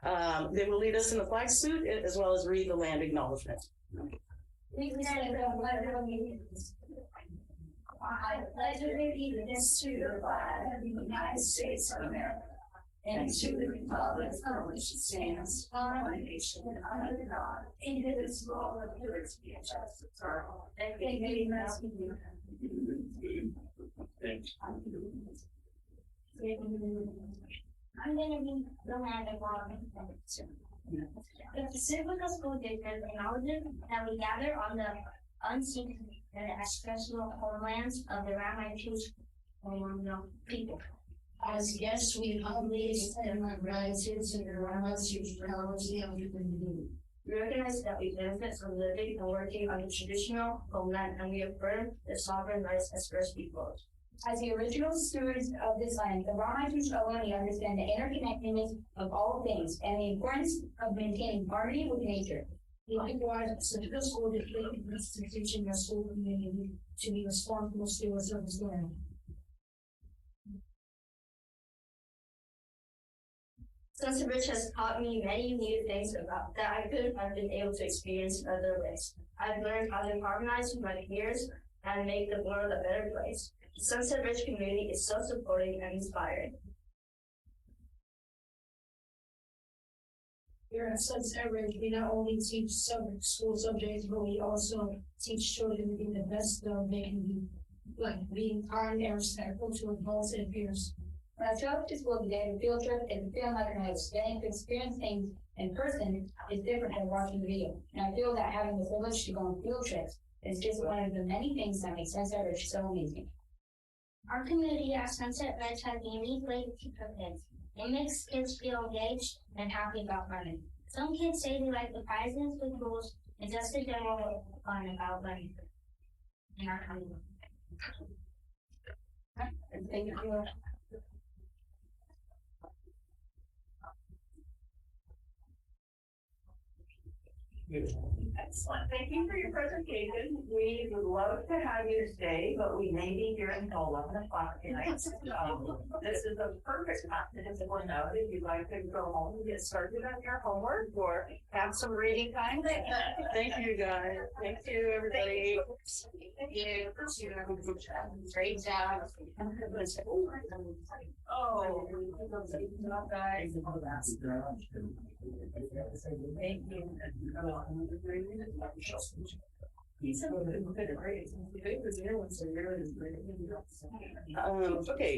They will lead us in the flag salute as well as read the land acknowledgement. I pledge allegiance to the flag of the United States of America and to the republic for which it stands, one nation under God, indivisible, with liberty and justice for all. Thank you. I'm going to be the land acknowledgement. The Pacifica School District acknowledges that we gather on the unseen and ancestral homelands of the Ramaytush people. As guests, we humbly extend our gratitude to the Ramaytush technology of the community. We recognize that we benefit from living and working on the traditional homeland, and we affirm the sovereign rights as First Peoples. As the original stewards of this land, the Ramaytush only understand the interconnectedness of all things and the importance of maintaining harmony with nature. We likewise Pacifica School District institution and school community to be responsible stewards of this land. Sunset Ridge has taught me many new things about that I couldn't have been able to experience in other ways. I've learned how to harmonize with my peers and make the world a better place. The Sunset Ridge community is so supporting and inspiring. Here at Sunset Ridge, we not only teach school subjects, but we also teach children to be the best they can be, like being kind and respectful to adults and peers. When I showed up to school today, the field trip and feeling like I was getting to experience things in person is different than watching the video. And I feel that having the privilege to go on field trips is just one of the many things that makes Sunset Ridge so amazing. Our community at Sunset Ridge has a unique way to keep our kids. It makes kids feel engaged and happy about learning. Some kids say they like the prizes, the rules, and just the general fun about learning in our community. Thank you. Excellent. Thank you for your presentation. We would love to have you stay, but we may be here until 11 o'clock tonight. This is a perfect time to know if you'd like to go home and get started on your homework or have some reading time. Thank you, guys. Thank you, everybody. Thank you. Great job. Oh, guys. Thank you. Okay.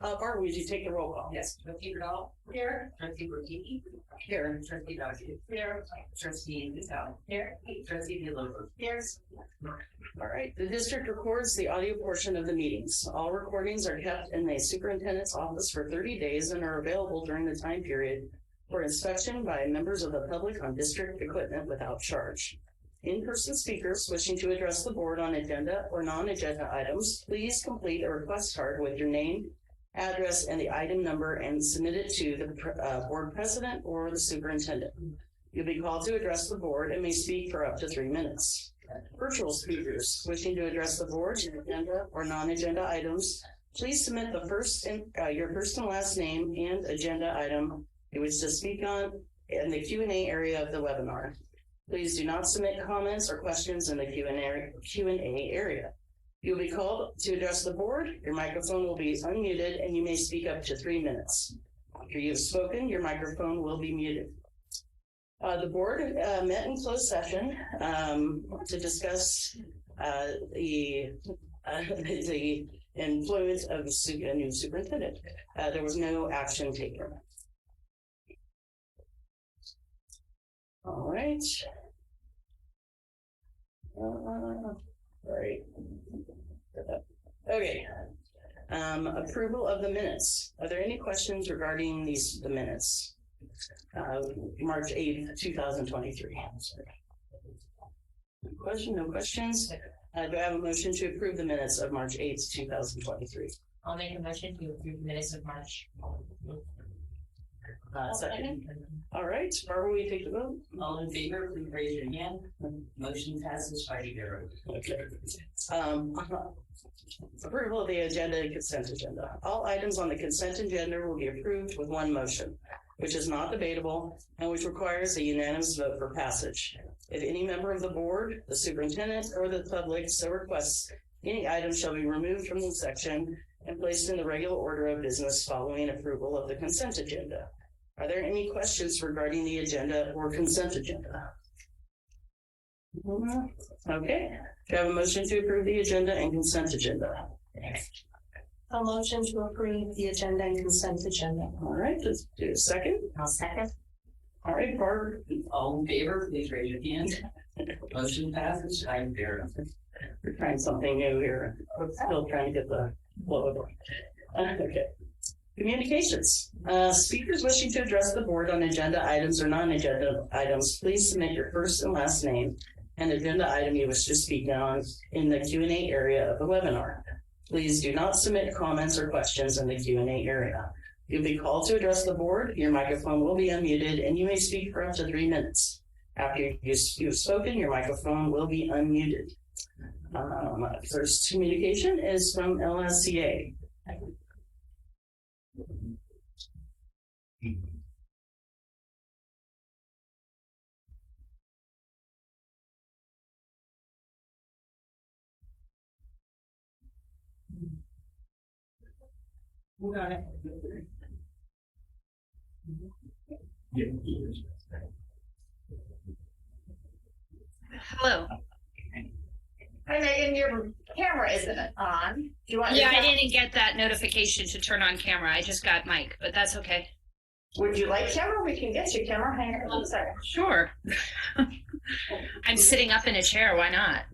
Barbara, would you take the roll call? Yes. Trustee Bell. Here. Trustee Burkini. Here. Trustee Dodge. Here. Trustee Patel. Here. Trustee Villalobos. Here. All right. The district records the audio portion of the meetings. All recordings are kept in the superintendent's office for 30 days and are available during the time period for inspection by members of the public on district equipment without charge. In-person speakers wishing to address the board on agenda or non-agenda items, please complete a request card with your name, address, and the item number and submit it to the board president or the superintendent. You'll be called to address the board and may speak for up to 3 minutes. Virtual speakers wishing to address the board on agenda or non-agenda items, please submit the your first and last name and agenda item you wish to speak on in the Q&A area of the webinar. Please do not submit comments or questions in the Q&A area. You'll be called to address the board. Your microphone will be unmuted and you may speak up to 3 minutes. After you have spoken, your microphone will be muted. The board met in closed session to discuss the employment of a new superintendent. There was no action taken. All right. All right. Okay. Approval of the minutes. Are there any questions regarding the minutes? March 8th, 2023. No questions? Do I have a motion to approve the minutes of March 8th, 2023? I'll make a motion to approve the minutes of March. Second. All right, Barbara, will you take the vote? All in favor, please raise your hand. Motion passes 5-0. Okay. Approval of the agenda and consent agenda. All items on the consent agenda will be approved with one motion. which is not debatable and which requires a unanimous vote for passage. If any member of the board, the superintendent, or the public so requests, any item shall be removed from the section and placed in the regular order of business following approval of the consent agenda. Are there any questions regarding the agenda or consent agenda? Okay, do you have a motion to approve the agenda and consent agenda? A motion to approve the agenda and consent agenda. All right, let's do a second. I'll second. All right, Barb. All in favor, please raise your hand. Motion passes 5-0. We're trying something new here. We're still trying to get the flow of it. Okay. Communications. Speakers wishing to address the board on agenda items or non-agenda items, please submit your first and last name and agenda item you wish to speak on in the Q&A area of the webinar. Please do not submit comments or questions in the Q&A area. You'll be called to address the board. Your microphone will be unmuted and you may speak for up to 3 minutes. After you've spoken, your microphone will be unmuted. First communication is from LSCA. Hello. Hi Megan, your camera isn't on. Do you want? Yeah, I didn't get that notification to turn on camera. I just got mic, but that's okay. Would you like camera? We can get you camera. Hang on 1 second. Sure. I'm sitting up in a chair. Why not?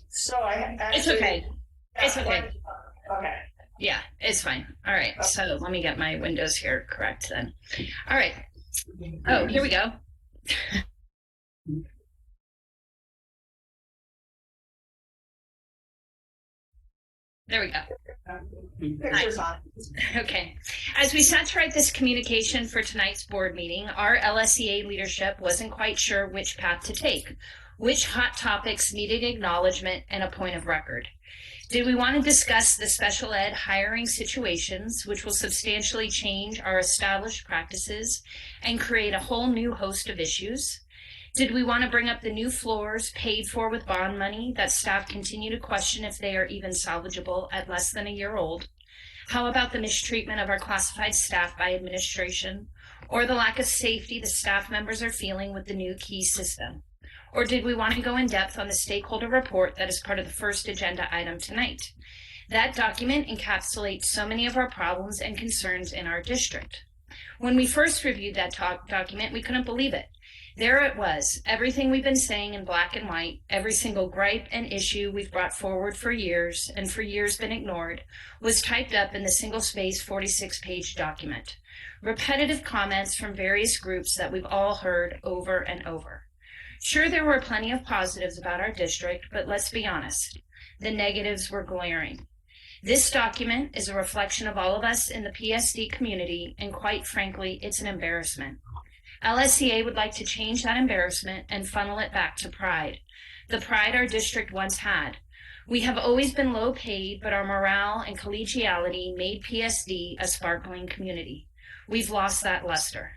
So I actually. It's okay. It's okay. Okay. Yeah, it's fine. All right. So let me get my windows here correct then. All right. Oh, here we go. There we go. Pictures on. Okay. As we sat to write this communication for tonight's board meeting, our LSEA leadership wasn't quite sure which path to take, which hot topics needed acknowledgement and a point of record. Did we want to discuss the special ed hiring situations, which will substantially change our established practices and create a whole new host of issues? Did we want to bring up the new floors paid for with bond money that staff continue to question if they are even salvageable at less than a year old? How about the mistreatment of our classified staff by administration, or the lack of safety the staff members are feeling with the new key system? Or did we want to go in depth on the stakeholder report that is part of the first agenda item tonight? That document encapsulates so many of our problems and concerns in our district. When we first reviewed that document, we couldn't believe it. There it was, everything we've been saying in black and white, every single gripe and issue we've brought forward for years and for years been ignored, was typed up in the single-space 46-page document. Repetitive comments from various groups that we've all heard over and over. Sure, there were plenty of positives about our district, but let's be honest, the negatives were glaring. This document is a reflection of all of us in the PSD community, and quite frankly, it's an embarrassment. LSEA would like to change that embarrassment and funnel it back to pride, the pride our district once had. We have always been low paid, but our morale and collegiality made PSD a sparkling community. We've lost that luster.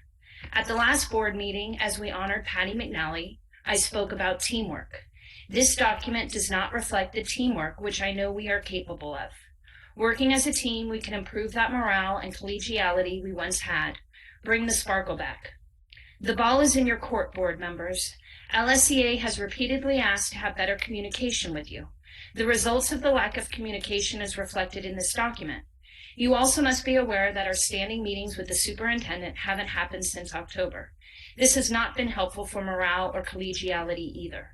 At the last board meeting, as we honored Patty McNally, I spoke about teamwork. This document does not reflect the teamwork which I know we are capable of. Working as a team, we can improve that morale and collegiality we once had, bring the sparkle back. The ball is in your court, board members. LSEA has repeatedly asked to have better communication with you. The results of the lack of communication is reflected in this document. You also must be aware that our standing meetings with the superintendent haven't happened since October. This has not been helpful for morale or collegiality either.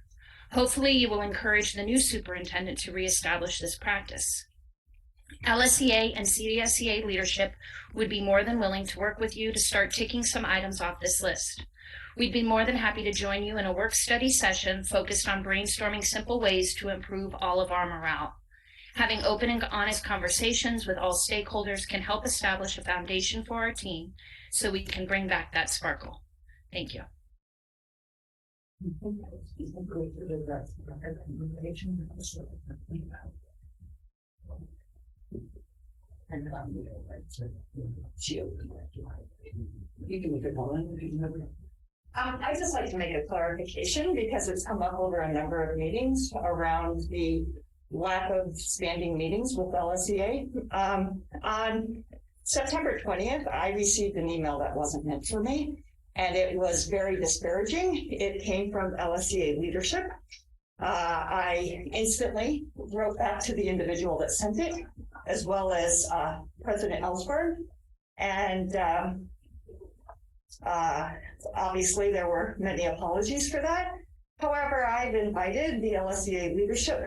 Hopefully, you will encourage the new superintendent to reestablish this practice. LSEA and CDSEA leadership would be more than willing to work with you to start ticking some items off this list. We'd be more than happy to join you in a work study session focused on brainstorming simple ways to improve all of our morale. Having open and honest conversations with all stakeholders can help establish a foundation for our team so we can bring back that sparkle. Thank you. You can make a comment. I'd just like to make a clarification because it's come up over a number of meetings around the lack of standing meetings with LSEA. On September 20th, I received an email that wasn't meant for me, and it was very disparaging. It came from LSEA leadership. I instantly wrote back to the individual that sent it, as well as President Ellsberg, and obviously there were many apologies for that. However, I've invited the LSEA leadership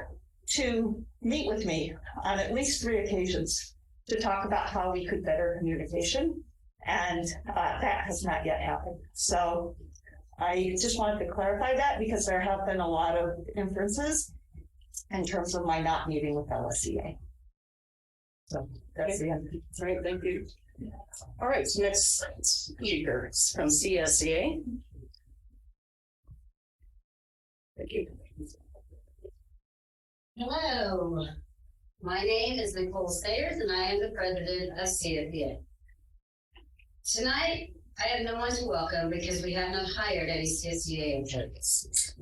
to meet with me on at least 3 occasions to talk about how we could better communication, and that has not yet happened. So I just wanted to clarify that because there have been a lot of inferences in terms of my not meeting with LSEA. So that's the end. All right, thank you. All right, so next speaker is from CSEA. Thank you. Hello, my name is Nicole Sayers and I am the president of CSEA. Tonight, I have no one to welcome because we have not hired any CSEA employees.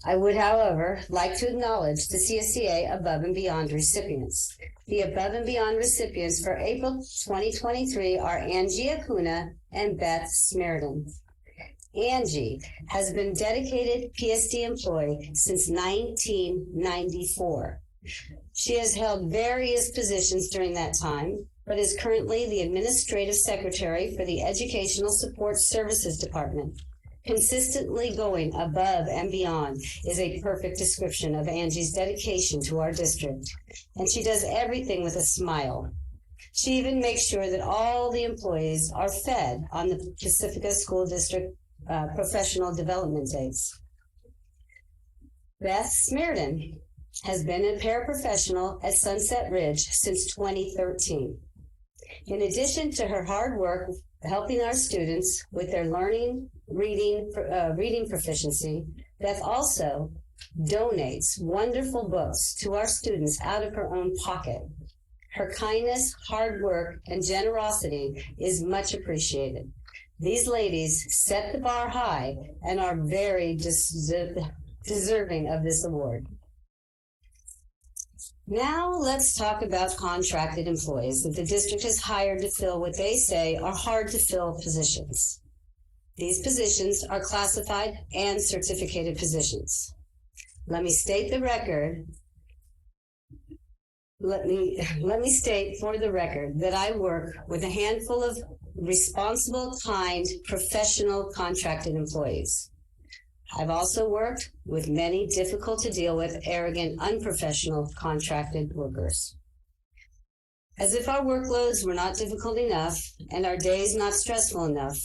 I would, however, like to acknowledge the CSEA Above and Beyond recipients. The Above and Beyond recipients for April 2023 are Angie Acuna and Beth Smerden. Angie has been dedicated PSD employee since 1994. She has held various positions during that time, but is currently the Administrative Secretary for the Educational Support Services Department. Consistently going above and beyond is a perfect description of Angie's dedication to our district, and she does everything with a smile. She even makes sure that all the employees are fed on the Pacifica School District professional development days. Beth Smerden has been a paraprofessional at Sunset Ridge since 2013. In addition to her hard work helping our students with their reading proficiency, Beth also donates wonderful books to our students out of her own pocket. Her kindness, hard work, and generosity is much appreciated. These ladies set the bar high and are very deserving of this award. Now let's talk about contracted employees that the district has hired to fill what they say are hard to fill positions. These positions are classified and certificated positions. Let me state for the record that I work with a handful of responsible, kind, professional contracted employees. I've also worked with many difficult to deal with, arrogant, unprofessional contracted workers. As if our workloads were not difficult enough and our days not stressful enough,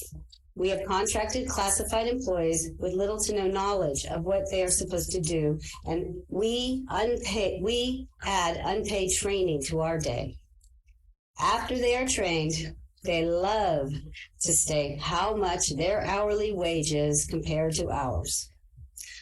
we have contracted classified employees with little to no knowledge of what they are supposed to do, and we add unpaid training to our day. After they are trained, they love to state how much their hourly wage is compared to ours.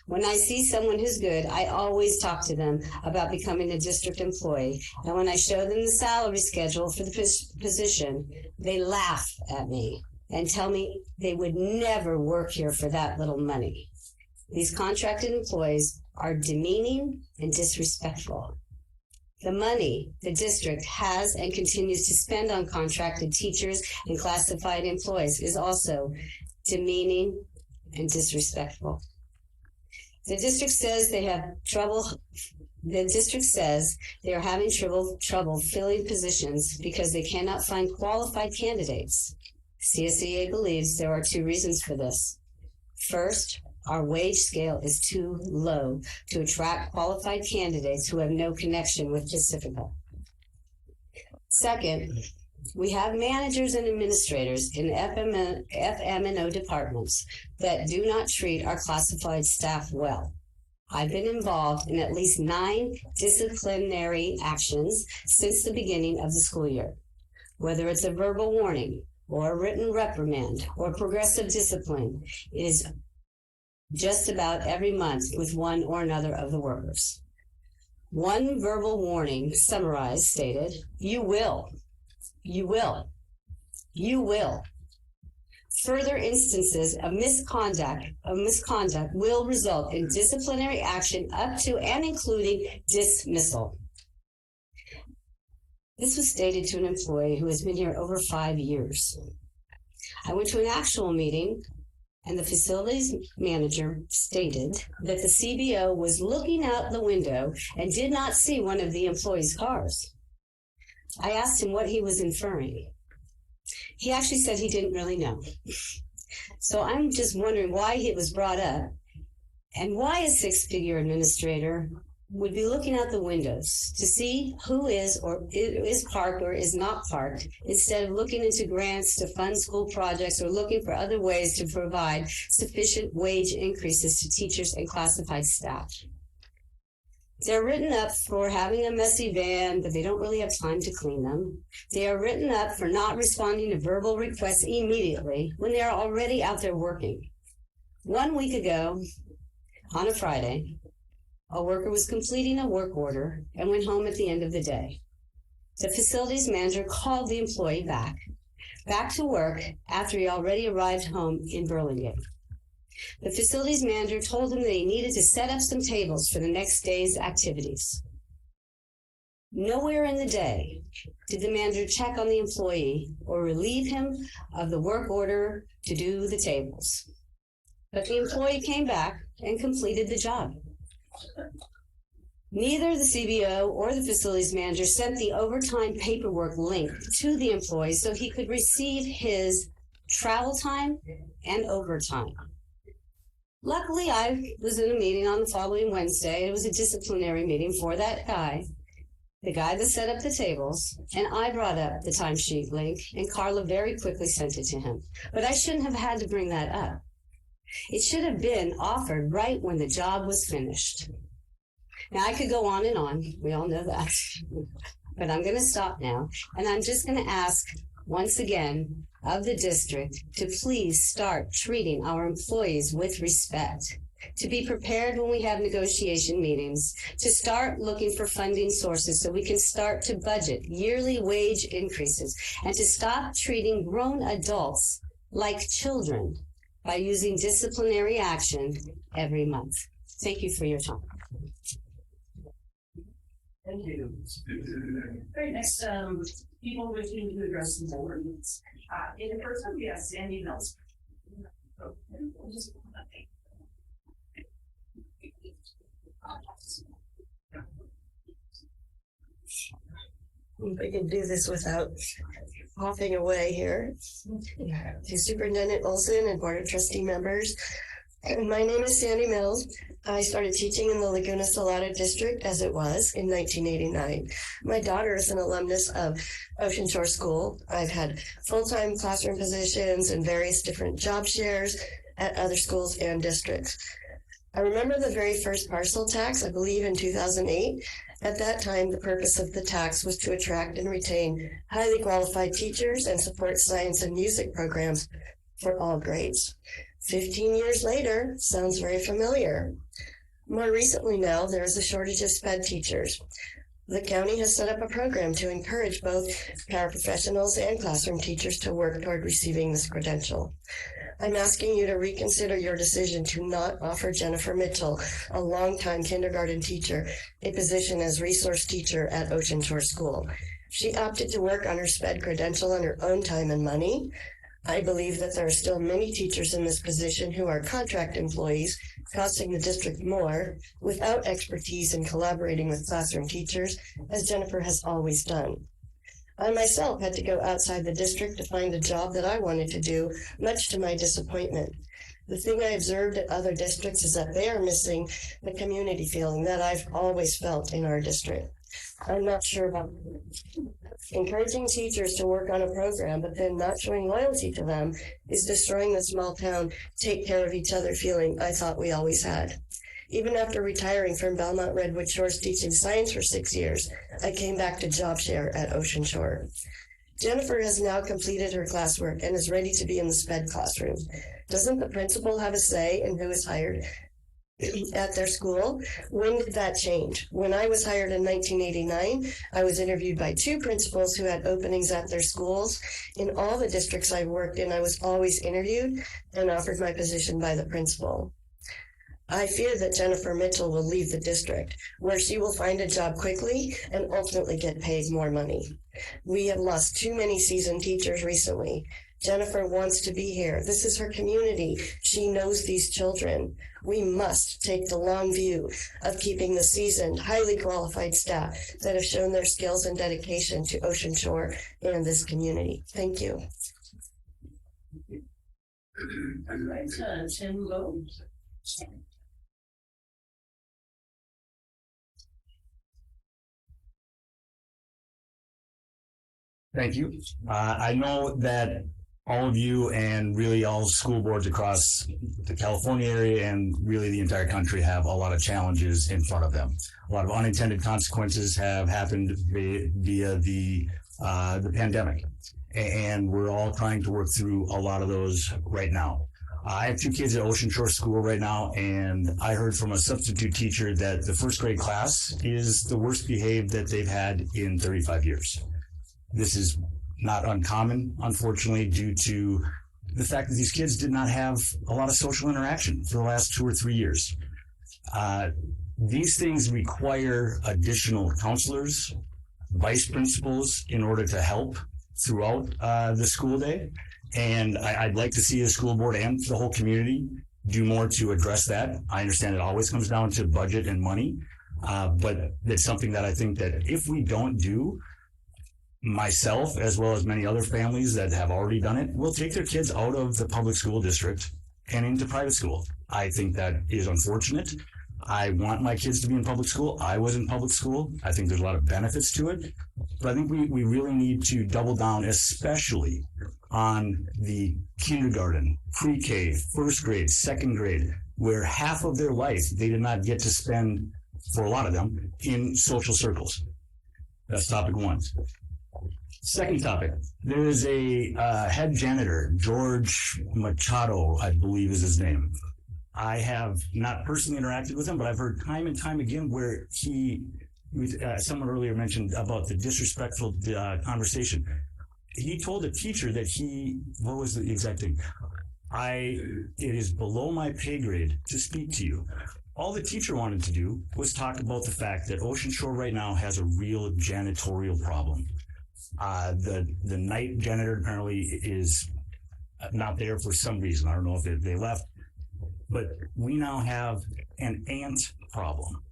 When I see someone who's good, I always talk to them about becoming a district employee. And when I show them the salary schedule for the position, they laugh at me and tell me they would never work here for that little money. These contracted employees are demeaning and disrespectful. The money the district has and continues to spend on contracted teachers and classified employees is also demeaning and disrespectful. The district says they are having trouble filling positions because they cannot find qualified candidates. CSEA believes there are 2 reasons for this. First, our wage scale is too low to attract qualified candidates who have no connection with Pacifica. Second, we have managers and administrators in FM&O departments that do not treat our classified staff well. I've been involved in at least 9 disciplinary actions since the beginning of the school year. Whether it's a verbal warning or a written reprimand or progressive discipline, it is just about every month with one or another of the workers. One verbal warning summarized stated, you will. Further instances of misconduct will result in disciplinary action up to and including dismissal. This was stated to an employee who has been here over 5 years. I went to an actual meeting, and the facilities manager stated that the CBO was looking out the window and did not see one of the employees' cars. I asked him what he was inferring. He actually said he didn't really know. So I'm just wondering why it was brought up and why a six-figure administrator would be looking out the windows to see who is parked or is not parked, instead of looking into grants to fund school projects or looking for other ways to provide sufficient wage increases to teachers and classified staff. They're written up for having a messy van, but they don't really have time to clean them. They are written up for not responding to verbal requests immediately when they are already out there working. 1 week ago, on a Friday, a worker was completing a work order and went home at the end of the day. The facilities manager called the employee back to work after he already arrived home in Burlingame. The facilities manager told him that he needed to set up some tables for the next day's activities. Nowhere in the day did the manager check on the employee or relieve him of the work order to do the tables. But the employee came back and completed the job. Neither the CBO or the facilities manager sent the overtime paperwork link to the employee so he could receive his travel time and overtime. Luckily, I was in a meeting on the following Wednesday. It was a disciplinary meeting for that guy, the guy that set up the tables, and I brought up the timesheet link, and Carla very quickly sent it to him. But I shouldn't have had to bring that up. It should have been offered right when the job was finished. Now, I could go on and on. We all know that. But I'm going to stop now, and I'm just going to ask once again of the district to please start treating our employees with respect, to be prepared when we have negotiation meetings, to start looking for funding sources so we can start to budget yearly wage increases, and to stop treating grown adults like children by using disciplinary action every month. Thank you for your time. Thank you. All right, next, people wishing to address the board. In the first one, we have Sandy Mills. If we can do this without hopping away here. To Superintendent Olson and Board of Trustee members. My name is Sandy Mills. I started teaching in the Laguna Salada district as it was in 1989. My daughter is an alumnus of Ocean Shore School. I've had full-time classroom positions and various different job shares at other schools and districts. I remember the very first parcel tax, I believe in 2008. At that time, the purpose of the tax was to attract and retain highly qualified teachers and support science and music programs for all grades. 15 years later, sounds very familiar. More recently now, there is a shortage of SPED teachers. The county has set up a program to encourage both paraprofessionals and classroom teachers to work toward receiving this credential. I'm asking you to reconsider your decision to not offer Jennifer Mitchell, a longtime kindergarten teacher, a position as resource teacher at Ocean Shore School. She opted to work on her SPED credential on her own time and money. I believe that there are still many teachers in this position who are contract employees, costing the district more, without expertise in collaborating with classroom teachers, as Jennifer has always done. I myself had to go outside the district to find a job that I wanted to do, much to my disappointment. The thing I observed at other districts is that they are missing the community feeling that I've always felt in our district. I'm not sure about encouraging teachers to work on a program, but then not showing loyalty to them is destroying the small town, take care of each other feeling I thought we always had. Even after retiring from Belmont Redwood Shores teaching science for 6 years, I came back to job share at Ocean Shore. Jennifer has now completed her classwork and is ready to be in the SPED classroom. Doesn't the principal have a say in who is hired at their school. When did that change? When I was hired in 1989, I was interviewed by 2 principals who had openings at their schools. In all the districts I worked in, I was always interviewed and offered my position by the principal. I fear that Jennifer Mitchell will leave the district, where she will find a job quickly and ultimately get paid more money. We have lost too many seasoned teachers recently. Jennifer wants to be here. This is her community. She knows these children. We must take the long view of keeping the seasoned, highly qualified staff that have shown their skills and dedication to Ocean Shore and this community. Thank you. All right, Tim Lowe. Thank you. I know that all of you and really all school boards across the California area and really the entire country have a lot of challenges in front of them. A lot of unintended consequences have happened via the pandemic, and we're all trying to work through a lot of those right now. I have 2 kids at Ocean Shore School right now, and I heard from a substitute teacher that the first grade class is the worst behaved that they've had in 35 years. This is not uncommon, unfortunately, due to the fact that these kids did not have a lot of social interaction for the last 2 or 3 years. These things require additional counselors, vice principals in order to help throughout the school day. And I'd like to see the school board and the whole community do more to address that. I understand it always comes down to budget and money, but it's something that I think that if we don't do, myself, as well as many other families that have already done it, will take their kids out of the public school district and into private school. I think that is unfortunate. I want my kids to be in public school. I was in public school. I think there's a lot of benefits to it. But I think we really need to double down, especially on the kindergarten, pre-K, first grade, second grade, where half of their life they did not get to spend, for a lot of them, in social circles. That's topic 1. Second topic, there is a head janitor, George Machado, I believe is his name. I have not personally interacted with him, but I've heard time and time again where someone earlier mentioned about the disrespectful conversation. He told a teacher that what was the exact thing? It is below my pay grade to speak to you. All the teacher wanted to do was talk about the fact that Ocean Shore right now has a real janitorial problem. The night janitor apparently is not there for some reason. I don't know if they left, but we now have an ant problem.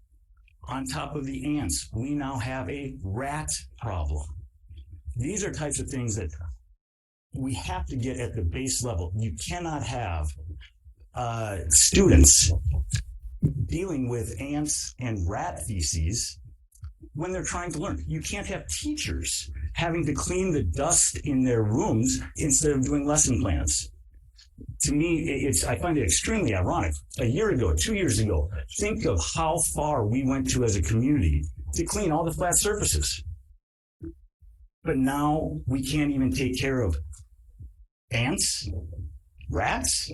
On top of the ants, we now have a rat problem. These are types of things that we have to get at the base level. You cannot have students dealing with ants and rat feces when they're trying to learn. You can't have teachers having to clean the dust in their rooms instead of doing lesson plans. To me, I find it extremely ironic. A year ago, 2 years ago, think of how far we went to as a community to clean all the flat surfaces. But now we can't even take care of ants, rats.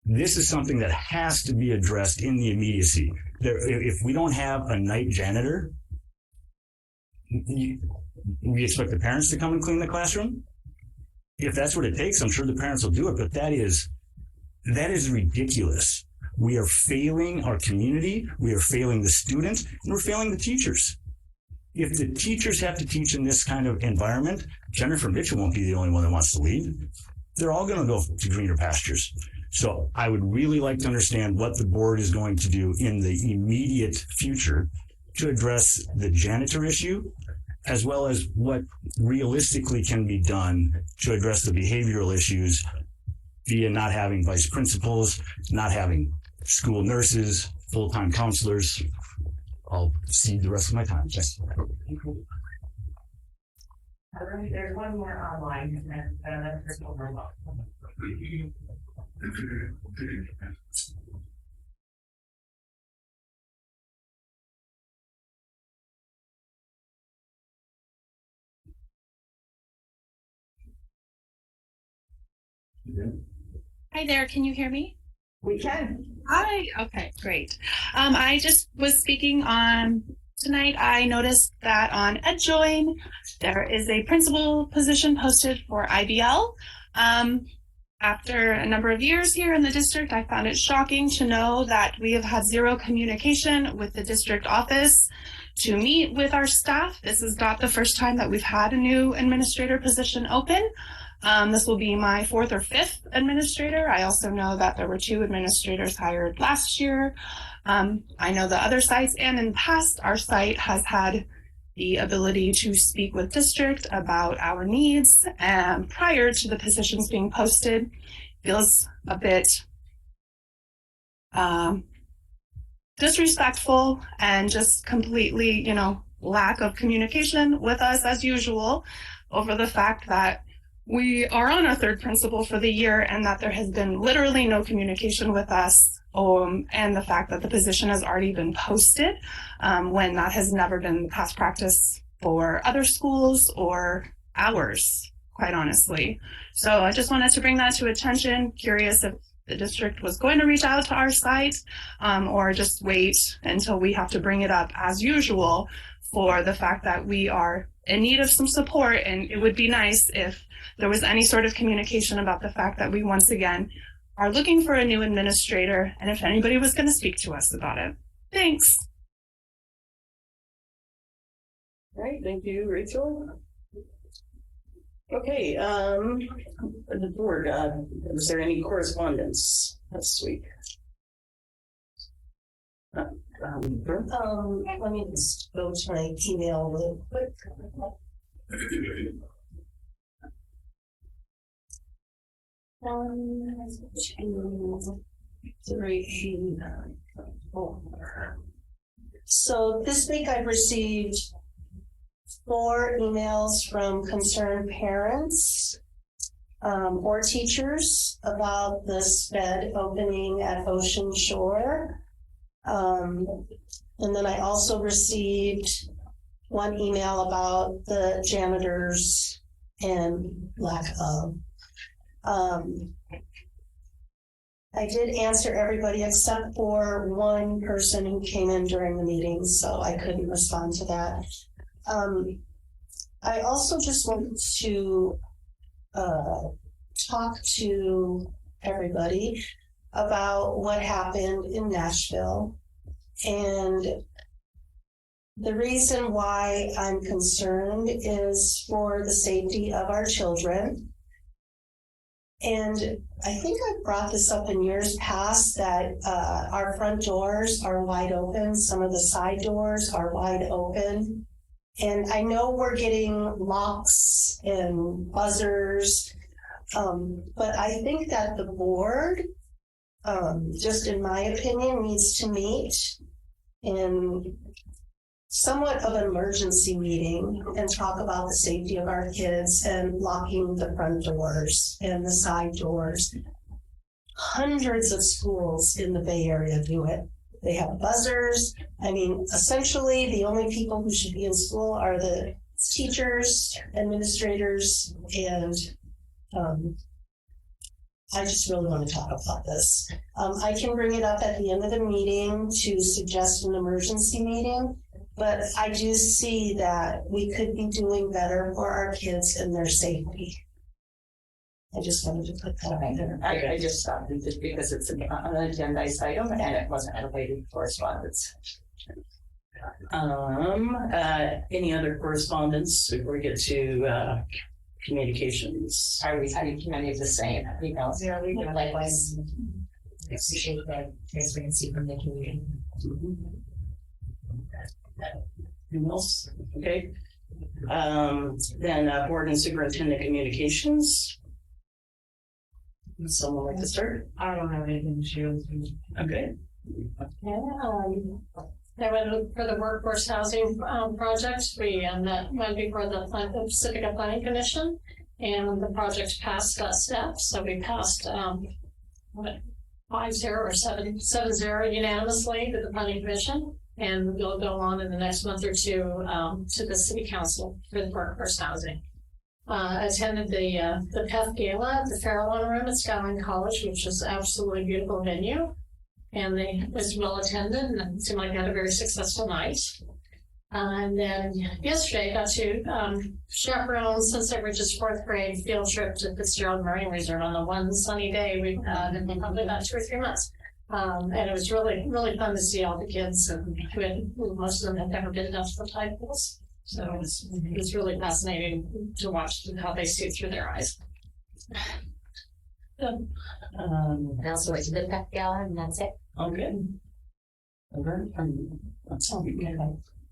This is something that has to be addressed in the immediacy. If we don't have a night janitor, we expect the parents to come and clean the classroom. If that's what it takes, I'm sure the parents will do it, but that is ridiculous. We are failing our community, we are failing the students, and we're failing the teachers. If the teachers have to teach in this kind of environment, Jennifer Mitchell won't be the only one that wants to leave. They're all going to go to greener pastures. So I would really like to understand what the board is going to do in the immediate future to address the janitor issue, as well as what realistically can be done to address the behavioral issues via not having vice principals, not having school nurses, full-time counselors. I'll cede the rest of my time. Thanks. All right, there's one more online, and that's Crystal Remote. Hi there, can you hear me? We can. Hi. Okay, great. I just was speaking on tonight. I noticed that on EdJoin, there is a principal position posted for IBL. After a number of years here in the district, I found it shocking to know that we have had zero communication with the district office to meet with our staff. This is not the first time that we've had a new administrator position open. This will be my 4th or 5th administrator. I also know that there were 2 administrators hired last year. I know the other sites, and in the past, our site has had the ability to speak with district about our needs, and prior to the positions being posted. Feels a bit disrespectful and just completely, lack of communication with us as usual over the fact that we are on our 3rd principal for the year and that there has been literally no communication with us, and the fact that the position has already been posted when that has never been past practice for other schools or ours, quite honestly. So I just wanted to bring that to attention. Curious if the district was going to reach out to our site or just wait until we have to bring it up as usual for the fact that we are in need of some support, and it would be nice if there was any sort of communication about the fact that we once again are looking for a new administrator, and if anybody was going to speak to us about it. Thanks. All right, thank you, Rachel. Okay, the board, was there any correspondence this week? Let me just go to my email real quick. So this week I've received 4 emails from concerned parents or teachers about the SPED opening at Ocean Shore. And then I also received 1 email about the janitors and lack of. I did answer everybody except for 1 person who came in during the meeting, so I couldn't respond to that. I also just want to talk to everybody about what happened in Nashville. And the reason why I'm concerned is for the safety of our children. And I think I've brought this up in years past that our front doors are wide open. Some of the side doors are wide open. And I know we're getting locks and buzzers, but I think that the board, just in my opinion, needs to meet in somewhat of an emergency meeting and talk about the safety of our kids and locking the front doors and the side doors. Hundreds of schools in the Bay Area do it. They have buzzers. I mean, essentially, the only people who should be in school are the teachers, administrators, and I just really want to talk about this. I can bring it up at the end of the meeting to suggest an emergency meeting, but I do see that we could be doing better for our kids and their safety. I just wanted to put that out there. I just stopped it just because it's an agendized item and it wasn't related correspondence. Any other correspondence before we get to communications? I community the same. Yeah, we do likewise. Appreciate that transparency from the community. Anyone else? Okay. Then board and superintendent communications. Would someone like to start? I don't have anything to share with you. Okay. I went for the workforce housing project. We that went before the Pacifica Planning Commission, and the project passed that step. So we passed 5-0 or 7-0 unanimously to the Planning Commission, and we'll go on in the next month or 2 to the City Council for the workforce housing. Attended the PEF Gala at the Farallon Room at Skyline College, which is an absolutely beautiful venue. and it was well attended, and it seemed like they had a very successful night. And then yesterday, I got to chaperone Sunset Ridge's 4th grade field trip to Fitzgerald Marine Resort on the one sunny day we've had in probably about 2 or 3 months. And it was really, really fun to see all the kids who most of them had never been down to the tide pools. So it was really fascinating to watch how they see it through their eyes. I also went to the pep gala, and that's it. Okay.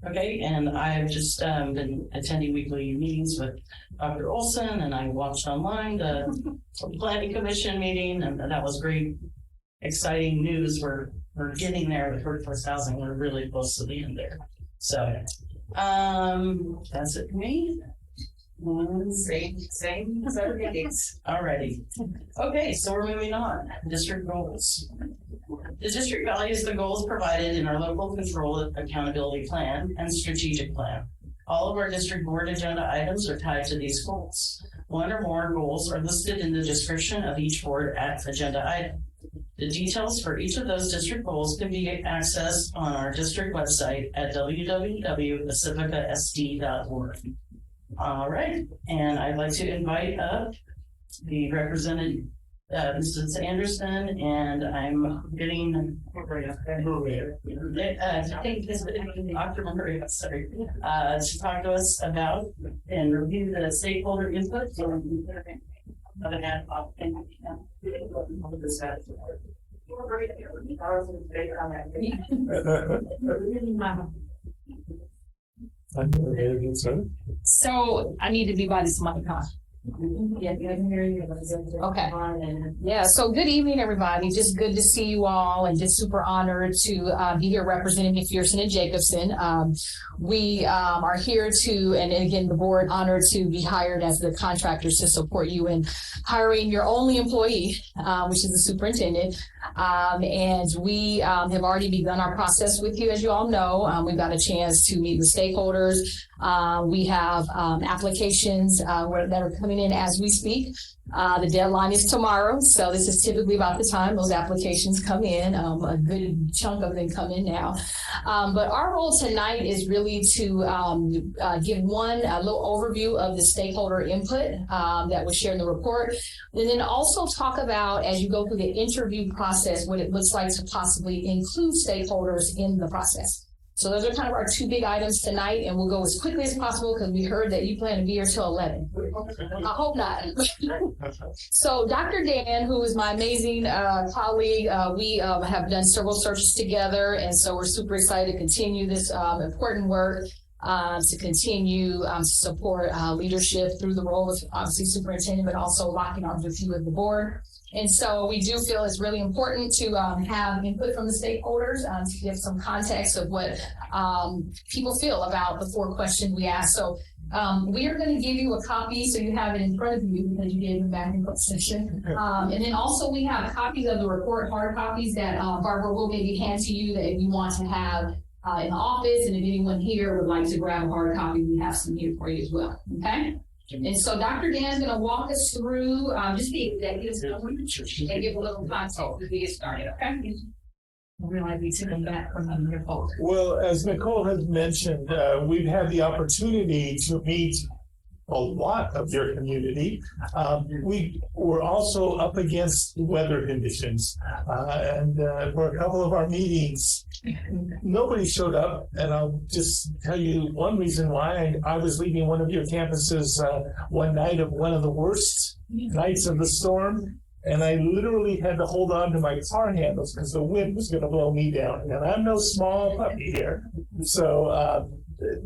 Okay, and I've just been attending weekly meetings with Dr. Olson, and I watched online the planning commission meeting, and that was great. Exciting news. We're getting there with workforce housing. We're really close to the end there. So that's it for me. Same as other meetings. Alrighty. Okay, so we're moving on. District goals. The district values the goals provided in our local control accountability plan and strategic plan. All of our district board agenda items are tied to these goals. One or more goals are listed in the description of each board agenda item. The details for each of those district goals can be accessed on our district website at www.pacificasd.org. All right, and I'd like to invite up the representative, Mrs. Anderson, and I'm getting Dr. Maria, sorry, to talk to us about and review the stakeholder input. So I need to be by this mic, huh? Okay. Yeah. So good evening, everybody. Just good to see you all, and just super honored to be here representing McPherson and Jacobson. We are here to, and again, the board honored to be hired as the contractors to support you in hiring your only employee, which is the superintendent. And we have already begun our process with you, as you all know. We've got a chance to meet with stakeholders. We have applications that are coming in as we speak. The deadline is tomorrow, so this is typically about the time those applications come in. A good chunk of them come in now. But our role tonight is really to give a little overview of the stakeholder input that was shared in the report, and then also talk about, as you go through the interview process, what it looks like to possibly include stakeholders in the process. So those are kind of our 2 big items tonight, and we'll go as quickly as possible because we heard that you plan to be here till 11. I hope not. So Dr. Dan, who is my amazing colleague, we have done several searches together, and so we're super excited to continue this important work, to continue to support leadership through the role of obviously superintendent, but also locking arms with you as the board. And so we do feel it's really important to have input from the stakeholders to give some context of what people feel about the 4 questions we asked. So we are going to give you a copy so you have it in front of you because you gave them back in session. And then also we have copies of the report, hard copies that Barbara will maybe hand to you that if you want to have in the office, and if anyone here would like to grab a hard copy, we have some here for you as well. Okay? And so Dr. Dan is going to walk us through just the executive summary and give a little context as we get started, okay? I realize we took them back from your folks. Well, as Nicole has mentioned, we've had the opportunity to meet a lot of your community. We were also up against weather conditions, and for a couple of our meetings, nobody showed up. And I'll just tell you one reason why. I was leaving one of your campuses one night of one of the worst nights of the storm, and I literally had to hold on to my car handles because the wind was going to blow me down. And I'm no small puppy here, so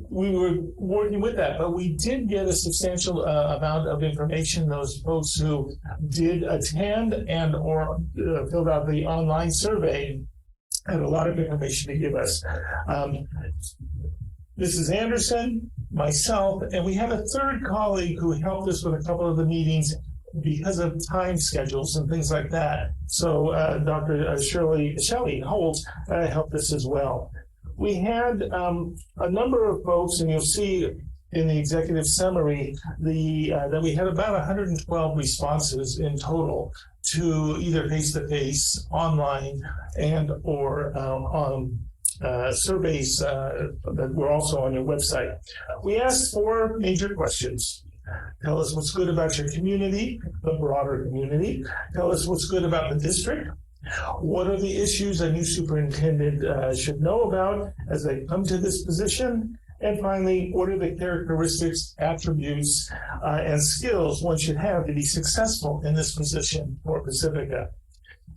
we were working with that, but we did get a substantial amount of information. Those folks who did attend and or filled out the online survey had a lot of information to give us. Mrs. Anderson, myself, and we have a 3rd colleague who helped us with a couple of the meetings because of time schedules and things like that. So Dr. Shelley Holt helped us as well. We had a number of folks, and you'll see in the executive summary that we had about 112 responses in total to either face-to-face, online, and or on surveys that were also on your website. We asked 4 major questions. Tell us what's good about your community, the broader community. Tell us what's good about the district. What are the issues a new superintendent should know about as they come to this position? And finally, what are the characteristics, attributes, and skills one should have to be successful in this position for Pacifica?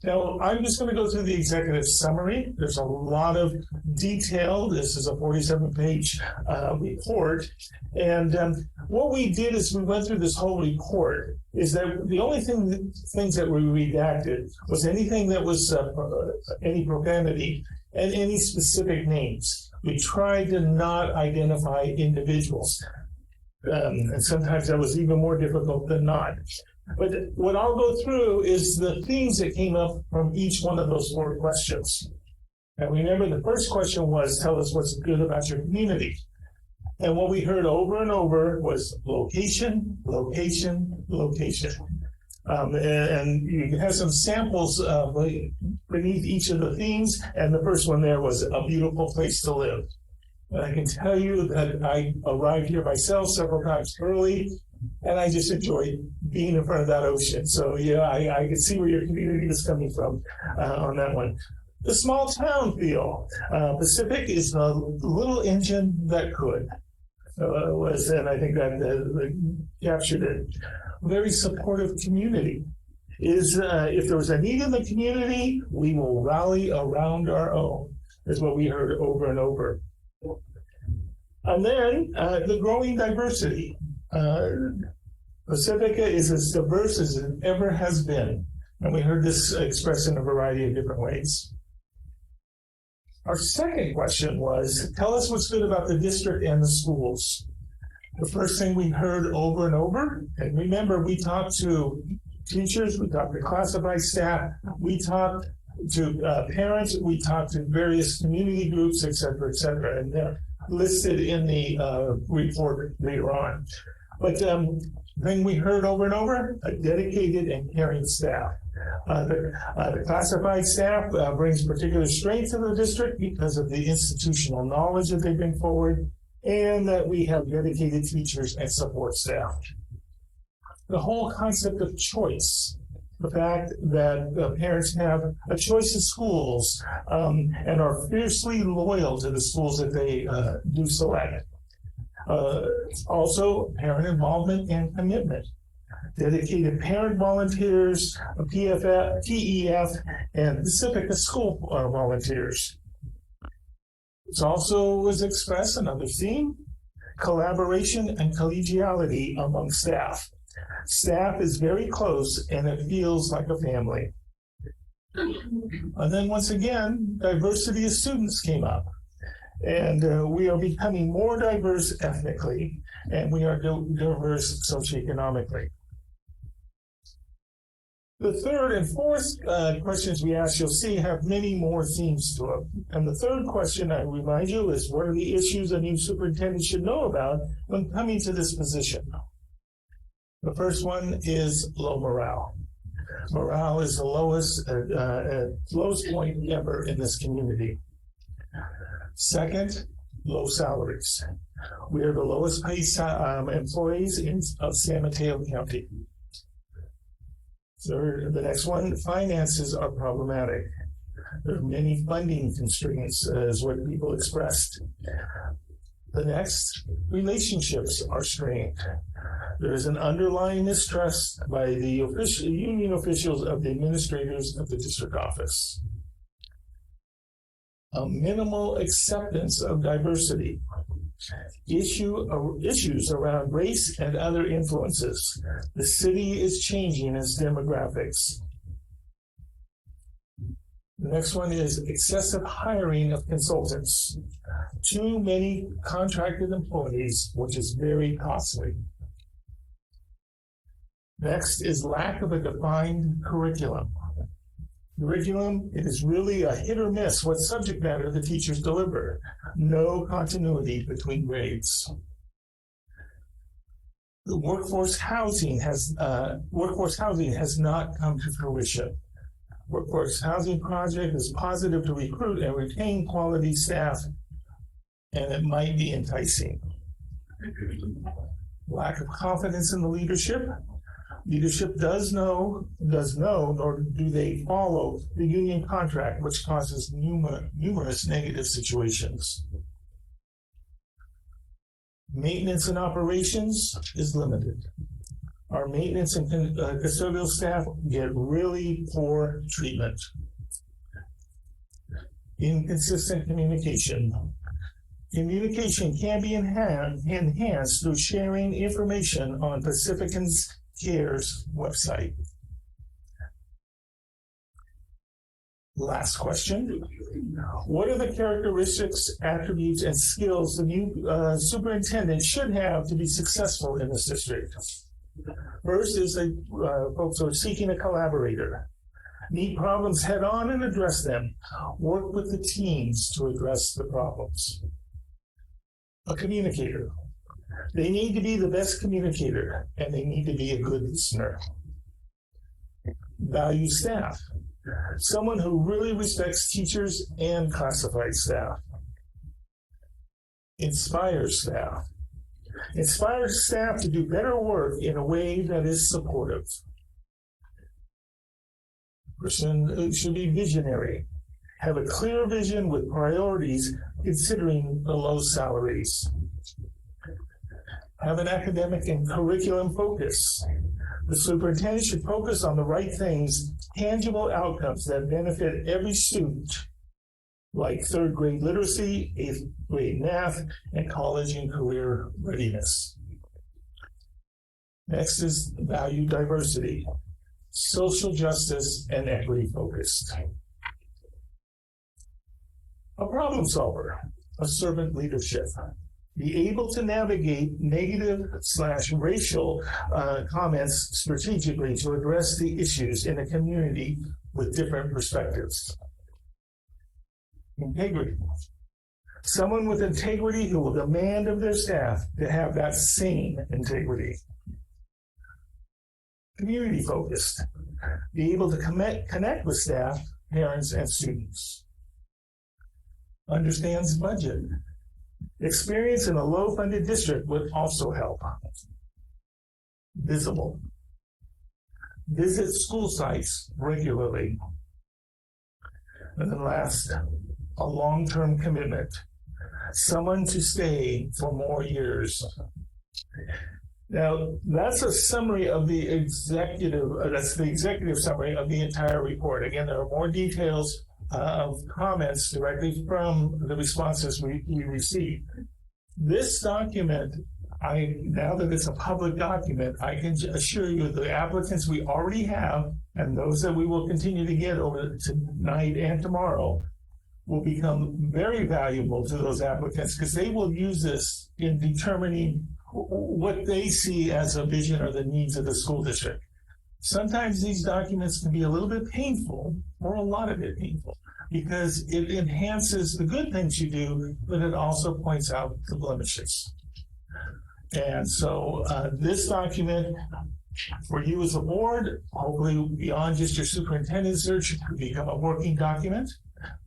Now, I'm just going to go through the executive summary. There's a lot of detail. This is a 47-page report. And what we did is we went through this whole report is that the only things that we redacted was anything that was any profanity and any specific names. We tried to not identify individuals. And sometimes that was even more difficult than not. But what I'll go through is the themes that came up from each one of those 4 questions. And remember, the first question was, tell us what's good about your community. And what we heard over and over was location, location, location. And you have some samples beneath each of the themes. And the first one there was a beautiful place to live. And I can tell you that I arrived here myself several times early. And I just enjoyed being in front of that ocean. So, yeah, I can see where your community is coming from on that one. The small town feel. Pacific is a little engine that could. And I think that captured it. Very supportive community. If there was a need in the community, we will rally around our own, is what we heard over and over. And then the growing diversity. Pacifica is as diverse as it ever has been. And we heard this expressed in a variety of different ways. Our second question was, tell us what's good about the district and the schools. The first thing we heard over and over, and remember, we talked to teachers, we talked to classified staff, we talked to parents, we talked to various community groups, et cetera, and they're listed in the report later on. But thing we heard over and over, a dedicated and caring staff. The classified staff brings particular strength to the district because of the institutional knowledge that they bring forward, and that we have dedicated teachers and support staff. The whole concept of choice, the fact that parents have a choice of schools and are fiercely loyal to the schools that they do select. Also, parent involvement and commitment. Dedicated parent volunteers, PEF, and Pacifica school volunteers. It also was expressed another theme, collaboration and collegiality among staff. Staff is very close and it feels like a family. And then once again, diversity of students came up. And we are becoming more diverse ethnically, and we are diverse socioeconomically. The third and fourth questions we asked, you'll see, have many more themes to them. And the third question, I remind you, is what are the issues a new superintendent should know about when coming to this position? The first one is low morale. Morale is the lowest point ever in this community. Second, low salaries. We are the lowest paid employees of San Mateo County. Third, the next one, finances are problematic. There are many funding constraints, is what people expressed. The next, relationships are strained. There is an underlying mistrust by the union officials of the administrators of the district office. A minimal acceptance of diversity. Issues around race and other influences. The city is changing its demographics. The next one is excessive hiring of consultants. Too many contracted employees, which is very costly. Next is lack of a defined curriculum. Curriculum, it is really a hit or miss what subject matter the teachers deliver. No continuity between grades. The workforce housing has not come to fruition. Workforce housing project is positive to recruit and retain quality staff, and it might be enticing. Lack of confidence in the leadership. Leadership does know, nor do they follow the union contract, which causes numerous negative situations. Maintenance and operations is limited. Our maintenance and custodial staff get really poor treatment. Inconsistent communication. Communication can be enhanced through sharing information on Pacifica's Cares website. Last question. What are the characteristics, attributes, and skills the new superintendent should have to be successful in this district? First is that folks are seeking a collaborator. Meet problems head on and address them. Work with the teams to address the problems. A communicator. They need to be the best communicator, and they need to be a good listener. Value staff. Someone who really respects teachers and classified staff. Inspire staff. Inspire staff to do better work in a way that is supportive. Person should be visionary. Have a clear vision with priorities considering the low salaries. Have an academic and curriculum focus. The superintendent should focus on the right things, tangible outcomes that benefit every student, like third grade literacy, eighth grade math, and college and career readiness. Next is value diversity, social justice, and equity focused. A problem solver, a servant leadership. Be able to navigate negative/racial comments strategically to address the issues in a community with different perspectives. Integrity. Someone with integrity who will demand of their staff to have that same integrity. Community focused. Be able to connect with staff, parents, and students. Understands budget. Experience in a low-funded district would also help. Visible. Visit school sites regularly. And then last, a long-term commitment. Someone to stay for more years. Now, that's a summary of the executive, that's the executive summary of the entire report. Again, there are more details of comments directly from the responses we received. This document, now that it's a public document, I can assure you the applicants we already have and those that we will continue to get over tonight and tomorrow will become very valuable to those applicants because they will use this in determining what they see as a vision or the needs of the school district. Sometimes these documents can be a little bit painful, or a lot of it painful, because it enhances the good things you do, but it also points out the blemishes. And so this document, for you as a board, hopefully beyond just your superintendent search, could become a working document.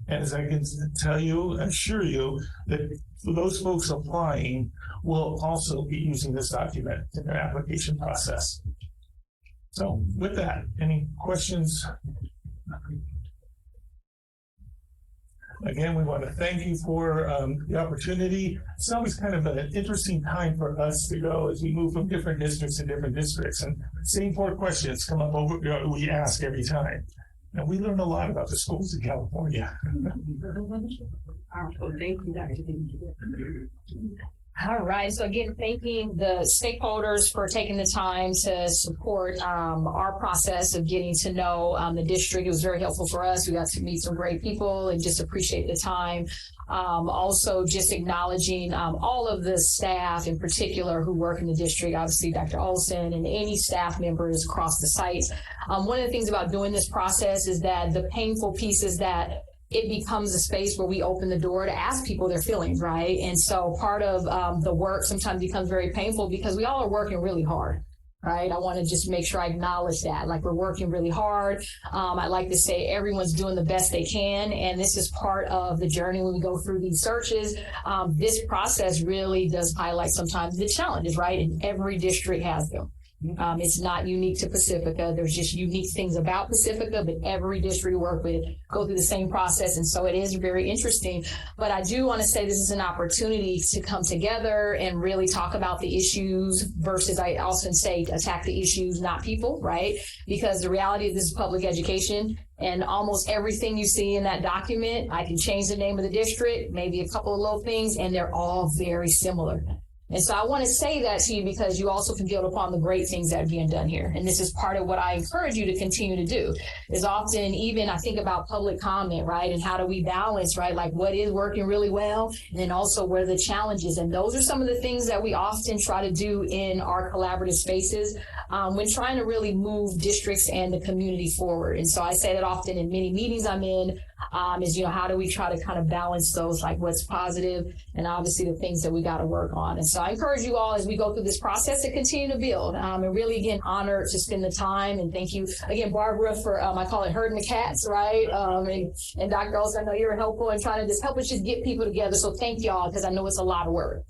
And as I can tell you, assure you, that those folks applying will also be using this document in their application process. So with that, any questions? Again, we want to thank you for the opportunity. It's always kind of an interesting time for us to go as we move from different districts to different districts. And same four questions come up over, we ask every time. And we learn a lot about the schools in California. Thank you, Dr. All right. So again, thanking the stakeholders for taking the time to support our process of getting to know the district. It was very helpful for us. We got to meet some great people and just appreciate the time. Also, just acknowledging all of the staff in particular who work in the district, obviously Dr. Olson and any staff members across the site. One of the things about doing this process is that the painful pieces that it becomes a space where we open the door to ask people their feelings, right? And so part of the work sometimes becomes very painful because we all are working really hard. Right. I want to just make sure I acknowledge that. Like, we're working really hard. I like to say everyone's doing the best they can. And this is part of the journey when we go through these searches. This process really does highlight sometimes the challenges, right? And every district has them. It's not unique to Pacifica. There's just unique things about Pacifica, but every district we work with go through the same process. And so it is very interesting. But I do want to say this is an opportunity to come together and really talk about the issues versus, I often say, attack the issues, not people, right? Because the reality of this is public education. And almost everything you see in that document, I can change the name of the district, maybe a couple of little things, and they're all very similar. And so I want to say that to you because you also can build upon the great things that are being done here. And this is part of what I encourage you to continue to do is often even I think about public comment, right? And how do we balance, right? Like what is working really well and then also where the challenges. And those are some of the things that we often try to do in our collaborative spaces when trying to really move districts and the community forward. And so I say that often in many meetings I'm in is, you know, how do we try to kind of balance those, like what's positive and obviously the things that we got to work on. And so I encourage you all as we go through this process to continue to build and really, again, honored to spend the time. And thank you again, Barbara, for, I call it herding the cats, right? And Dr. Olson, I know you're helpful in trying to just help us just get people together. So thank y'all, because I know it's a lot of work.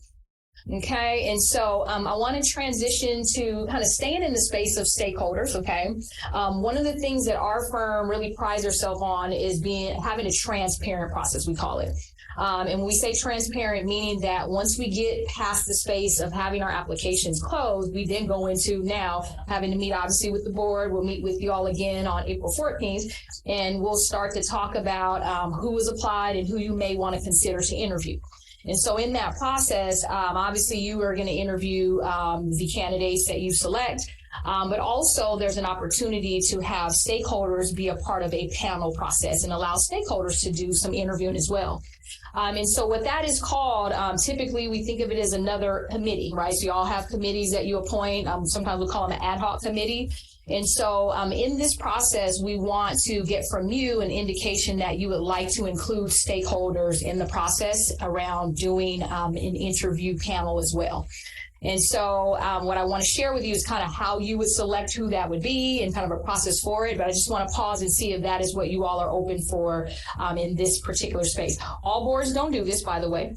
Okay, and so I want to transition to kind of staying in the space of stakeholders, okay? One of the things that our firm really prides ourselves on is having a transparent process, we call it. And when we say transparent, meaning that once we get past the space of having our applications closed, we then go into now having to meet obviously with the board. We'll meet with you all again on April 14th, and we'll start to talk about who has applied and who you may want to consider to interview. And so in that process, obviously you are going to interview the candidates that you select, but also there's an opportunity to have stakeholders be a part of a panel process and allow stakeholders to do some interviewing as well. And so what that is called, typically we think of it as another committee, right? So you all have committees that you appoint. Sometimes we call them an ad hoc committee. And so in this process, we want to get from you an indication that you would like to include stakeholders in the process around doing an interview panel as well. And so what I want to share with you is kind of how you would select who that would be and kind of a process for it. But I just want to pause and see if that is what you all are open for in this particular space. All boards don't do this, by the way.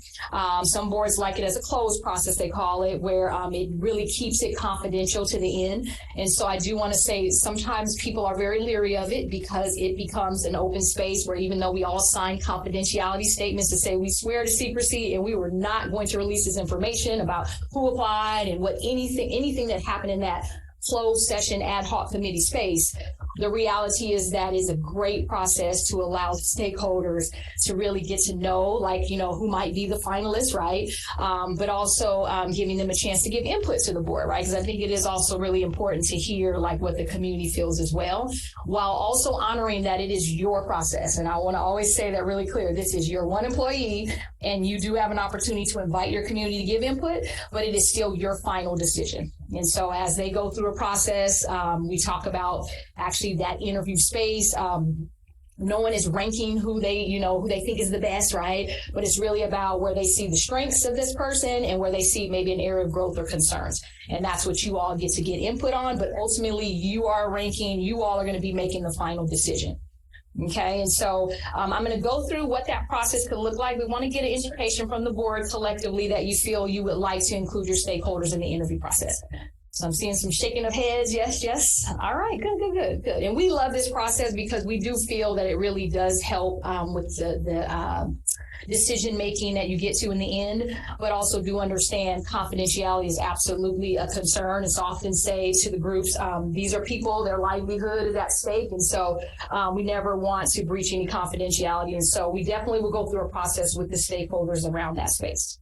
Some boards like it as a closed process, they call it, where it really keeps it confidential to the end. And so I do want to say sometimes people are very leery of it because it becomes an open space where even though we all sign confidentiality statements to say we swear to secrecy and we were not going to release this information about who applied and what anything that happened in that closed session ad hoc committee space, the reality is that is a great process to allow stakeholders to really get to know, like, you know, who might be the finalists, right? But also giving them a chance to give input to the board, right? Because I think it is also really important to hear like what the community feels as well, while also honoring that it is your process. And I want to always say that really clear. This is your one employee and you do have an opportunity to invite your community to give input, but it is still your final decision. And so as they go through a process, we talk about actually that interview space. No one is ranking who they think is the best, right? But it's really about where they see the strengths of this person and where they see maybe an area of growth or concerns. And that's what you all get to get input on. But ultimately, you are ranking. You all are going to be making the final decision. Okay, and so I'm going to go through what that process could look like. We want to get an indication from the board collectively that you feel you would like to include your stakeholders in the interview process. So I'm seeing some shaking of heads. Yes, yes. All right, good. And we love this process because we do feel that it really does help with the decision making that you get to in the end, but also do understand confidentiality is absolutely a concern. It's often say to the groups, these are people, their livelihood is at stake. And so we never want to breach any confidentiality. And so we definitely will go through a process with the stakeholders around that space.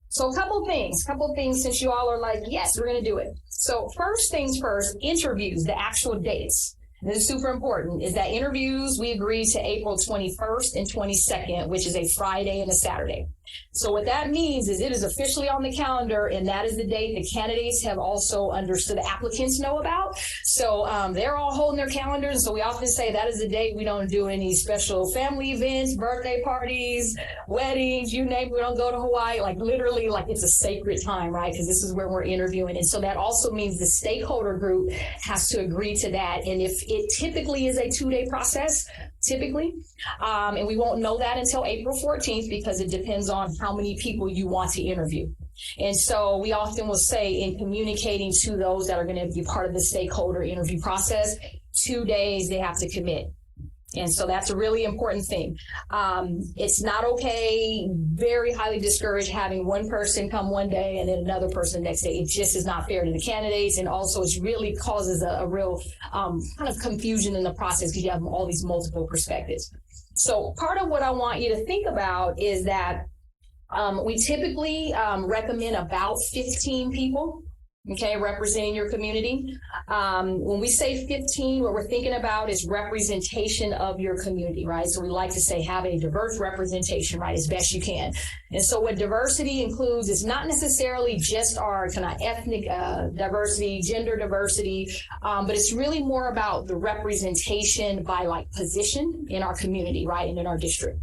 So a couple things since you all are like, yes, we're going to do it. So first things first, interviews, the actual dates. this is super important, is that interviews, we agreed to April 21st and 22nd, which is a Friday and a Saturday. So what that means is it is officially on the calendar, and that is the date the candidates have also understood the applicants know about. So they're all holding their calendars. So we often say that is the date we don't do any special family events, birthday parties, weddings, you name it. We don't go to Hawaii. Like literally, like it's a sacred time, right? Because this is where we're interviewing. And so that also means the stakeholder group has to agree to that. And if it typically is a 2-day process, and we won't know that until April 14th because it depends on how many people you want to interview. And so we often will say in communicating to those that are going to be part of the stakeholder interview process, 2 days they have to commit. And so that's a really important thing. It's not okay, very highly discouraged having one person come one day and then another person the next day. It just is not fair to the candidates. And also it really causes a real kind of confusion in the process because you have all these multiple perspectives. So part of what I want you to think about is that we typically recommend about 15 people. Okay, representing your community. When we say 15, what we're thinking about is representation of your community, right? So we like to say have a diverse representation, right, as best you can. And so what diversity includes is not necessarily just our kind of ethnic diversity, gender diversity, but it's really more about the representation by like position in our community, right, and in our district.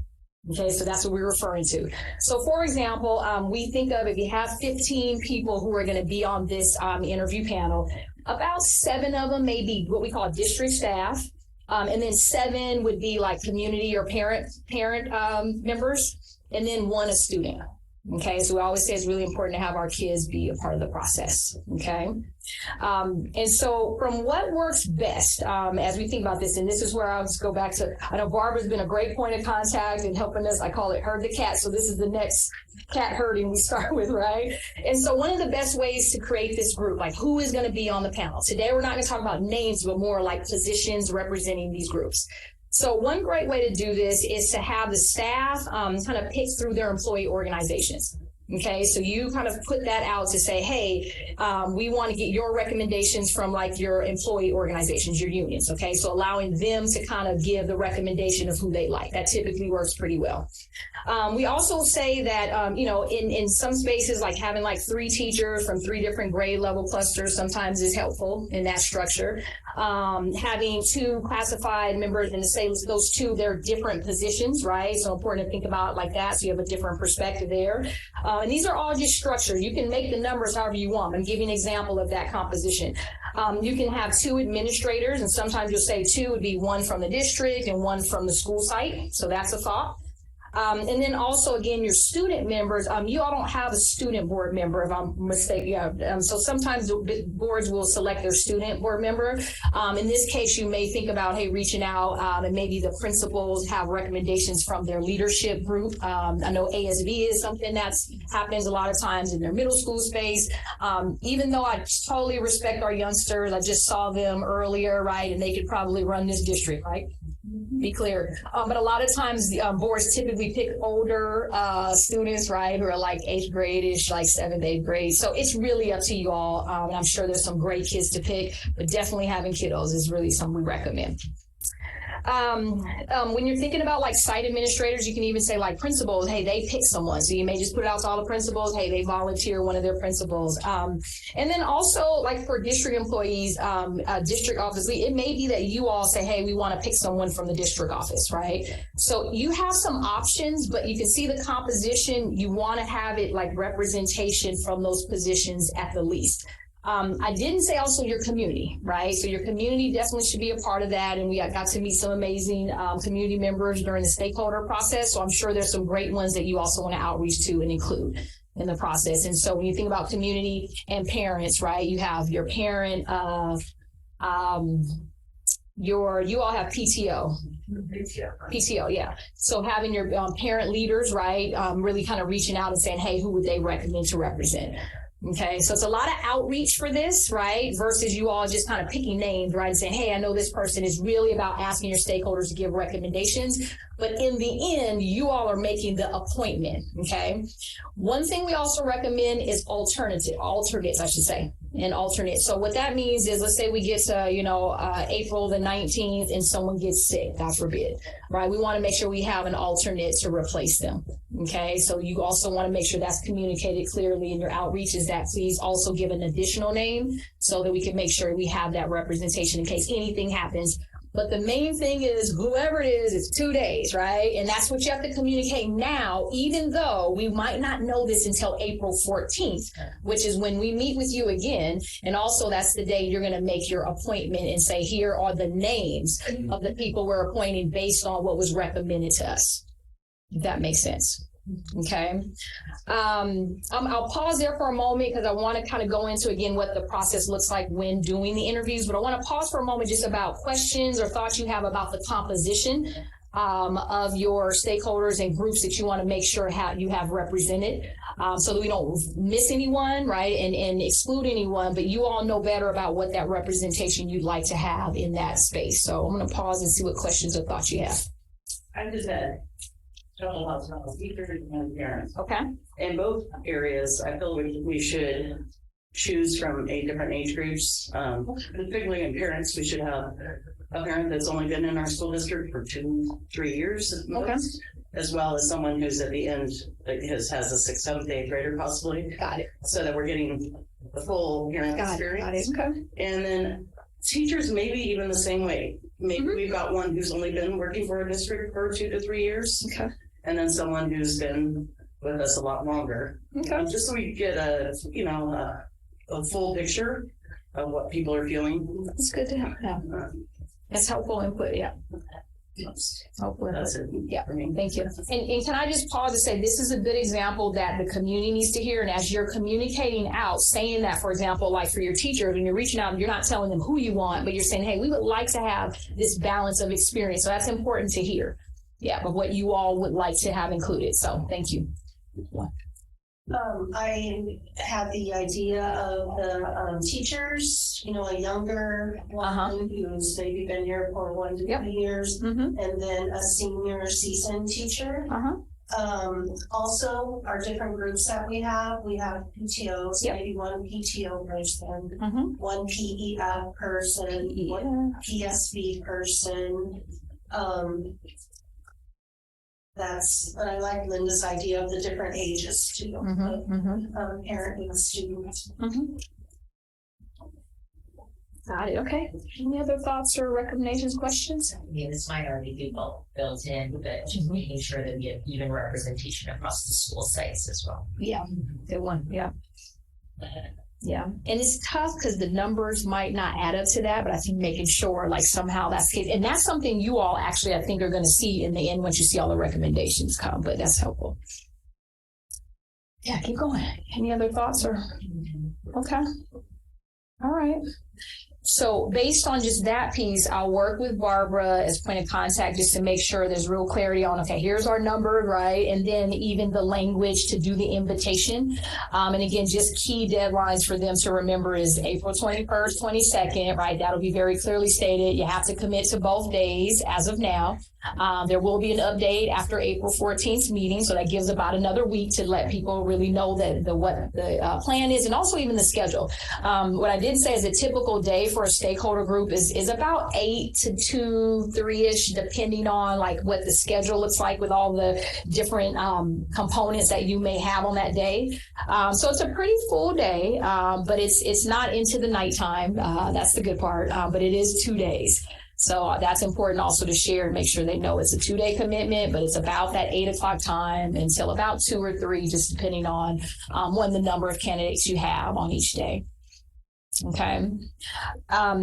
Okay, so that's what we're referring to. So, for example, we think of if you have 15 people who are going to be on this interview panel, about 7 of them may be what we call district staff, and then 7 would be like community or parent members, and then 1 a student. Okay, so we always say it's really important to have our kids be a part of the process. Okay, and so from what works best as we think about this, and this is where I'll just go back to, I know Barbara's been a great point of contact in helping us. I call it herd the cat. So this is the next cat herding we start with, right? And so one of the best ways to create this group, like who is going to be on the panel today, we're not going to talk about names, but more like positions representing these groups. So one great way to do this is to have the staff kind of pick through their employee organizations. Okay, so you kind of put that out to say, hey, we want to get your recommendations from like your employee organizations, your unions. Okay, so allowing them to kind of give the recommendation of who they like. That typically works pretty well. We also say that, in some spaces, like having like 3 teachers from 3 different grade level clusters sometimes is helpful in that structure. Having 2 classified members and to say those 2, they're different positions, right? So important to think about it like that so you have a different perspective there. And these are all just structured. You can make the numbers however you want. I'm giving an example of that composition. You can have 2 administrators, and sometimes you'll say 2 would be 1 from the district and 1 from the school site. So that's a thought. And then also, again, your student members, you all don't have a student board member, if I'm mistaken. So sometimes the boards will select their student board member. In this case, you may think about, hey, reaching out and maybe the principals have recommendations from their leadership group. I know ASB is something that happens a lot of times in their middle school space. Even though I totally respect our youngsters, I just saw them earlier, right? And they could probably run this district, right? Be clear. But a lot of times the boards typically pick older students, right, who are like 8th grade-ish, like 7th, 8th grade. So it's really up to you all. And I'm sure there's some great kids to pick, but definitely having kiddos is really something we recommend. When you're thinking about like site administrators, you can even say like principals, hey, they pick someone. So you may just put it out to all the principals, hey, they volunteer one of their principals. And then also like for district employees, district office, it may be that you all say, hey, we want to pick someone from the district office, right? So you have some options, but you can see the composition. You want to have it like representation from those positions at the least. I didn't say also your community, right? So your community definitely should be a part of that. And we got to meet some amazing community members during the stakeholder process. So I'm sure there's some great ones that you also want to outreach to and include in the process. And so when you think about community and parents, right, you have your parent, you all have PTO. PTO, yeah. So having your parent leaders, right, really kind of reaching out and saying, hey, who would they recommend to represent? Okay, so it's a lot of outreach for this, right? Versus you all just kind of picking names, right? And saying, hey, I know this person is really about asking your stakeholders to give recommendations. But in the end, you all are making the appointment, okay? One thing we also recommend is alternates, I should say. an alternate. So what that means is, let's say we get to, April the 19th and someone gets sick, God forbid, right? We want to make sure we have an alternate to replace them. Okay. So you also want to make sure that's communicated clearly in your outreach, is that please also give an additional name so that we can make sure we have that representation in case anything happens. But the main thing is, whoever it is, it's 2 days, right? And that's what you have to communicate now, even though we might not know this until April 14th, which is when we meet with you again. And also that's the day you're going to make your appointment and say, here are the names of the people we're appointing based on what was recommended to us. If that makes sense. Okay. I'll pause there for a moment because I want to kind of go into again what the process looks like when doing the interviews, but I want to pause for a moment just about questions or thoughts you have about the composition of your stakeholders and groups that you want to make sure you have represented, so that we don't miss anyone, right, and exclude anyone, but you all know better about what that representation you'd like to have in that space. So I'm going to pause and see what questions or thoughts you have. I just had total health teachers and parents. Okay. In both areas, I feel we should choose from 8 different age groups. Particularly in parents, we should have a parent that's only been in our school district for 2-3 years at most, as well as someone who's at the end has a 6th, 7th, 8th grader possibly. Got it. So that we're getting the full parent experience. Got it. Okay. And then teachers, maybe even the same way. Maybe we've got one who's only been working for a district for 2 to 3 years. Okay. And then someone who's been with us a lot longer. Okay. Just so we get a full picture of what people are feeling. That's good to have. Yeah. That's helpful input. Yeah. Helpful input. That's it. Yeah. For me. Thank you. And can I just pause and say, this is a good example that the community needs to hear. And as you're communicating out, saying that, for example, like for your teachers, when you're reaching out, you're not telling them who you want, but you're saying, hey, we would like to have this balance of experience. So that's important to hear. Yeah, but what you all would like to have included. So thank you. I had the idea of the teachers, a younger one who's maybe been here for 1 to 3 years, and then a senior seasoned teacher. Also, our different groups that we have PTOs, maybe one PTO person, one PEF person, one PSB person. But I like Linda's idea of the different ages too, of parent and student. Got it. Okay. Any other thoughts or recommendations, questions? I mean, this might already be built in, but just making sure that we have even representation across the school sites as well. Yeah, good one. Yeah. Yeah. And it's tough because the numbers might not add up to that, but I think making sure like somehow that's the case. And that's something you all actually, I think, are going to see in the end once you see all the recommendations come, but that's helpful. Yeah, keep going. Any other thoughts or? Okay. All right. So based on just that piece, I'll work with Barbara as point of contact just to make sure there's real clarity on, okay, here's our number, right? And then even the language to do the invitation. And again, just key deadlines for them to remember is April 21st, 22nd, right? That'll be very clearly stated. You have to commit to both days as of now. There will be an update after April 14th meeting. So that gives about another week to let people really know that what the plan is, and also even the schedule. What I did say is a typical day for a stakeholder group is about 8 to 2, 3-ish, depending on like what the schedule looks like with all the different components that you may have on that day. So it's a pretty full day, but it's not into the nighttime. That's the good part, but it is 2 days. So that's important also to share and make sure they know it's a 2-day commitment, but it's about that 8 o'clock time until about 2 or 3, just depending on the number of candidates you have on each day. Okay.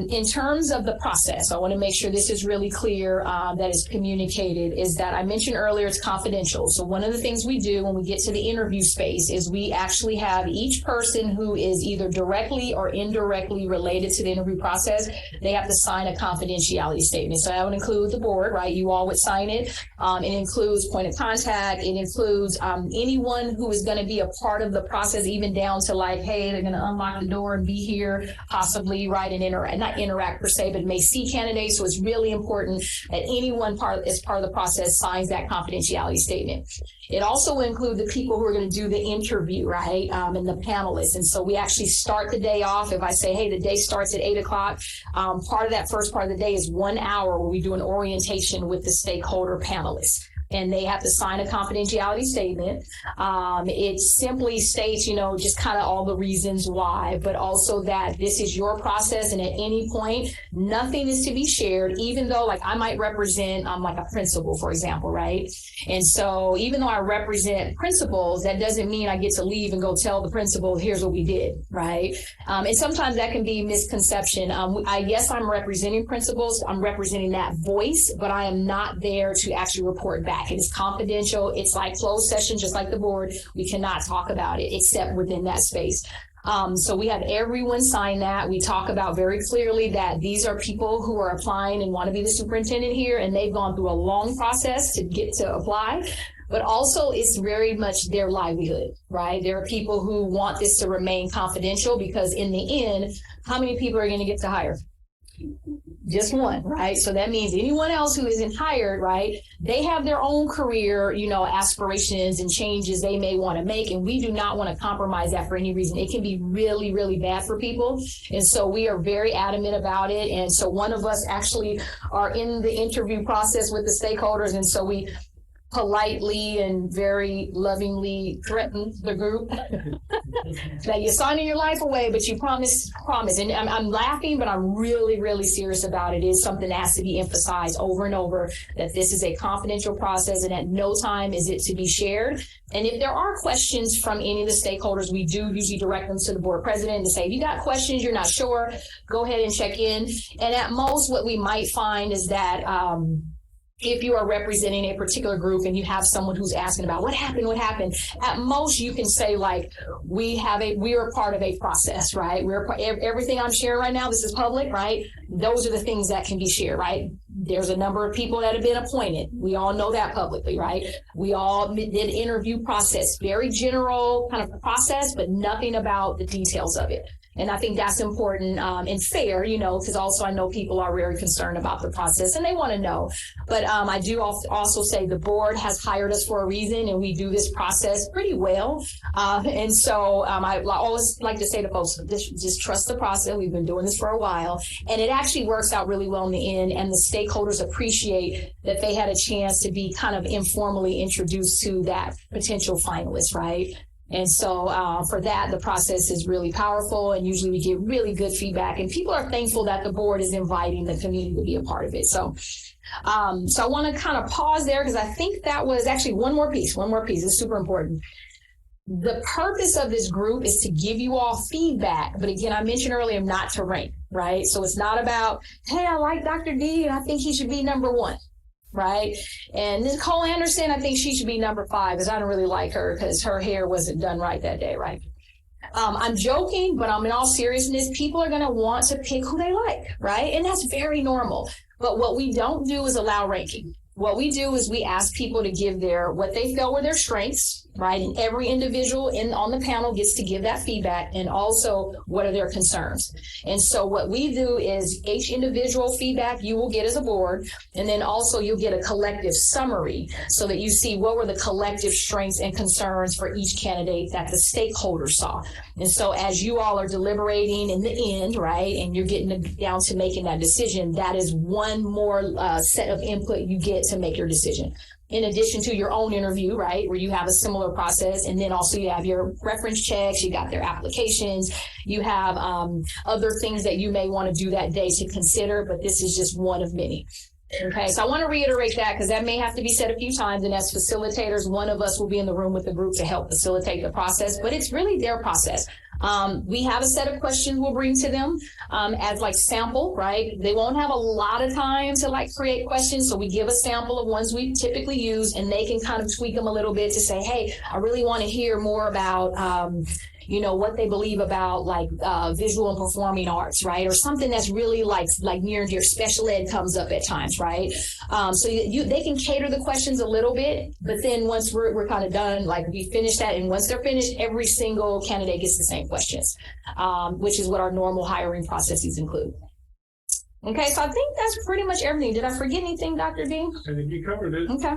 In terms of the process, I want to make sure this is really clear, that is communicated, is that I mentioned earlier it's confidential. So one of the things we do when we get to the interview space is we actually have each person who is either directly or indirectly related to the interview process, they have to sign a confidentiality statement. So that would include the board, right? You all would sign it. It includes point of contact. It includes anyone who is going to be a part of the process, even down to like, hey, they're going to unlock the door and be here. together, possibly not interact per se, but may see candidates. So it's really important that anyone as part of the process signs that confidentiality statement. It also will include the people who are going to do the interview, right? And the panelists. And so we actually start the day off. If I say, hey, the day starts at 8 o'clock, part of that first part of the day is 1 hour where we do an orientation with the stakeholder panelists. And they have to sign a confidentiality statement. It simply states, just kind of all the reasons why, but also that this is your process. And at any point, nothing is to be shared, even though like I might represent, like a principal, for example, right? And so even though I represent principals, that doesn't mean I get to leave and go tell the principal, here's what we did, right? And sometimes that can be misconception. Yes, I'm representing principals. I'm representing that voice, but I am not there to actually report back. It is confidential. It's like closed session, just like the board. We cannot talk about it except within that space. So we have everyone sign that. We talk about very clearly that these are people who are applying and want to be the superintendent here, and they've gone through a long process to get to apply. But also it's very much their livelihood, right? There are people who want this to remain confidential because in the end, how many people are going to get to hire? Just one, right? So that means anyone else who isn't hired, right? They have their own career, aspirations and changes they may want to make. And we do not want to compromise that for any reason. It can be really, really bad for people. And so we are very adamant about it. And so one of us actually are in the interview process with the stakeholders. And so we politely and very lovingly threaten the group that you're signing your life away, but you promise. And I'm laughing, but I'm really, really serious about it. It is something that has to be emphasized over and over, that this is a confidential process and at no time is it to be shared. And if there are questions from any of the stakeholders, we do usually direct them to the board president to say, if you got questions, you're not sure, go ahead and check in. And at most, what we might find is that, if you are representing a particular group and you have someone who's asking about what happened, at most you can say like, we are part of a process, right? Everything I'm sharing right now, this is public, right? Those are the things that can be shared, right? There's a number of people that have been appointed. We all know that publicly, right? We all did interview process, very general kind of process, but nothing about the details of it. And I think that's important and fair, because also I know people are very concerned about the process and they want to know. But I do also say the board has hired us for a reason, and we do this process pretty well. And so I always like to say to folks, just trust the process. We've been doing this for a while, and it actually works out really well in the end. And the stakeholders appreciate that they had a chance to be kind of informally introduced to that potential finalist, right? And so for that, the process is really powerful, and usually we get really good feedback, and people are thankful that the board is inviting the community to be a part of it. So I want to kind of pause there because I think that was actually one more piece. It's super important. The purpose of this group is to give you all feedback. But again, I mentioned earlier, not to rank, right? So it's not about, hey, I like Dr. D and I think he should be number 1. Right. And Nicole Anderson, I think she should be number 5 because I don't really like her because her hair wasn't done right that day. Right. I'm joking, but in all seriousness, people are going to want to pick who they like. Right. And that's very normal. But what we don't do is allow ranking. What we do is we ask people to give what they felt were their strengths, right? And every individual on the panel gets to give that feedback, and also what are their concerns. And so what we do is each individual feedback you will get as a board, and then also you'll get a collective summary so that you see what were the collective strengths and concerns for each candidate that the stakeholders saw. And so as you all are deliberating in the end, right, and you're getting down to making that decision, that is one more set of input you get to make your decision. In addition to your own interview, right, where you have a similar process, and then also you have your reference checks, you got their applications, you have other things that you may want to do that day to consider, but this is just one of many. Okay, so I want to reiterate that because that may have to be said a few times, and as facilitators, one of us will be in the room with the group to help facilitate the process, but it's really their process. We have a set of questions we'll bring to them as like sample, right? They won't have a lot of time to like create questions, so we give a sample of ones we typically use, and they can kind of tweak them a little bit to say, hey, I really want to hear more about what they believe about like visual and performing arts, right? Or something that's really like near and dear. Special ed comes up at times, right? So they can cater the questions a little bit, but then once we're kind of done, like we finish that, and once they're finished, every single candidate gets the same questions, which is what our normal hiring processes include. Okay, so I think that's pretty much everything. Did I forget anything, Dr. Dean? I think you covered it. Okay.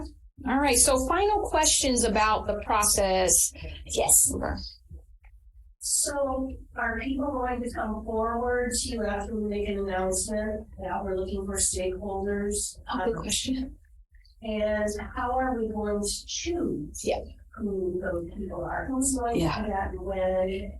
All right. So final questions about the process. Yes. Laura. So are people going to come forward to after we make an announcement that we're looking for stakeholders? Good question. And how are we going to choose who those people are? Who's going to do that and when?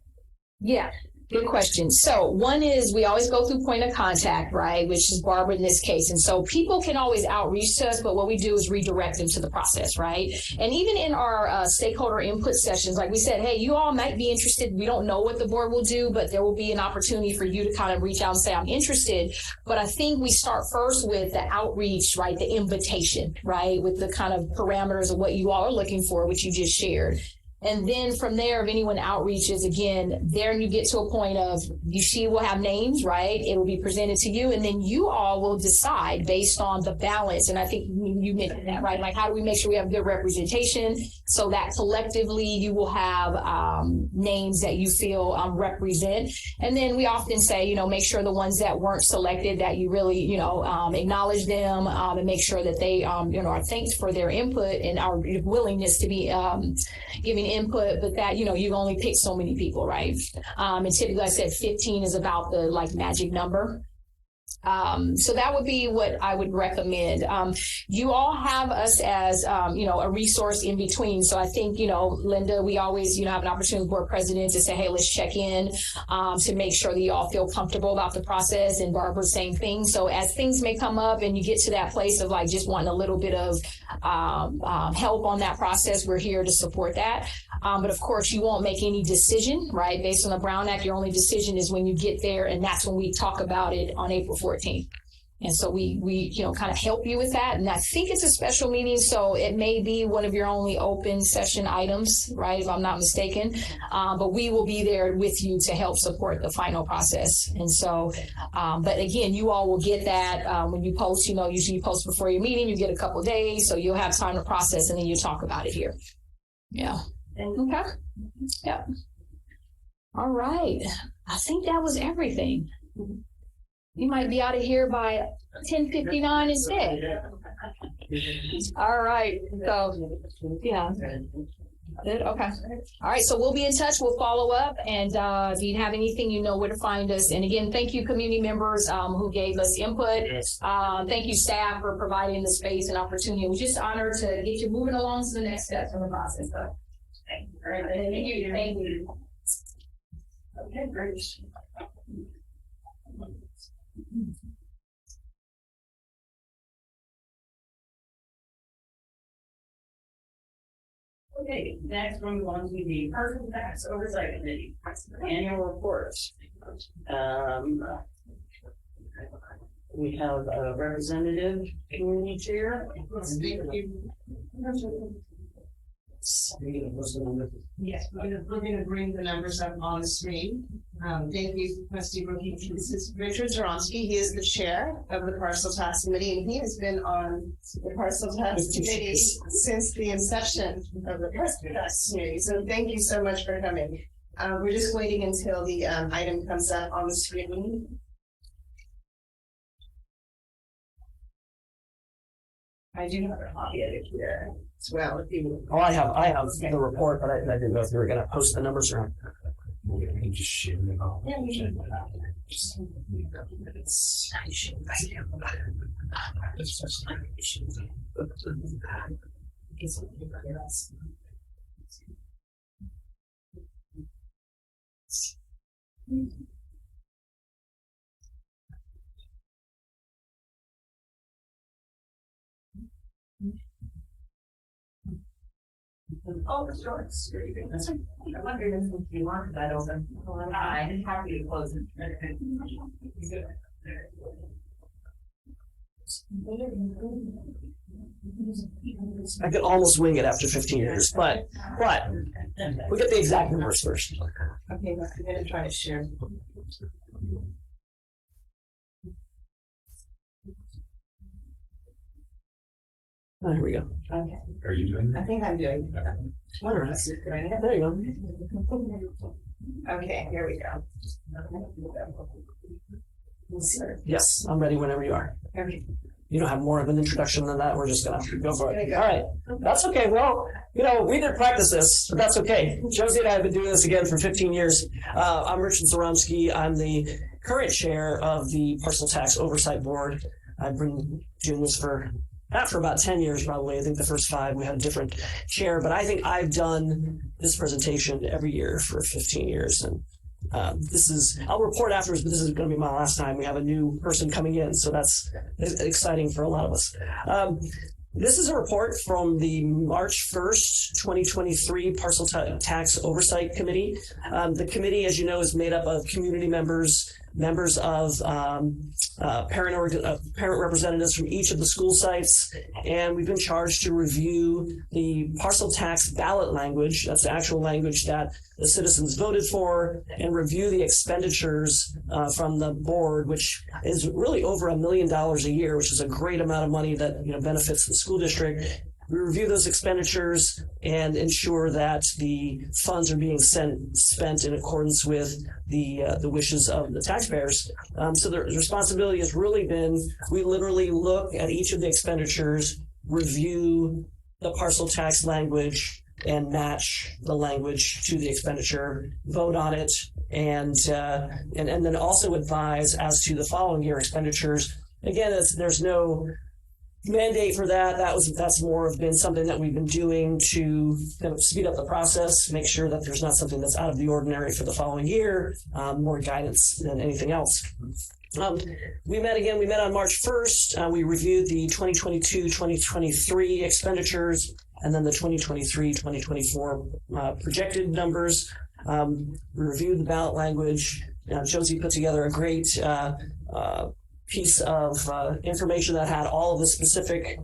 Yeah. Good question. So one is we always go through point of contact, right? Which is Barbara in this case. And so people can always outreach to us, but what we do is redirect them to the process, right? And even in our stakeholder input sessions, like we said, hey, you all might be interested. We don't know what the board will do, but there will be an opportunity for you to kind of reach out and say, I'm interested. But I think we start first with the outreach, right? The invitation, right? With the kind of parameters of what you all are looking for, which you just shared. And then from there, if anyone outreaches, again, there you get to a point of she will have names, right? It will be presented to you. And then you all will decide based on the balance. And I think you mentioned that, right? Like, how do we make sure we have good representation so that collectively you will have names that you feel represent. And then we often say, make sure the ones that weren't selected, that you really, acknowledge them and make sure that they, are thanked for their input and our willingness to be giving input, but that, you've only picked so many people, right? And typically I said 15 is about the magic number. So that would be what I would recommend. You all have us as, a resource in between. So I think, Linda, we always, have an opportunity with board president to say, hey, let's check in, to make sure that you all feel comfortable about the process. And Barbara, same thing. So as things may come up and you get to that place of just wanting a little bit of, help on that process, we're here to support that. But of course you won't make any decision, right? Based on the Brown Act, your only decision is when you get there. And that's when we talk about it on April 14th. And so we kind of help you with that. And I think it's a special meeting, so it may be one of your only open session items, right? If I'm not mistaken. But we will be there with you to help support the final process. And so, but again, you all will get that when you post, usually you post before your meeting, you get a couple of days, so you'll have time to process and then you talk about it here. Yeah. Okay. Yeah. All right. I think that was everything. You might be out of here by 10:59 instead. All right. So, yeah. Good. Okay. All right. So we'll be in touch. We'll follow up. And if you have anything, you know where to find us. And again, thank you, community members who gave us input. Thank you, staff, for providing the space and opportunity. We're just honored to get you moving along to the next steps in the process. So, thank you. All right. Thank you. Thank you. Okay, great. Okay, next we're going on to the Personal Tax Oversight Committee annual report. We have a representative community chair. Yes, we're going to bring the numbers up on the screen. Thank you, Trustee Brookie. This is Richard Zoronsky. He is the chair of the Parcel Tax Committee, and he has been on the Parcel Tax Committee since the inception of the Parcel Tax Committee. So thank you so much for coming. We're just waiting until the item comes up on the screen. I do have a copy of it here as well. If you I have the report, but I didn't know if you were going to post the numbers or not. Just share it all. Oh, sure. I wonder if you want that open. I'm happy to close it. I could almost wing it after 15 years, but we'll get the exact numbers first. Okay, I'm going to try to share. There we go. Okay. Are you doing I think I'm doing. All right. There you go. Okay, here we go. Yes, I'm ready whenever you are. Okay. You don't have more of an introduction than that. We're just gonna go for it. Gonna go. All right. That's okay. Well, we didn't practice this, but that's okay. Josie and I have been doing this again for 15 years. I'm Richard Zaromsky. I'm the current chair of the Parcel Tax Oversight Board. I've been doing this for about 10 years, probably. I think the first 5 we had a different chair, but I think I've done this presentation every year for 15 years. And I'll report afterwards, but this is going to be my last time. We have a new person coming in, so that's exciting for a lot of us. This is a report from the March 1st, 2023 Parcel Tax Oversight Committee. The committee, as you know, is made up of community members of parent representatives from each of the school sites, and we've been charged to review the parcel tax ballot language, that's the actual language that the citizens voted for, and review the expenditures from the board, which is really over $1 million a year, which is a great amount of money that benefits the school district. We review those expenditures and ensure that the funds are being spent in accordance with the wishes of the taxpayers. So the responsibility has really been, we literally look at each of the expenditures, review the parcel tax language, and match the language to the expenditure, vote on it, and then also advise as to the following year expenditures. Again, there's no mandate for that. That's more of been something that we've been doing to kind of speed up the process, make sure that there's not something that's out of the ordinary for the following year, more guidance than anything else. We met on March 1st. We reviewed the 2022-2023 expenditures and then the 2023-2024 projected numbers. We reviewed the ballot language. Josie put together a great piece of information that had all of the specific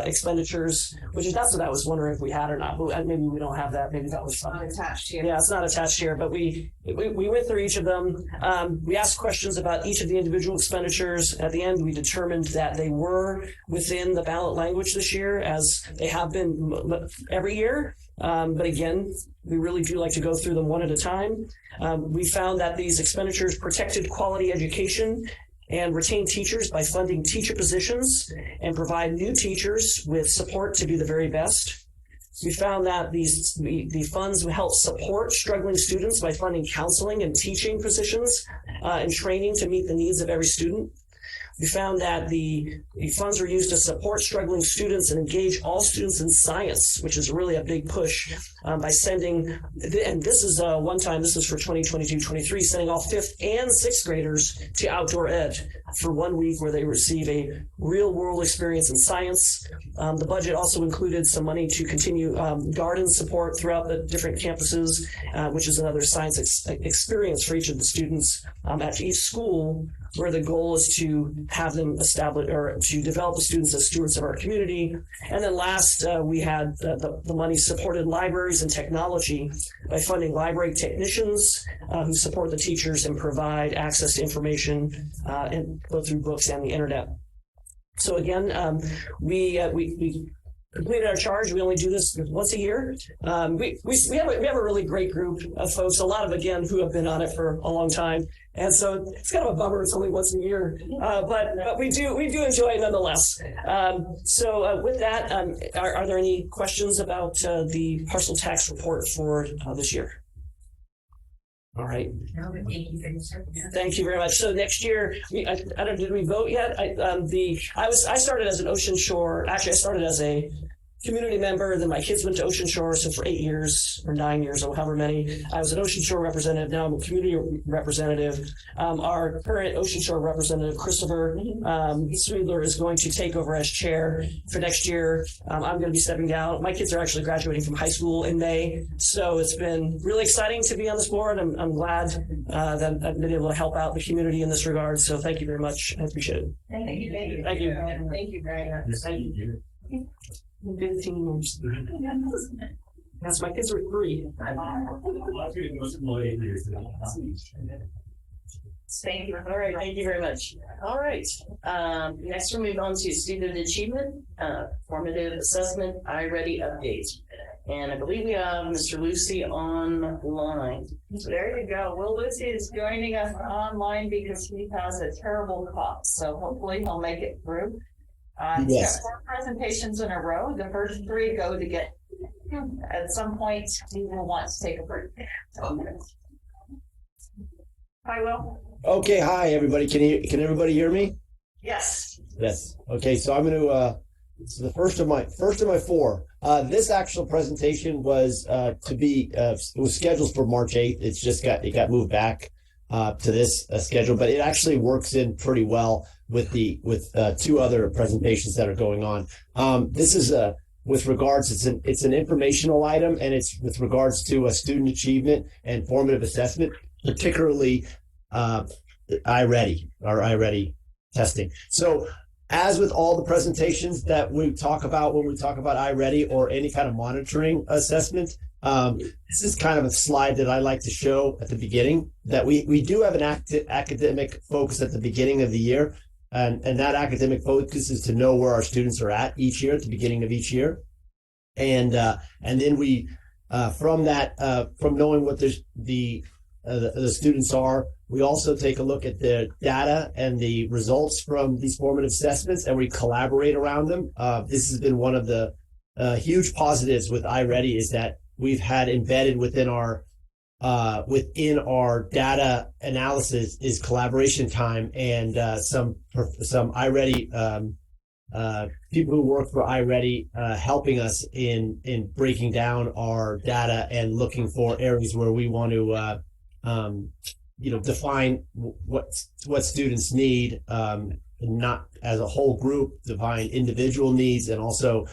expenditures, that's what I was wondering if we had or not. But maybe we don't have that. Maybe that was Not attached here. Yeah, it's not attached here. But we went through each of them. We asked questions about each of the individual expenditures. At the end, we determined that they were within the ballot language this year, as they have been every year. But again, we really do like to go through them one at a time. We found that these expenditures protected quality education and retain teachers by funding teacher positions and provide new teachers with support to be the very best. We found that the funds will help support struggling students by funding counseling and teaching positions and training to meet the needs of every student. We found that the funds are used to support struggling students and engage all students in science, which is really a big push by sending, and this is this was for 2022-23, sending all 5th and 6th graders to outdoor ed for 1 week where they receive a real world experience in science. The budget also included some money to continue garden support throughout the different campuses, which is another science experience for each of the students at each school, where the goal is to have them establish or to develop the students as stewards of our community. And then last, we had the money supported libraries and technology by funding library technicians who support the teachers and provide access to information and both through books and the internet. So again, we completed our charge. We only do this once a year. We have a really great group of folks, a lot of, again, who have been on it for a long time. And so it's kind of a bummer it's only once a year, but we do enjoy it nonetheless. So with that, are there any questions about the parcel tax report for this year? All right. Thank you very much. So next year, I don't. Did we vote yet? I started as an Ocean Shore. Actually, I started as a community member. Then my kids went to Ocean Shore. So for 8 years or 9 years or however many, I was an Ocean Shore representative. Now I'm a community representative. Our current Ocean Shore representative, Christopher Sweedler, is going to take over as chair for next year. I'm going to be stepping down. My kids are actually graduating from high school in May. So it's been really exciting to be on this board. I'm glad that I've been able to help out the community in this regard. So thank you very much. I appreciate it. Thank you. Thank you. Thank you very much. Thank you. 15 years. Yes, my kids were 3. Thank you. All right, thank you very much. All right, next we'll move on to student achievement, formative assessment, iReady updates. And I believe we have Mr. Lucy online. There you go. Will Lucy is joining us online because he has a terrible cough. So hopefully he'll make it through. He's got 4 presentations in a row. The first 3 go to get, at some point, he will want to take a break. Hi, Will. Okay, hi everybody. Can everybody hear me? Yes. Yes. Okay, so I'm going to this is the first of my 4. This actual presentation was it was scheduled for March 8th. It got moved back to this schedule, but it actually works in pretty well with 2 other presentations that are going on. This is with regards, it's an informational item, and it's with regards to student achievement and formative assessment, particularly iReady testing. So as with all the presentations that we talk about when we talk about iReady or any kind of monitoring assessment, this is kind of a slide that I like to show at the beginning, that we do have an academic focus at the beginning of the year. And that academic focus is to know where our students are at each year, at the beginning of each year. And then we, from knowing what the students are, we also take a look at the data and the results from these formative assessments, and we collaborate around them. This has been one of the huge positives with iReady, is that we've had embedded within our data analysis is collaboration time, and some iReady people who work for iReady helping us in breaking down our data and looking for areas where we want to define what students need, not as a whole group, define individual needs, and also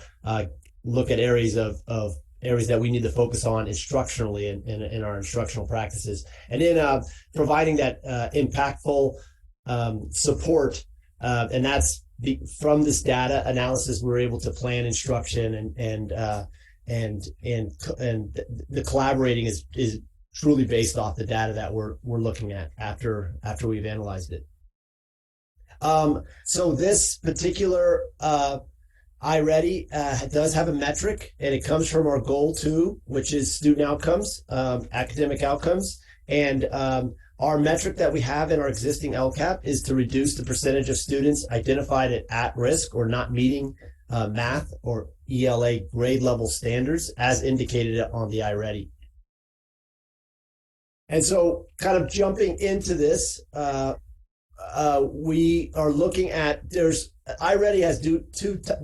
look at areas of areas that we need to focus on instructionally in our instructional practices. And then providing that impactful support, and that's from this data analysis, we're able to plan instruction, and the collaborating is truly based off the data that we're looking at after we've analyzed it. So this particular iReady does have a metric, and it comes from our goal 2, which is student outcomes, academic outcomes. And our metric that we have in our existing LCAP is to reduce the percentage of students identified at risk or not meeting math or ELA grade level standards as indicated on the iReady. And so kind of jumping into this, we are looking at, iReady has 2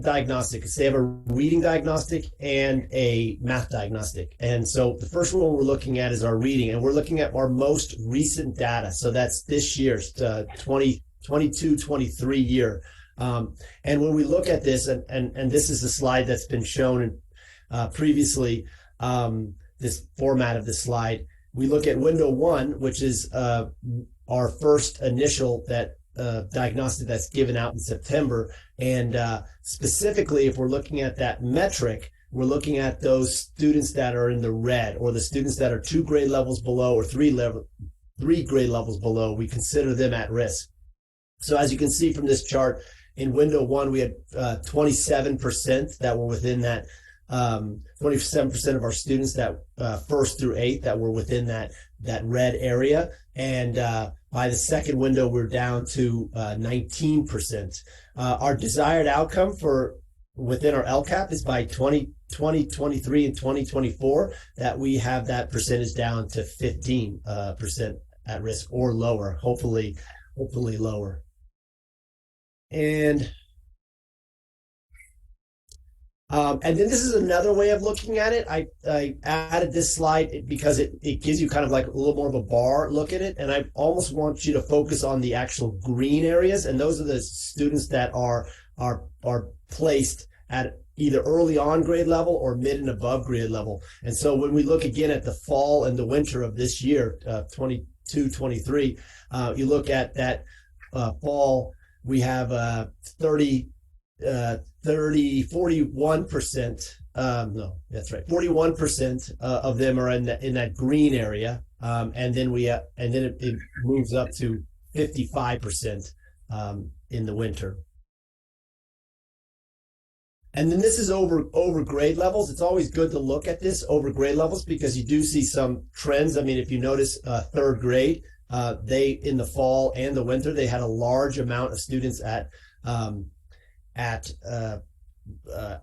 diagnostics. They have a reading diagnostic and a math diagnostic. And so the first one we're looking at is our reading, and we're looking at our most recent data. So that's this year's 22-23 year. And when we look at this, and this is the slide that's been shown previously, this format of the slide, we look at window 1, which is our first initial diagnostic that's given out in September. And specifically, if we're looking at that metric, we're looking at those students that are in the red, or the students that are 2 grade levels below or 3 grade levels below. We consider them at risk. So as you can see from this chart, in window 1, we had 27% that were within that. 27% of our students that 1st through 8th that were within that red area, and by the second window we're down to 19%. Our desired outcome for within our LCAP is by 2023 and 2024 that we have that percentage down to 15% at risk or lower, hopefully lower. And then this is another way of looking at it. I added this slide because it gives you kind of like a little more of a bar look at it. And I almost want you to focus on the actual green areas. And those are the students that are placed at either early on grade level or mid and above grade level. And so when we look again at the fall and the winter of this year, 22-23, you look at that fall, we have 41%. No, that's right. 41% of them are in that green area, and then it moves up to 55% in the winter. And then this is over grade levels. It's always good to look at this over grade levels because you do see some trends. I mean, if you notice third grade, they in the fall and the winter, they had a large amount of students at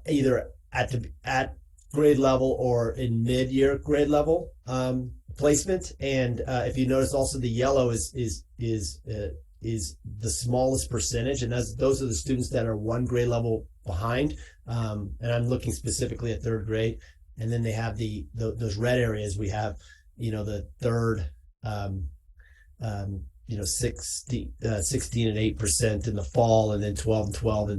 either at grade level or in mid-year grade level placement. And if you notice, also the yellow is the smallest percentage, and those are the students that are one grade level behind. And I'm looking specifically at third grade. And then they have those red areas. We have, the third, 16 and 8% in the fall, and then 12 and 12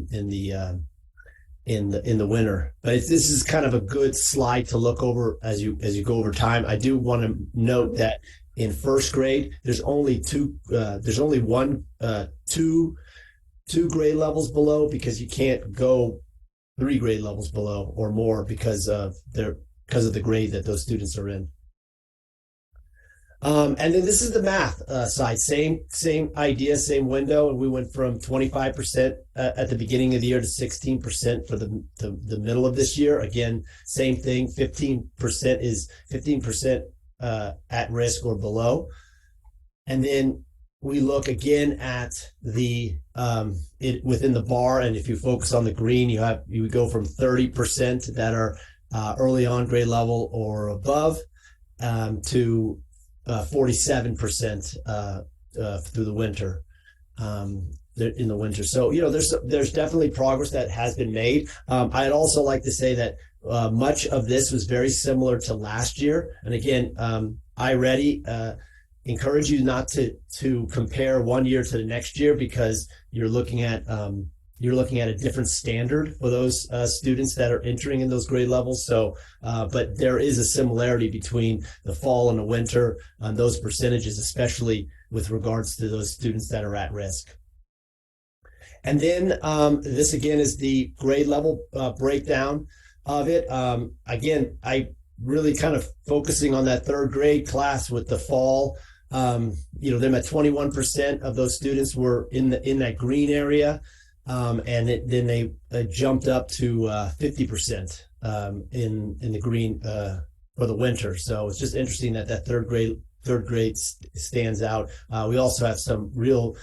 in the winter. But this is kind of a good slide to look over as you go over time. I do want to note that in first grade, there's only two grade levels below, because you can't go 3 grade levels below or more because of the grade that those students are in. And then this is the math side. Same idea, same window, and we went from 25% at the beginning of the year to 16% for the middle of this year. Again, same thing. 15% is 15% at risk or below, and then we look again at the within the bar, and if you focus on the green, you go from 30% that are early on grade level or above to 47% through the winter. In the winter. So, there's definitely progress that has been made. I'd also like to say that much of this was very similar to last year. And again, iReady encourage you not to compare one year to the next year, because you're looking at a different standard for those students that are entering in those grade levels. So, but there is a similarity between the fall and the winter on those percentages, especially with regards to those students that are at risk. And then this again is the grade level breakdown of it. Again, I really kind of focusing on that third grade class with the fall. Them at 21% of those students were in that green area. And then they jumped up to 50% in the green for the winter. So it's just interesting that third grade stands out. We also have some real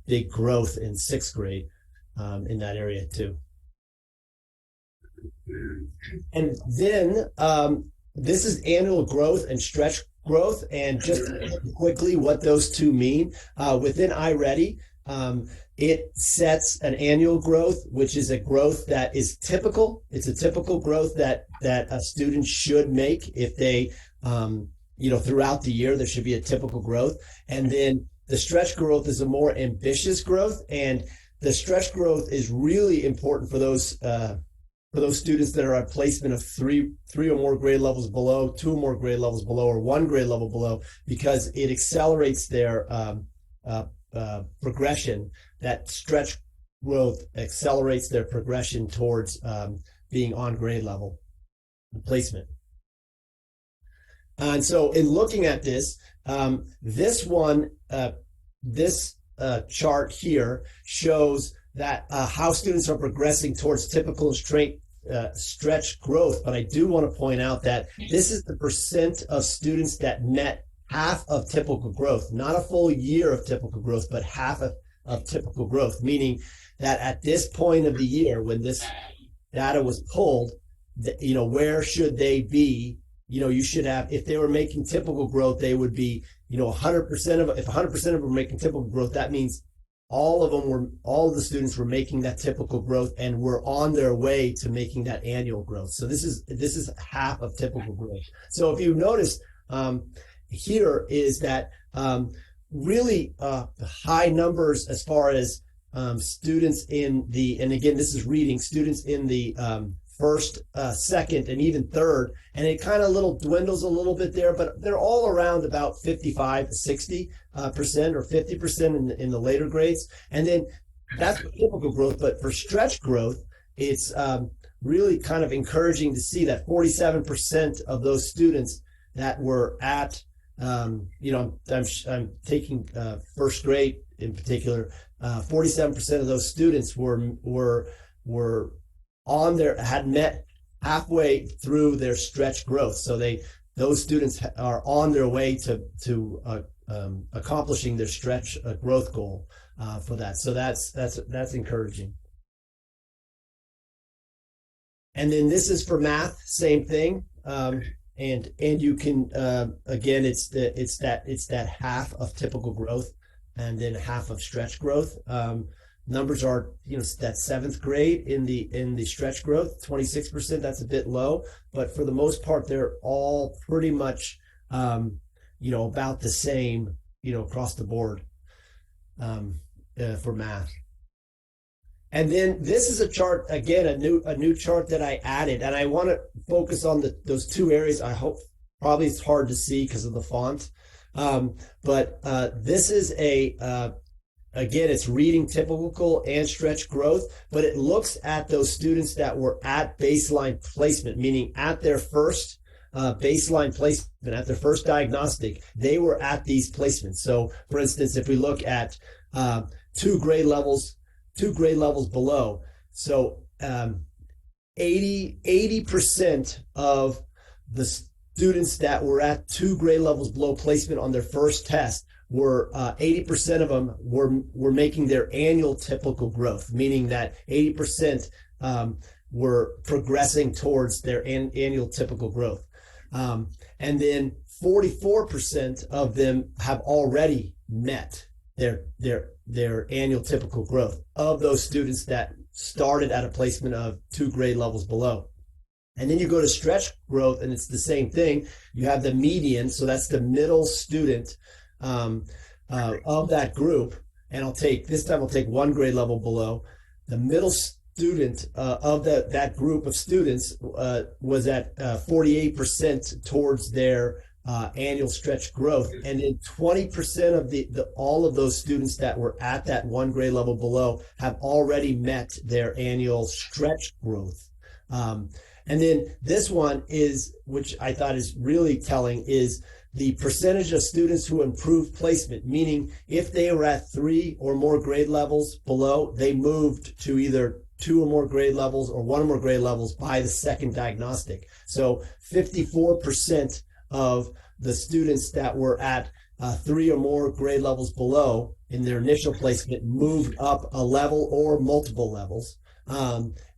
big growth in sixth grade in that area too. And then this is annual growth and stretch growth, and just quickly what those two mean. Within iReady, it sets an annual growth, which is a growth that is typical. It's a typical growth that a student should make if they, throughout the year, there should be a typical growth. And then the stretch growth is a more ambitious growth. And the stretch growth is really important for those students that are at placement of three or more grade levels below, 2 or more grade levels below, or 1 grade level below, because it accelerates their progression. That stretch growth accelerates their progression towards being on grade level placement. And so in looking at this, this chart here shows that how students are progressing towards typical stretch growth. But I do want to point out that this is the percent of students that met half of typical growth, not a full year of typical growth, but half of typical growth, meaning that at this point of the year, when this data was pulled, where should they be? You should have, if they were making typical growth, they would be, 100% if 100% of them were making typical growth, that means all of the students were making that typical growth and were on their way to making that annual growth. So this is half of typical growth. So if you notice, here is that really high numbers as far as students in and again, this is reading, students in the first, second, and even third, and it kind of dwindles a little bit there, but they're all around about 55 to 60% or 50% in the later grades. And then that's typical growth, but for stretch growth, it's really kind of encouraging to see that 47% of those students that were at I'm taking first grade in particular. 47% of those students were had met halfway through their stretch growth. So those students are on their way to accomplishing their stretch growth goal for that. So that's encouraging. And then this is for math, same thing. And you can again, it's that half of typical growth, and then half of stretch growth. Numbers are, that seventh grade in the stretch growth, 26%. That's a bit low, but for the most part, they're all pretty much, about the same, across the board for math. And then this is a chart, again, a new chart that I added, and I want to focus on those two areas. I hope probably it's hard to see because of the font, but this is again, it's reading typical and stretch growth, but it looks at those students that were at baseline placement, meaning at their first baseline placement, at their first diagnostic, they were at these placements. So, for instance, if we look at two grade levels below, so 80% of the students that were at 2 grade levels below placement on their first test were 80% of them were making their annual typical growth, meaning that 80% were progressing towards their annual typical growth. And then 44% of them have already met their annual typical growth of those students that started at a placement of 2 grade levels below. And then you go to stretch growth, and it's the same thing. You have the median, so that's the middle student of that group. And I'll take 1 grade level below. The middle student of that group of students was at 48% towards their annual stretch growth, and then 20% of all of those students that were at that 1 grade level below have already met their annual stretch growth. And then this one is, which I thought is really telling, is the percentage of students who improved placement, meaning if they were at 3 or more grade levels below, they moved to either 2 or more grade levels or 1 or more grade levels by the second diagnostic. So 54% of the students that were at 3 or more grade levels below in their initial placement moved up a level or multiple levels.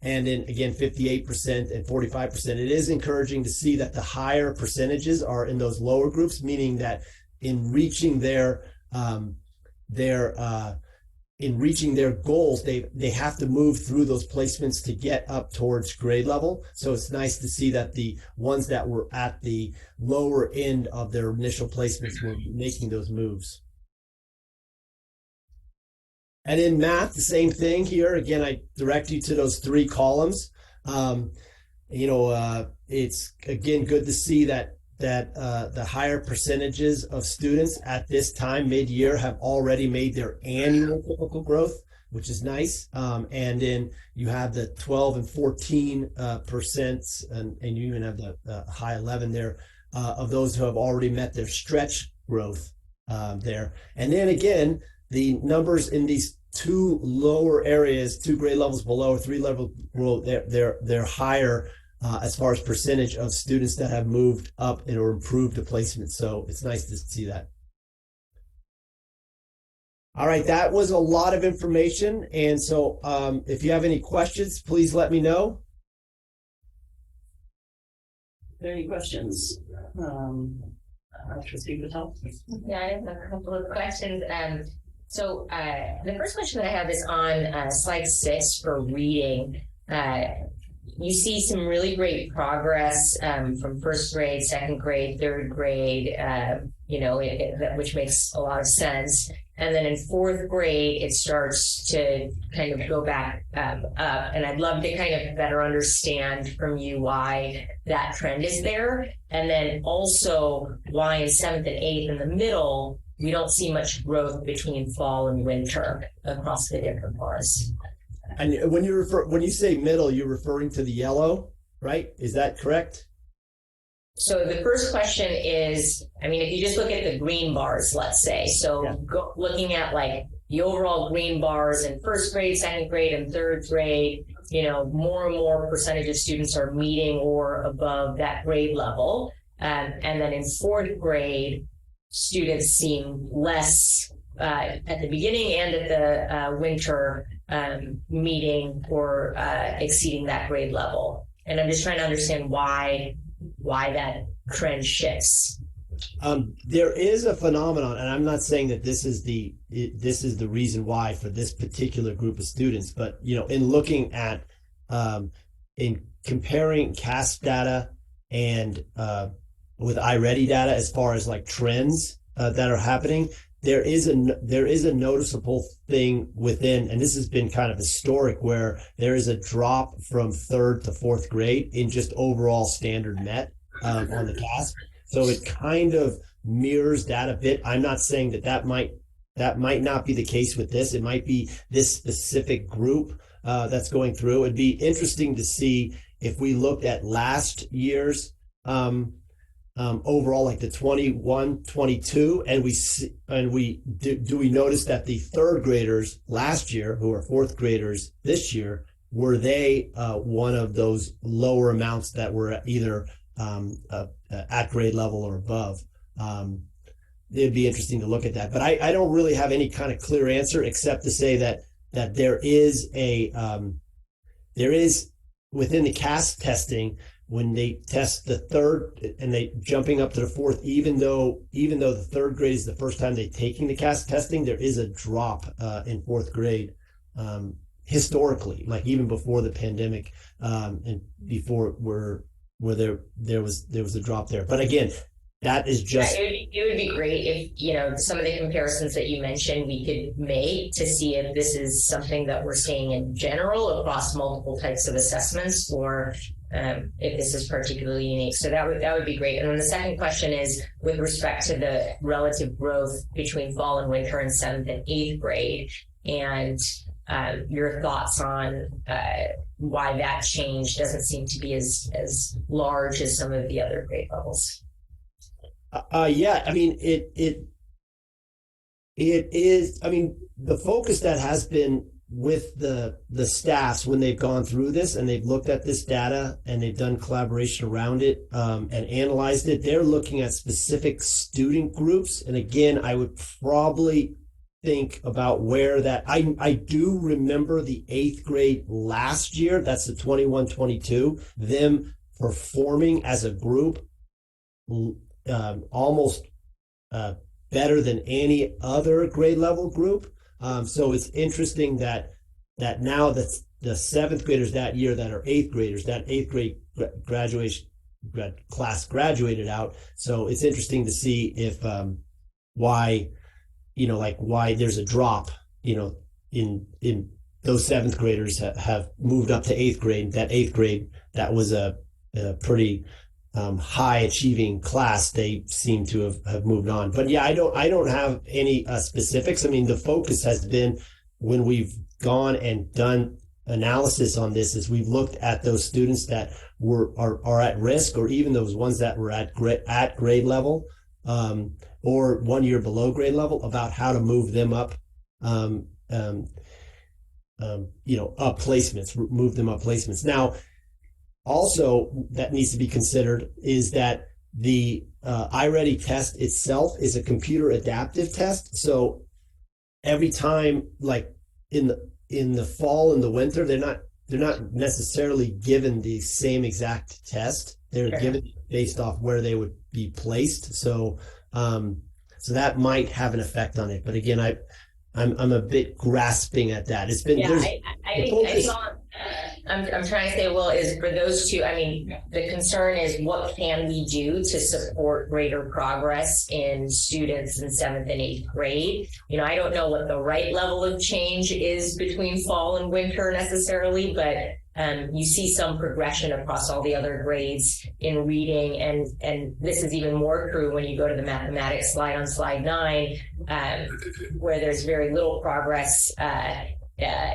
And then again, 58% and 45%. It is encouraging to see that the higher percentages are in those lower groups, meaning that in reaching their goals, they have to move through those placements to get up towards grade level. So it's nice to see that the ones that were at the lower end of their initial placements were making those moves. And in math, the same thing here. Again, I direct you to those 3 columns. It's again good to see that the higher percentages of students at this time mid-year have already made their annual typical growth, which is nice. And then you have the 12 and 14%, and you even have the high 11 there of those who have already met their stretch growth there. And then again, the numbers in these 2 lower areas, 2 grade levels below or 3 level below, they're higher as far as percentage of students that have moved up or improved the placement. So it's nice to see that. All right, that was a lot of information. And so if you have any questions, please let me know. Are there any questions? Trustee Patel? Yeah, I have a couple of questions. So the first question that I have is on slide 6 for reading. You see some really great progress from first grade, second grade, third grade, which makes a lot of sense. And then in 4th grade, it starts to kind of go back up. And I'd love to kind of better understand from you why that trend is there. And then also why in 7th and 8th in the middle, we don't see much growth between fall and winter across the different bars. And when you say middle, you're referring to the yellow, right? Is that correct? So the first question is, I mean, if you just look at the green bars, let's say, so looking at like the overall green bars in first grade, second grade, and third grade, more and more percentage of students are meeting or above that grade level. And then in fourth grade, students seem less at the beginning and at the winter meeting or exceeding that grade level. And I'm just trying to understand why that trend shifts. There is a phenomenon, and I'm not saying that this is the reason why for this particular group of students, but in looking at in comparing CASP data and with iReady data as far as like trends that are happening, there is a noticeable thing within, and this has been kind of historic, where there is a drop from third to fourth grade in just overall standard met on the CASP. So it kind of mirrors that a bit. I'm not saying that might not be the case with this. It might be this specific group that's going through. It'd be interesting to see if we looked at last year's overall, like the 21-22, and we notice that the third graders last year, who are fourth graders this year, were they one of those lower amounts that were either at grade level or above? It'd be interesting to look at that, but I don't really have any kind of clear answer except to say that there is within the CASP testing, when they test the third and they jumping up to the fourth, even though the third grade is the first time they're taking the CASP testing, there is a drop in fourth grade historically, like even before the pandemic and before where there was a drop there. But again, that is just. It would be great if, some of the comparisons that you mentioned we could make to see if this is something that we're seeing in general across multiple types of assessments, or if this is particularly unique. So that would be great. And then the second question is with respect to the relative growth between fall and winter in 7th and 8th grade, and your thoughts on why that change doesn't seem to be as large as some of the other grade levels. Yeah, I mean, it is, I mean, the focus that has been with the staffs when they've gone through this and they've looked at this data and they've done collaboration around it and analyzed it, they're looking at specific student groups. And again, I would probably think about where that, I do remember the 8th grade last year, that's the 21-22, them performing as a group almost better than any other grade level group. So it's interesting that now that the 7th graders that year that are 8th graders, that 8th grade class graduated out. So it's interesting to see if why there's a drop, in those 7th graders have moved up to 8th grade. That 8th grade, that was a pretty high achieving class, they seem to have moved on. But yeah, I don't have any specifics. I mean, the focus has been when we've gone and done analysis on this is we've looked at those students that are at risk, or even those ones that were at grade level or 1 year below grade level, about how to move them up up placements, move them up placements. Now, also, that needs to be considered is that the iReady test itself is a computer adaptive test. So every time, like in the fall and the winter, they're not necessarily given the same exact test. They're given based off where they would be placed. So so that might have an effect on it. But again, I'm a bit grasping at that. It's been I'm trying to say, well, is for those two, I mean, the concern is what can we do to support greater progress in students in 7th and 8th grade? I don't know what the right level of change is between fall and winter necessarily, but you see some progression across all the other grades in reading, and this is even more true when you go to the mathematics slide on slide 9, where there's very little progress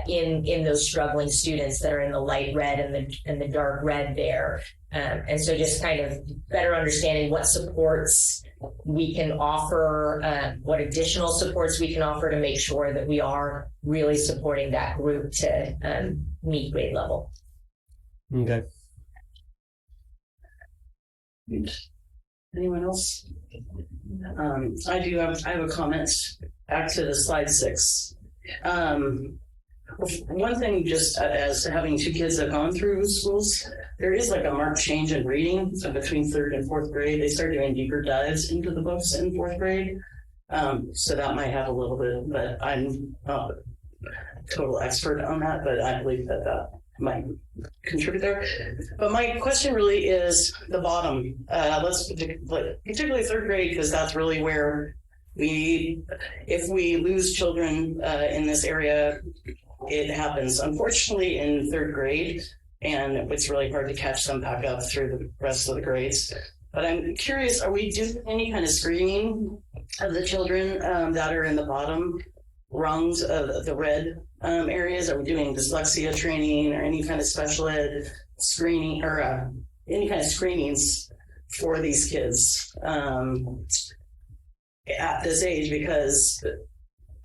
in those struggling students that are in the light red and the dark red there. And so just kind of better understanding what supports we can offer, what additional supports we can offer to make sure that we are really supporting that group to meet grade level. Okay. Anyone else? I have a comment back to the slide 6. One thing, just as having 2 kids that have gone through schools, there is like a marked change in reading. So between 3rd and 4th grade, they start doing deeper dives into the books in 4th grade. So that might have a little bit, but I'm not a total expert on that, but I believe that might contribute there. But my question really is the bottom. Particularly 3rd grade, because that's really where if we lose children in this area, it happens unfortunately in 3rd grade, and it's really hard to catch them back up through the rest of the grades. But I'm curious, are we doing any kind of screening of the children that are in the bottom rungs of the red areas? Are we doing dyslexia training or any kind of special ed screening or any kind of screenings for these kids at this age? Because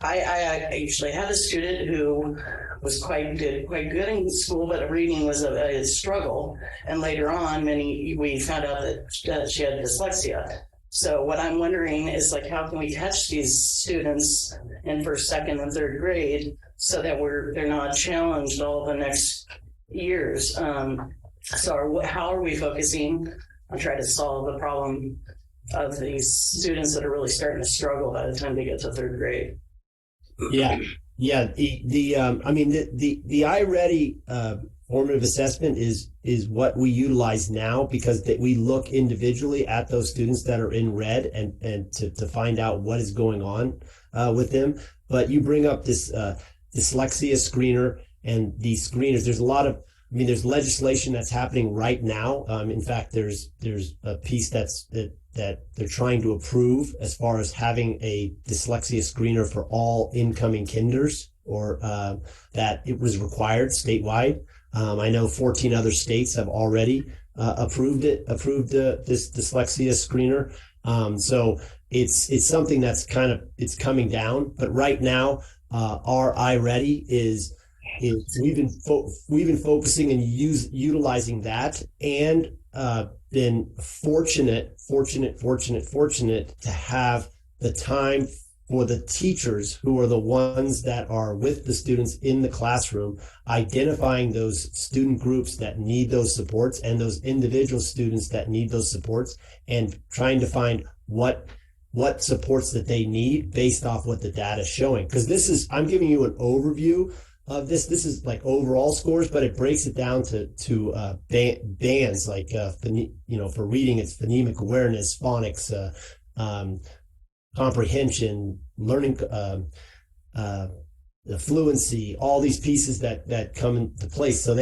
I usually had a student who was quite good in school, but reading was a struggle. And later on, we found out that she had dyslexia. So what I'm wondering is, like, how can we catch these students in 1st, 2nd, and 3rd grade so that they're not challenged all the next years? So how are we focusing on trying to solve the problem of these students that are really starting to struggle by the time they get to 3rd grade? Yeah. The iReady formative assessment is what we utilize now, because we look individually at those students that are in red and to find out what is going on with them. But you bring up this dyslexia screener and these screeners. There's a lot of, there's legislation that's happening right now. In fact, there's a piece that they're trying to approve as far as having a dyslexia screener for all incoming kinders, or that it was required statewide. I know 14 other states have already approved this dyslexia screener. So it's something that's it's coming down. But right now, our iReady is we've been focusing and utilizing that, and been fortunate to have the time for the teachers, who are the ones that are with the students in the classroom, identifying those student groups that need those supports and those individual students that need those supports, and trying to find what supports that they need based off what the data is showing. Because I'm giving you an overview of this. This is like overall scores, but it breaks it down to bands, like for reading, it's phonemic awareness, phonics, comprehension, learning, the fluency, all these pieces that come into place. So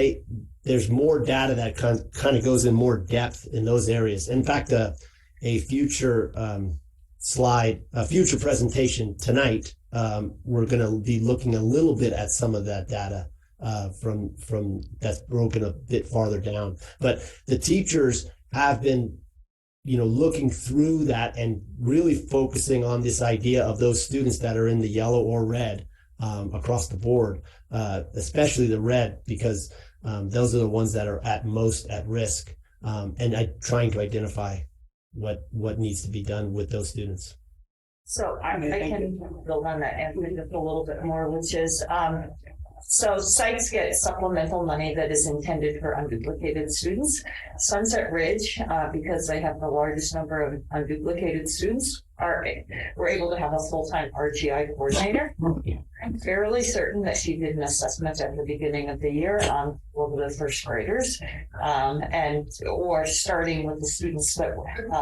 there's more data that kind of goes in more depth in those areas. In fact, a future future presentation tonight, we're going to be looking a little bit at some of that data from that's broken a bit farther down. But the teachers have been looking through that and really focusing on this idea of those students that are in the yellow or red across the board, especially the red, because those are the ones that are most at risk, and trying to identify what needs to be done with those students. So I can build on that and just a little bit more, which is, so sites get supplemental money that is intended for unduplicated students. Sunset Ridge, because they have the largest number of unduplicated students, we're able to have a full-time RGI coordinator. I'm fairly certain that she did an assessment at the beginning of the year on all of the 1st graders, or starting with the students that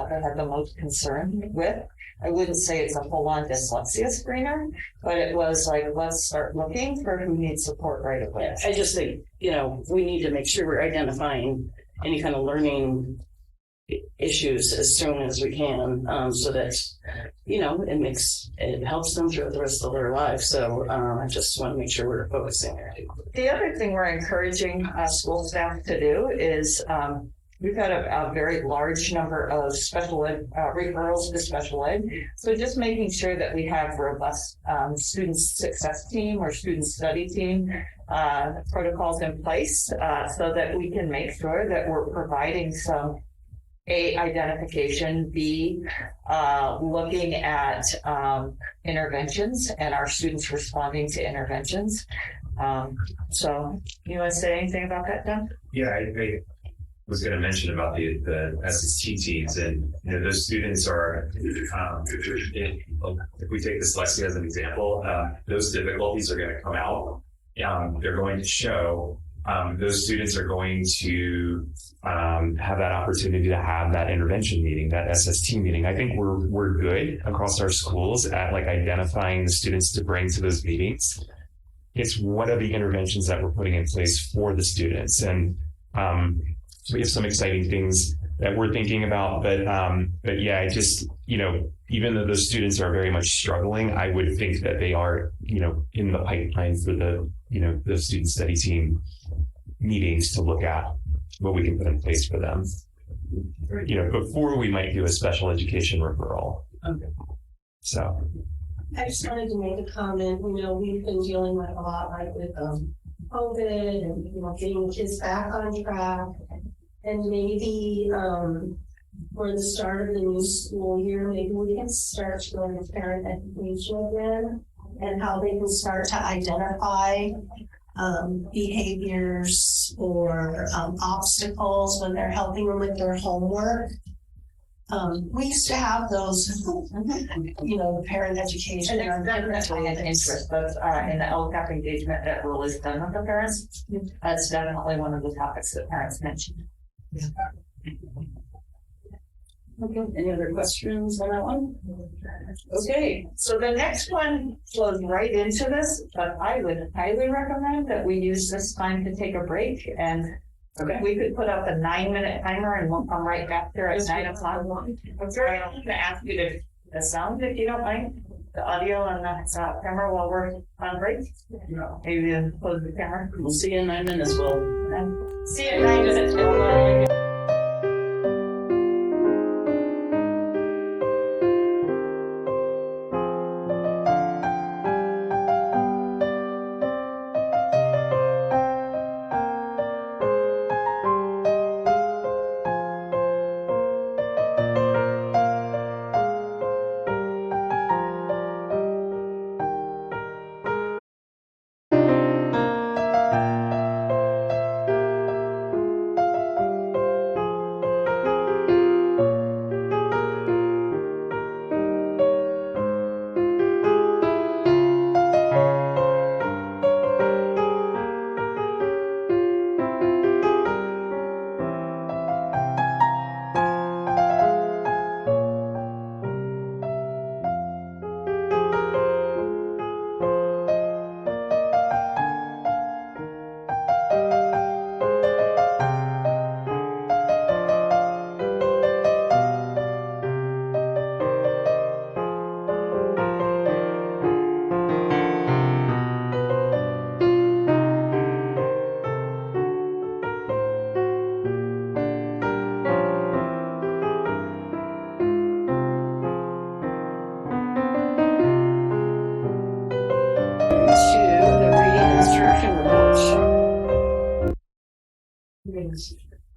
they had the most concern with. I wouldn't say it's a full-on dyslexia screener, but it was like, let's start looking for who needs support right away. I just think, we need to make sure we're identifying any kind of learning issues as soon as we can, so that, it helps them through the rest of their lives. So I just want to make sure we're focusing there. The other thing we're encouraging school staff to do is we've had a very large number of special ed referrals to special ed. So just making sure that we have robust student success team or student study team protocols in place so that we can make sure that we're providing some A, identification, B, looking at interventions and our students responding to interventions. So you want to say anything about that, Don? Yeah, I was going to mention about the SST teams, and those students are, if we take dyslexia as an example, those difficulties are going to come out. They're going to show. Those students are going to have that opportunity to have that intervention meeting, that SST meeting. I think we're good across our schools at like identifying the students to bring to those meetings. It's one of the interventions that we're putting in place for the students, and we have some exciting things that we're thinking about. But yeah, I just even though those students are very much struggling, I would think that they are in the pipeline for the student study team meetings to look at what we can put in place for them, before we might do a special education referral. Okay. So I just wanted to make a comment. We've been dealing with a lot with COVID and getting kids back on track, and maybe for the start of the new school year, maybe we can start to learn parent education again and how they can start to identify behaviors or obstacles when they're helping them with their homework. We used to have those, the parent education. And there's definitely an interest both in the LCAP engagement that really is done with the parents. That's definitely one of the topics that parents mentioned. Yeah. Okay, any other questions on that one? Okay, so the next one flows right into this, but I would highly recommend that we use this time to take a break, and we could put up a 9-minute timer and we'll come right back there at 9 o'clock. I'm sorry, I'm going to ask you to the sound, if you don't mind, the audio and the camera while we're on break. Maybe close the camera. We'll see you in 9 minutes, Will. See you in 9 minutes, Will.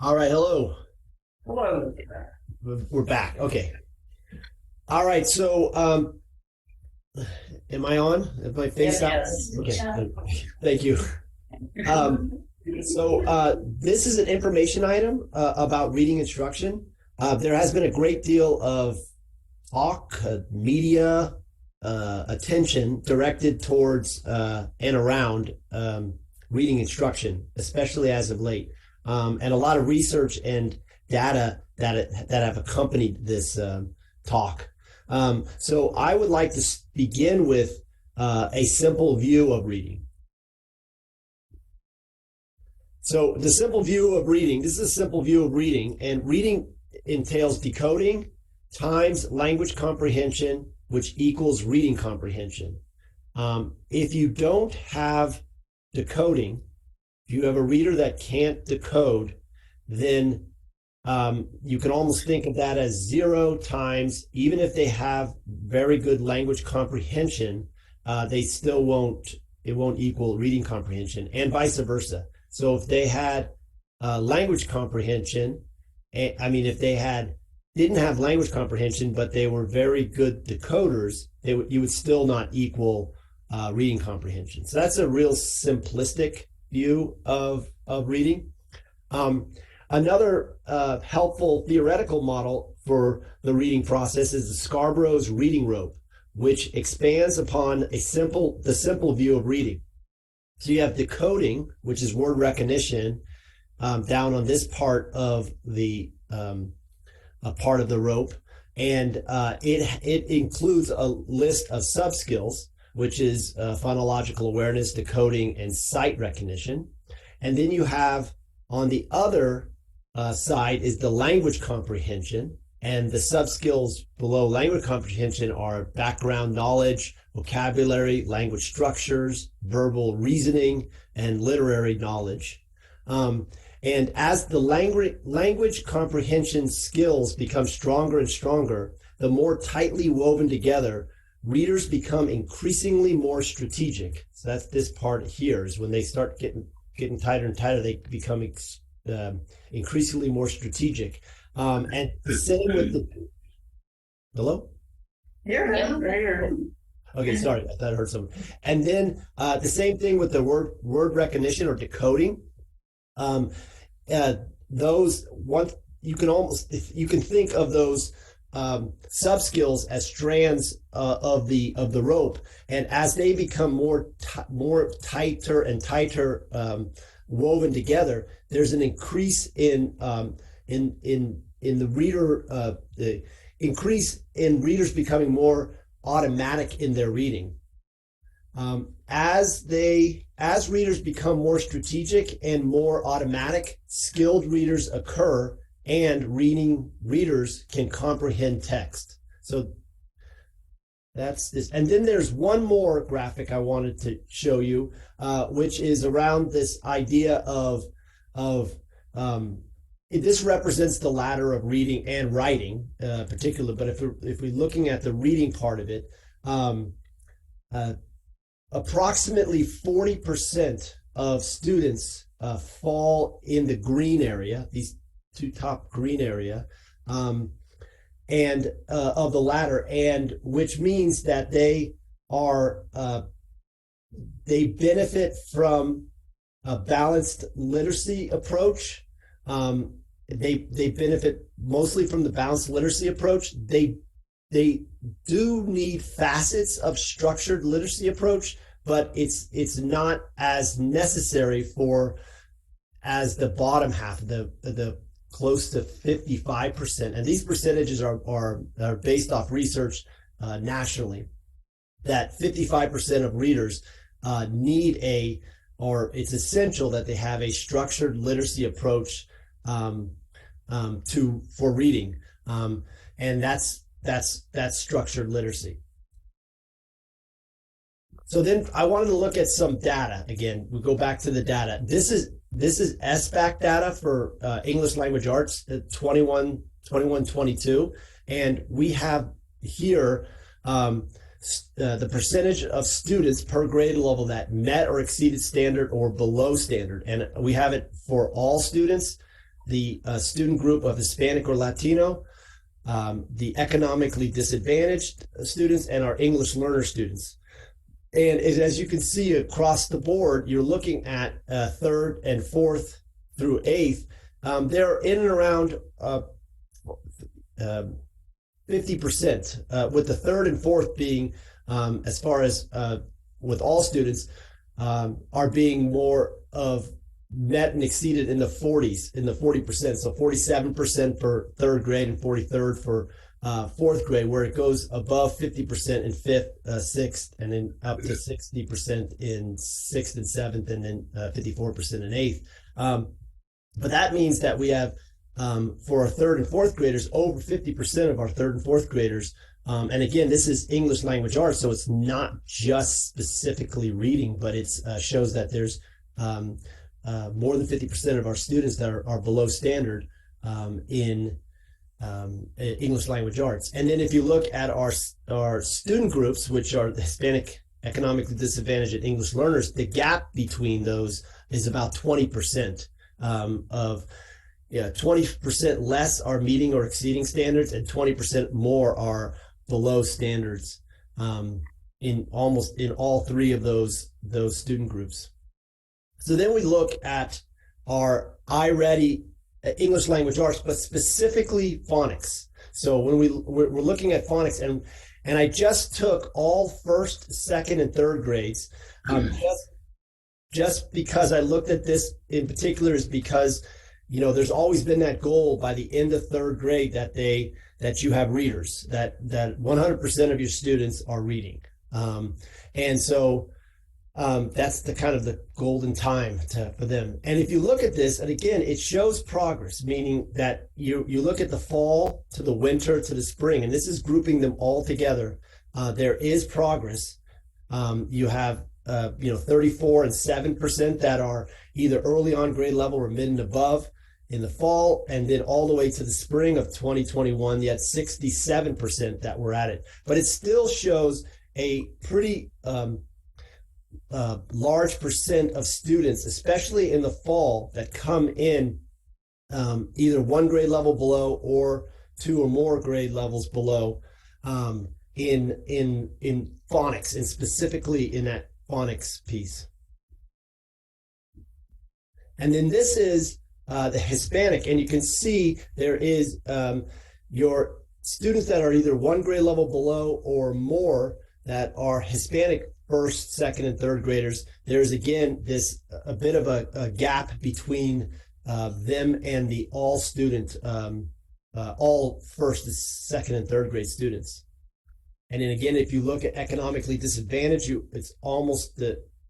All right, hello. Hello. We're back. Okay. All right, so am I on? Am I face out? Yes. Okay. Thank you. So this is an information item about reading instruction. There has been a great deal of talk, media attention directed towards and around reading instruction, especially as of late, and a lot of research and data that have accompanied this talk. So I would like to begin with a simple view of reading. So the simple view of reading, this is a simple view of reading, and reading entails decoding times language comprehension, which equals reading comprehension. If you don't have decoding, if you have a reader that can't decode, then you can almost think of that as 0 times, even if they have very good language comprehension, they still won't equal reading comprehension, and vice versa. So if they had language comprehension, if they didn't have language comprehension, but they were very good decoders, you would still not equal reading comprehension. So that's a real simplistic view of reading. Another helpful theoretical model for the reading process is the Scarborough's reading rope, which expands upon the simple view of reading. So you have decoding, which is word recognition, down on this part of the rope, and it includes a list of sub-skills, which is phonological awareness, decoding, and sight recognition. And then you have on the other side is the language comprehension, and the sub-skills below language comprehension are background knowledge, vocabulary, language structures, verbal reasoning, and literary knowledge. And as the language comprehension skills become stronger and stronger, the more tightly woven together, readers become increasingly more strategic. So that's this part here, is when they start getting tighter and tighter, they become increasingly more strategic. And the same with the... Hello? Here. Okay, sorry, I thought I heard something. And then the same thing with the word recognition or decoding. You can think of those sub-skills as strands of the rope, and as they become more tighter and tighter woven together, there's an increase in the reader, the increase in readers becoming more automatic in their reading. As readers become more strategic and more automatic, skilled readers occur, and readers can comprehend text. So that's this. And then there's one more graphic I wanted to show you, which is around this idea of this represents the ladder of reading and writing, particularly. But if we're looking at the reading part of it, approximately 40% of students fall in the green area, these two top green area, and of the ladder, and which means that they benefit from a balanced literacy approach. They benefit mostly from the balanced literacy approach. They do need facets of structured literacy approach, but it's not as necessary as the bottom half, the close to 55%. And these percentages are based off research nationally, that 55% of readers it's essential that they have a structured literacy approach for reading, and that's structured literacy. So then I wanted to look at some data. Again, we go back to the data. This is SBAC data for English Language Arts 21-22, and we have here the percentage of students per grade level that met or exceeded standard or below standard, and we have it for all students, the student group of Hispanic or Latino, the economically disadvantaged students, and our English learner students. And as you can see across the board, you're looking at third and fourth through eighth. They're in and around 50%, with the third and fourth being, as far as with all students, are being more of met and exceeded in the 40%. So 47% for third grade and 43rd for fourth grade, where it goes above 50% in fifth, sixth, and then up to 60% in sixth and seventh, and then 54% in eighth. But that means that we have, for our third and fourth graders, over 50% of our third and fourth graders. And again, this is English Language Arts, so it's not just specifically reading, but it shows that there's more than 50% of our students that are below standard. in English language arts. And then if you look at our student groups, which are the Hispanic economically disadvantaged and English learners, the gap between those is about 20% of 20% less are meeting or exceeding standards, and 20% more are below standards in all three of those student groups. So then we look at our iReady English language arts, but specifically phonics. So when we're looking at phonics, and I just took all first, second, and third grades, just because I looked at this in particular is because, there's always been that goal by the end of third grade that you have readers, that 100% of your students are reading. And so that's the kind of the golden time for them. And if you look at this, and again, it shows progress, meaning that you look at the fall to the winter to the spring, and this is grouping them all together. There is progress. You have 34 and 7% that are either early on grade level or mid and above in the fall, and then all the way to the spring of 2021, you had 67% that were at it. But it still shows a pretty large percent of students, especially in the fall, that come in either one grade level below or two or more grade levels below in phonics, and specifically in that phonics piece. And then this is the Hispanic, and you can see there is your students that are either one grade level below or more that are Hispanic first, second, and third graders. There's again a bit of a gap between them and the all student, all first, second, and third grade students. And then again, if you look at economically disadvantaged, it's almost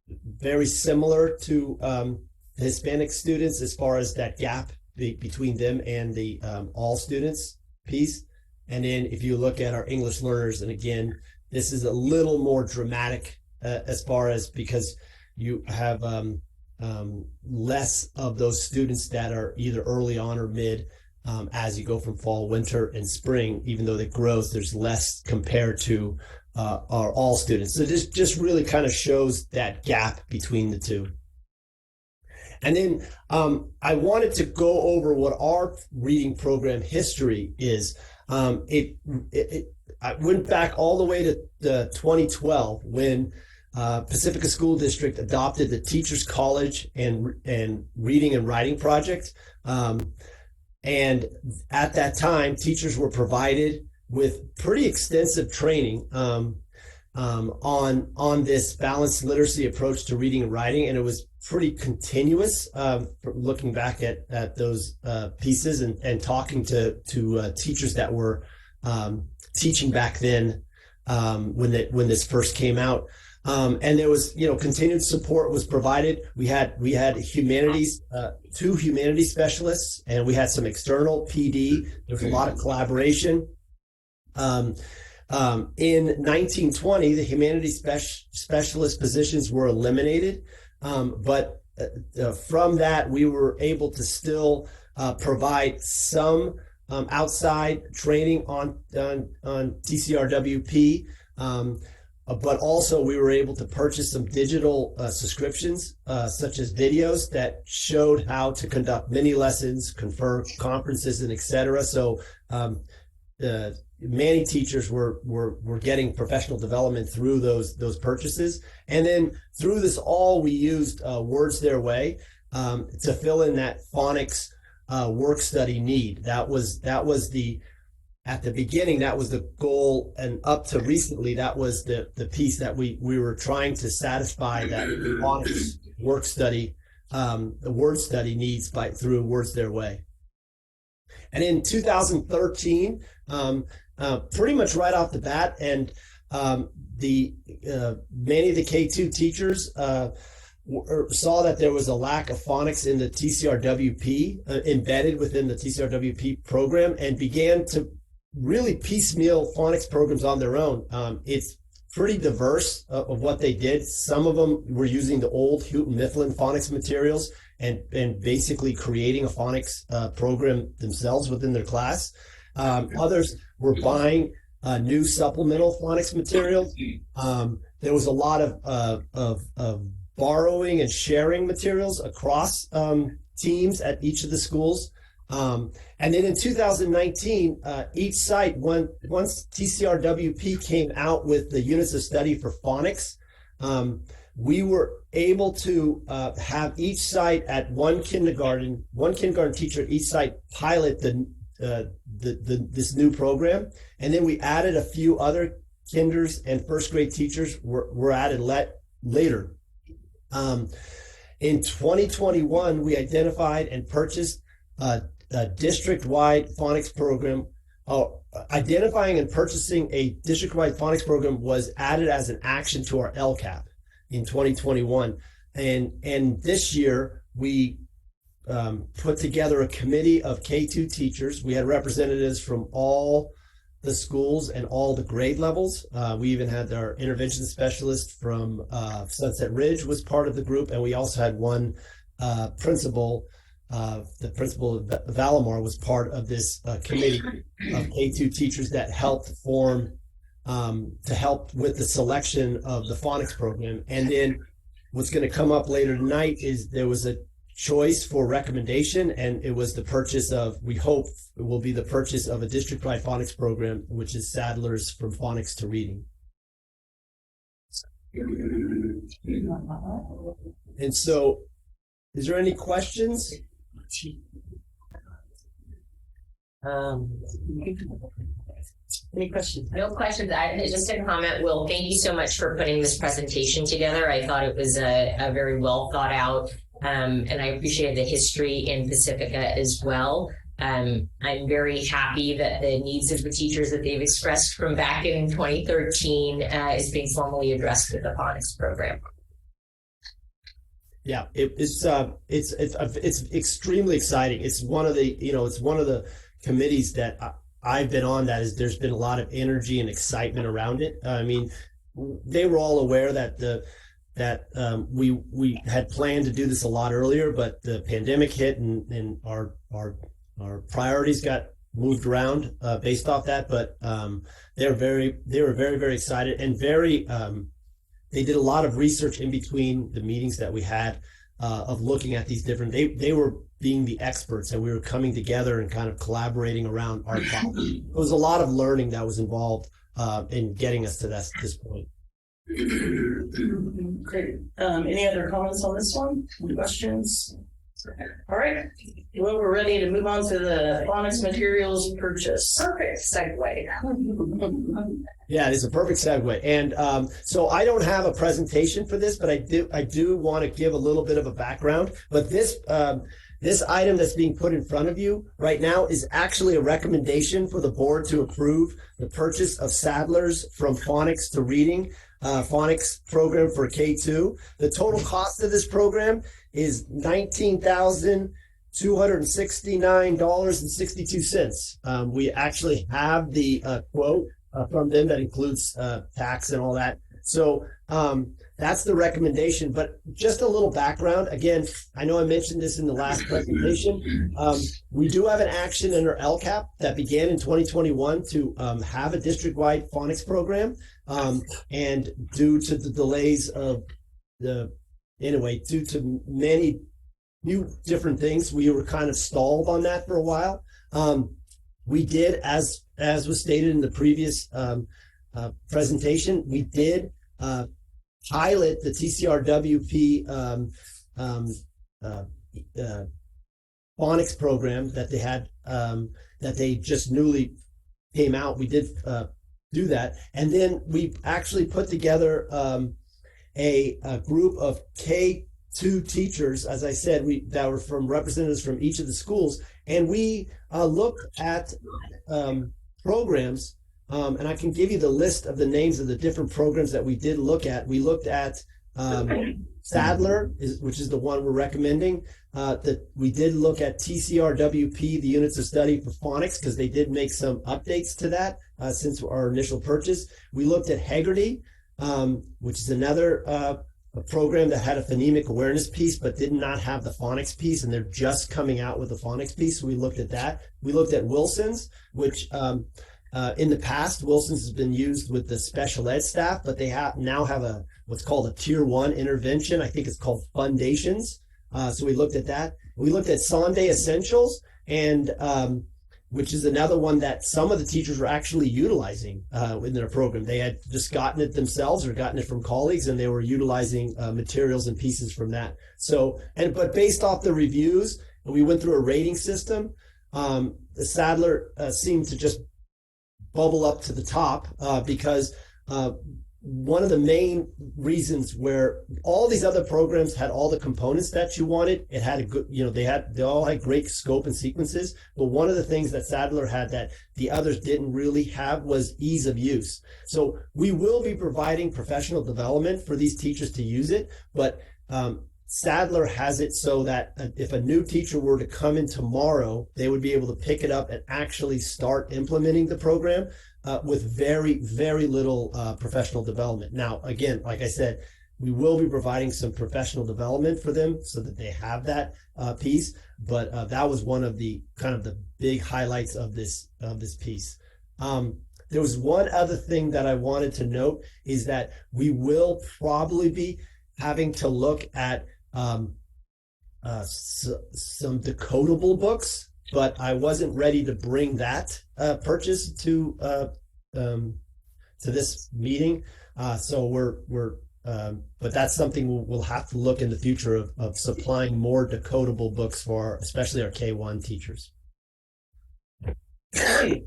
very similar to the Hispanic students as far as that gap between them and the all students piece. And then if you look at our English learners, and again, this is a little more dramatic as far as, because you have less of those students that are either early on or mid as you go from fall, winter, and spring. Even though the growth, there's less compared to our all students. So this just really kind of shows that gap between the two. And then I wanted to go over what our reading program history is. I went back all the way to 2012 when Pacifica School District adopted the Teachers College and Reading and Writing Project. And at that time, teachers were provided with pretty extensive training on this balanced literacy approach to reading and writing, and it was pretty continuous. Looking back at those pieces and talking to teachers that were teaching back then when this first came out. And there was, continued support was provided. We had humanities, 2 humanities specialists, and we had some external PD. There was a lot of collaboration. In 1920, the humanities specialist positions were eliminated. But from that, we were able to still provide some outside training on TCRWP. But also we were able to purchase some digital subscriptions, such as videos that showed how to conduct mini lessons, confer conferences, and et cetera. So many teachers were getting professional development through those purchases. And then through this all, we used Words Their Way to fill in that phonics work study need. That was at the beginning, that was the goal, and up to recently, that was the piece that we were trying to satisfy, that phonics work study, the word study needs through Words Their Way. And in 2013, pretty much right off the bat, and many of the K2 teachers saw that there was a lack of phonics in the TCRWP, embedded within the TCRWP program, and began to really piecemeal phonics programs on their own. It's pretty diverse of what they did. Some of them were using the old Houghton Mifflin phonics materials, and basically creating a phonics program themselves within their class. Others were buying new supplemental phonics materials. There was a lot of borrowing and sharing materials across teams at each of the schools. And then in 2019, each site, once TCRWP came out with the units of study for phonics, we were able to have each site at one kindergarten teacher at each site pilot this new program. And then we added a few other kinders and first grade teachers were added later. In 2021, we identified and purchased a district-wide phonics program. Identifying and purchasing a district-wide phonics program was added as an action to our LCAP in 2021. And this year, we put together a committee of K2 teachers. We had representatives from all the schools and all the grade levels. We even had our intervention specialist from Sunset Ridge was part of the group, and we also had one principal. The principal of Valamar was part of this committee of K2 teachers that helped form to help with the selection of the phonics program. And then what's going to come up later tonight is there was a choice for recommendation, and it was the purchase of, we hope it will be the purchase of a district-wide phonics program, which is Sadler's From Phonics to Reading. And so, is there any questions? Any questions? No questions. Just a comment. Will, thank you so much for putting this presentation together. I thought it was a very well thought out, and I appreciated the history in Pacifica as well. I'm very happy that the needs of the teachers that they've expressed from back in 2013 is being formally addressed with the phonics program. Yeah, it's extremely exciting. It's one of the committees that I've been on that there's been a lot of energy and excitement around it. I mean, they were all aware that we had planned to do this a lot earlier, but the pandemic hit and our priorities got moved around based off that. But they were very, very excited and very. They did a lot of research in between the meetings that we had of looking at these different. They were being the experts, and we were coming together and kind of collaborating around our problem. There was a lot of learning that was involved in getting us to this point. Great. Any other comments on this one? Any questions? All right. Well, we're ready to move on to the phonics materials purchase. Perfect segue. Yeah, it's a perfect segue. And so I don't have a presentation for this, but I do want to give a little bit of a background. But this item that's being put in front of you right now is actually a recommendation for the board to approve the purchase of Sadler's From Phonics to Reading phonics program for K2. The total cost of this program is $19,269.62. We actually have the quote from them that includes tax and all that. So that's the recommendation. But just a little background. Again, I know I mentioned this in the last presentation. We do have an action under LCAP that began in 2021 to have a district-wide phonics program. And due to the delays of due to many new different things, we were kind of stalled on that for a while. We did, as was stated in the previous presentation, we did pilot the TCRWP phonics program that they had, that they just newly came out. We did do that. And then we actually put together a group of K2 teachers, as I said, that were from representatives from each of the schools. And we looked at programs, and I can give you the list of the names of the different programs that we did look at. We looked at Sadler, which is the one we're recommending. That we did look at TCRWP, the units of study for phonics, because they did make some updates to that since our initial purchase. We looked at Haggerty, which is another a program that had a phonemic awareness piece but did not have the phonics piece, and they're just coming out with the phonics piece. So we looked at that. We looked at Wilson's, which in the past, Wilson's has been used with the special ed staff, but they now have what's called a tier 1 intervention. I think it's called Foundations. So we looked at that. We looked at Sunday Essentials, and which is another one that some of the teachers were actually utilizing in their program. They had just gotten it themselves or gotten it from colleagues, and they were utilizing materials and pieces from that. So, but based off the reviews, we went through a rating system. The Sadler seemed to just bubble up to the top because one of the main reasons where all these other programs had all the components that you wanted, it had a good, they all had great scope and sequences. But one of the things that Sadler had that the others didn't really have was ease of use. So we will be providing professional development for these teachers to use it, but Sadler has it so that if a new teacher were to come in tomorrow, they would be able to pick it up and actually start implementing the program with very, very little professional development. Now, again, like I said, we will be providing some professional development for them so that they have that piece. But that was one of the kind of the big highlights of this piece. There was one other thing that I wanted to note is that we will probably be having to look at some decodable books, but I wasn't ready to bring that purchase to this meeting. So but that's something we'll have to look in the future of supplying more decodable books for especially our K-1 teachers. Okay.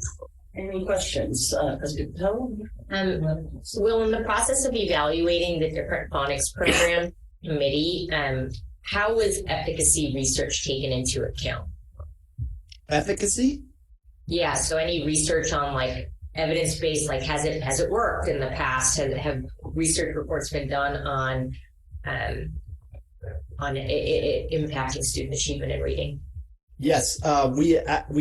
Any questions? Will, in the process of evaluating the different phonics program committee, how was efficacy research taken into account? Efficacy? Yeah, so any research on like evidence-based, like has it worked in the past? Have research reports been done on impacting student achievement in reading? Yes, we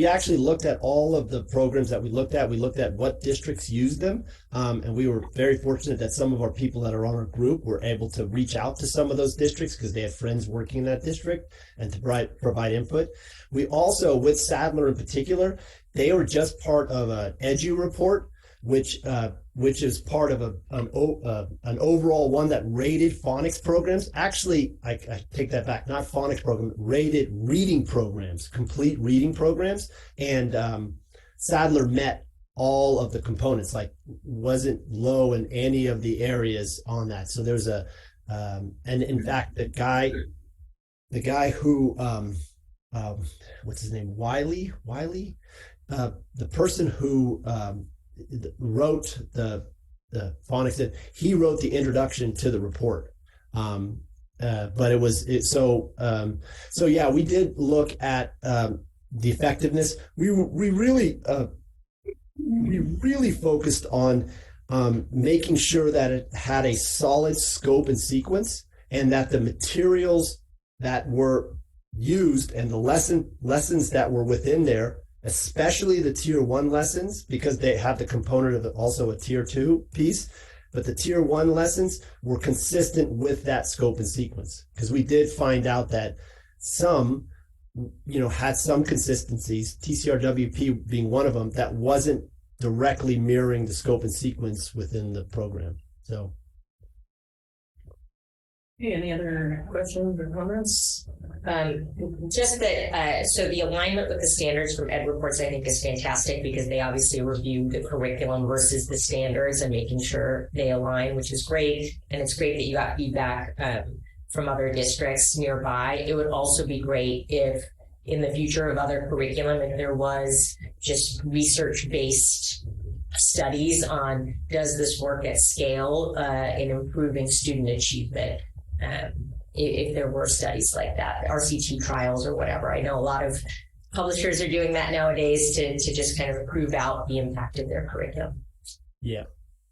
actually looked at all of the programs that we looked at. We looked at what districts used them, and we were very fortunate that some of our people that are on our group were able to reach out to some of those districts because they had friends working in that district and to provide input. We also, with Sadler in particular, they were just part of an EDU report, which is part of an overall one that rated phonics programs. Actually, I take that back, not phonics program, rated reading programs, complete reading programs. And Sadler met all of the components, like wasn't low in any of the areas on that. So there's and in fact, the guy who, what's his name? Wiley, the person who, wrote the phonics, he wrote the introduction to the report. But so yeah, we did look at the effectiveness. We really focused on making sure that it had a solid scope and sequence, and that the materials that were used and the lessons that were within there, especially the tier 1 lessons, because they have the component of also a tier 2 piece, but the tier 1 lessons were consistent with that scope and sequence. Because we did find out that some, had some consistencies, TCRWP being one of them, that wasn't directly mirroring the scope and sequence within the program. So. Any other questions or comments? Just that, so the alignment with the standards from Ed reports, I think, is fantastic because they obviously review the curriculum versus the standards and making sure they align, which is great. And it's great that you got feedback from other districts nearby. It would also be great if in the future of other curriculum, if there was just research-based studies on does this work at scale in improving student achievement. If there were studies like that, RCT trials or whatever. I know a lot of publishers are doing that nowadays to just kind of prove out the impact of their curriculum. Yeah.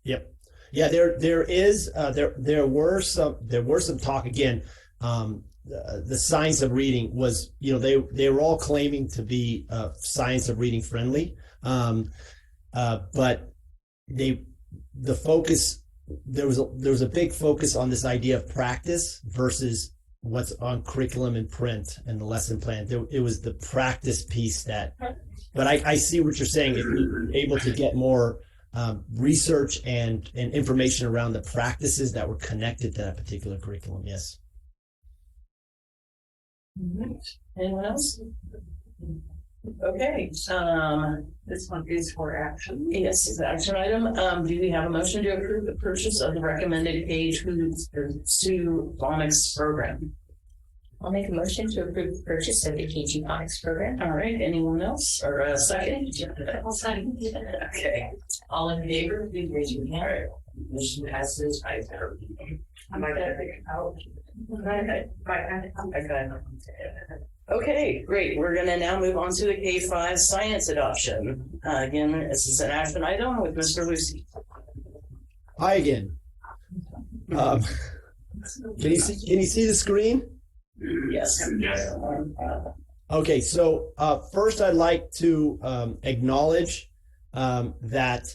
Yep. Yeah, there were some talk again. The science of reading was, they were all claiming to be science of reading friendly, but the focus there was a big focus on this idea of practice versus what's on curriculum and print and the lesson plan. It was the practice piece that, but I see what you're saying. If we're able to get more research and information around the practices that were connected to that particular curriculum, yes. Anyone else? Okay, This one is for action. yes, it's an action item. Do we have a motion to approve the purchase of the recommended Cage Foods Sue Phonics program? I'll make a motion to approve the purchase of the KG Phonics program. All right, anyone else or a second? I'll second. Okay, all in favor, please raise your hand. All right. Motion passes. I might have to take it out. Okay, great. We're going to now move on to the K-5 science adoption. Again, this is an action item with Mr. Lucy. Hi again. Can you see the screen? Yes. Yes. Okay, so first I'd like to acknowledge that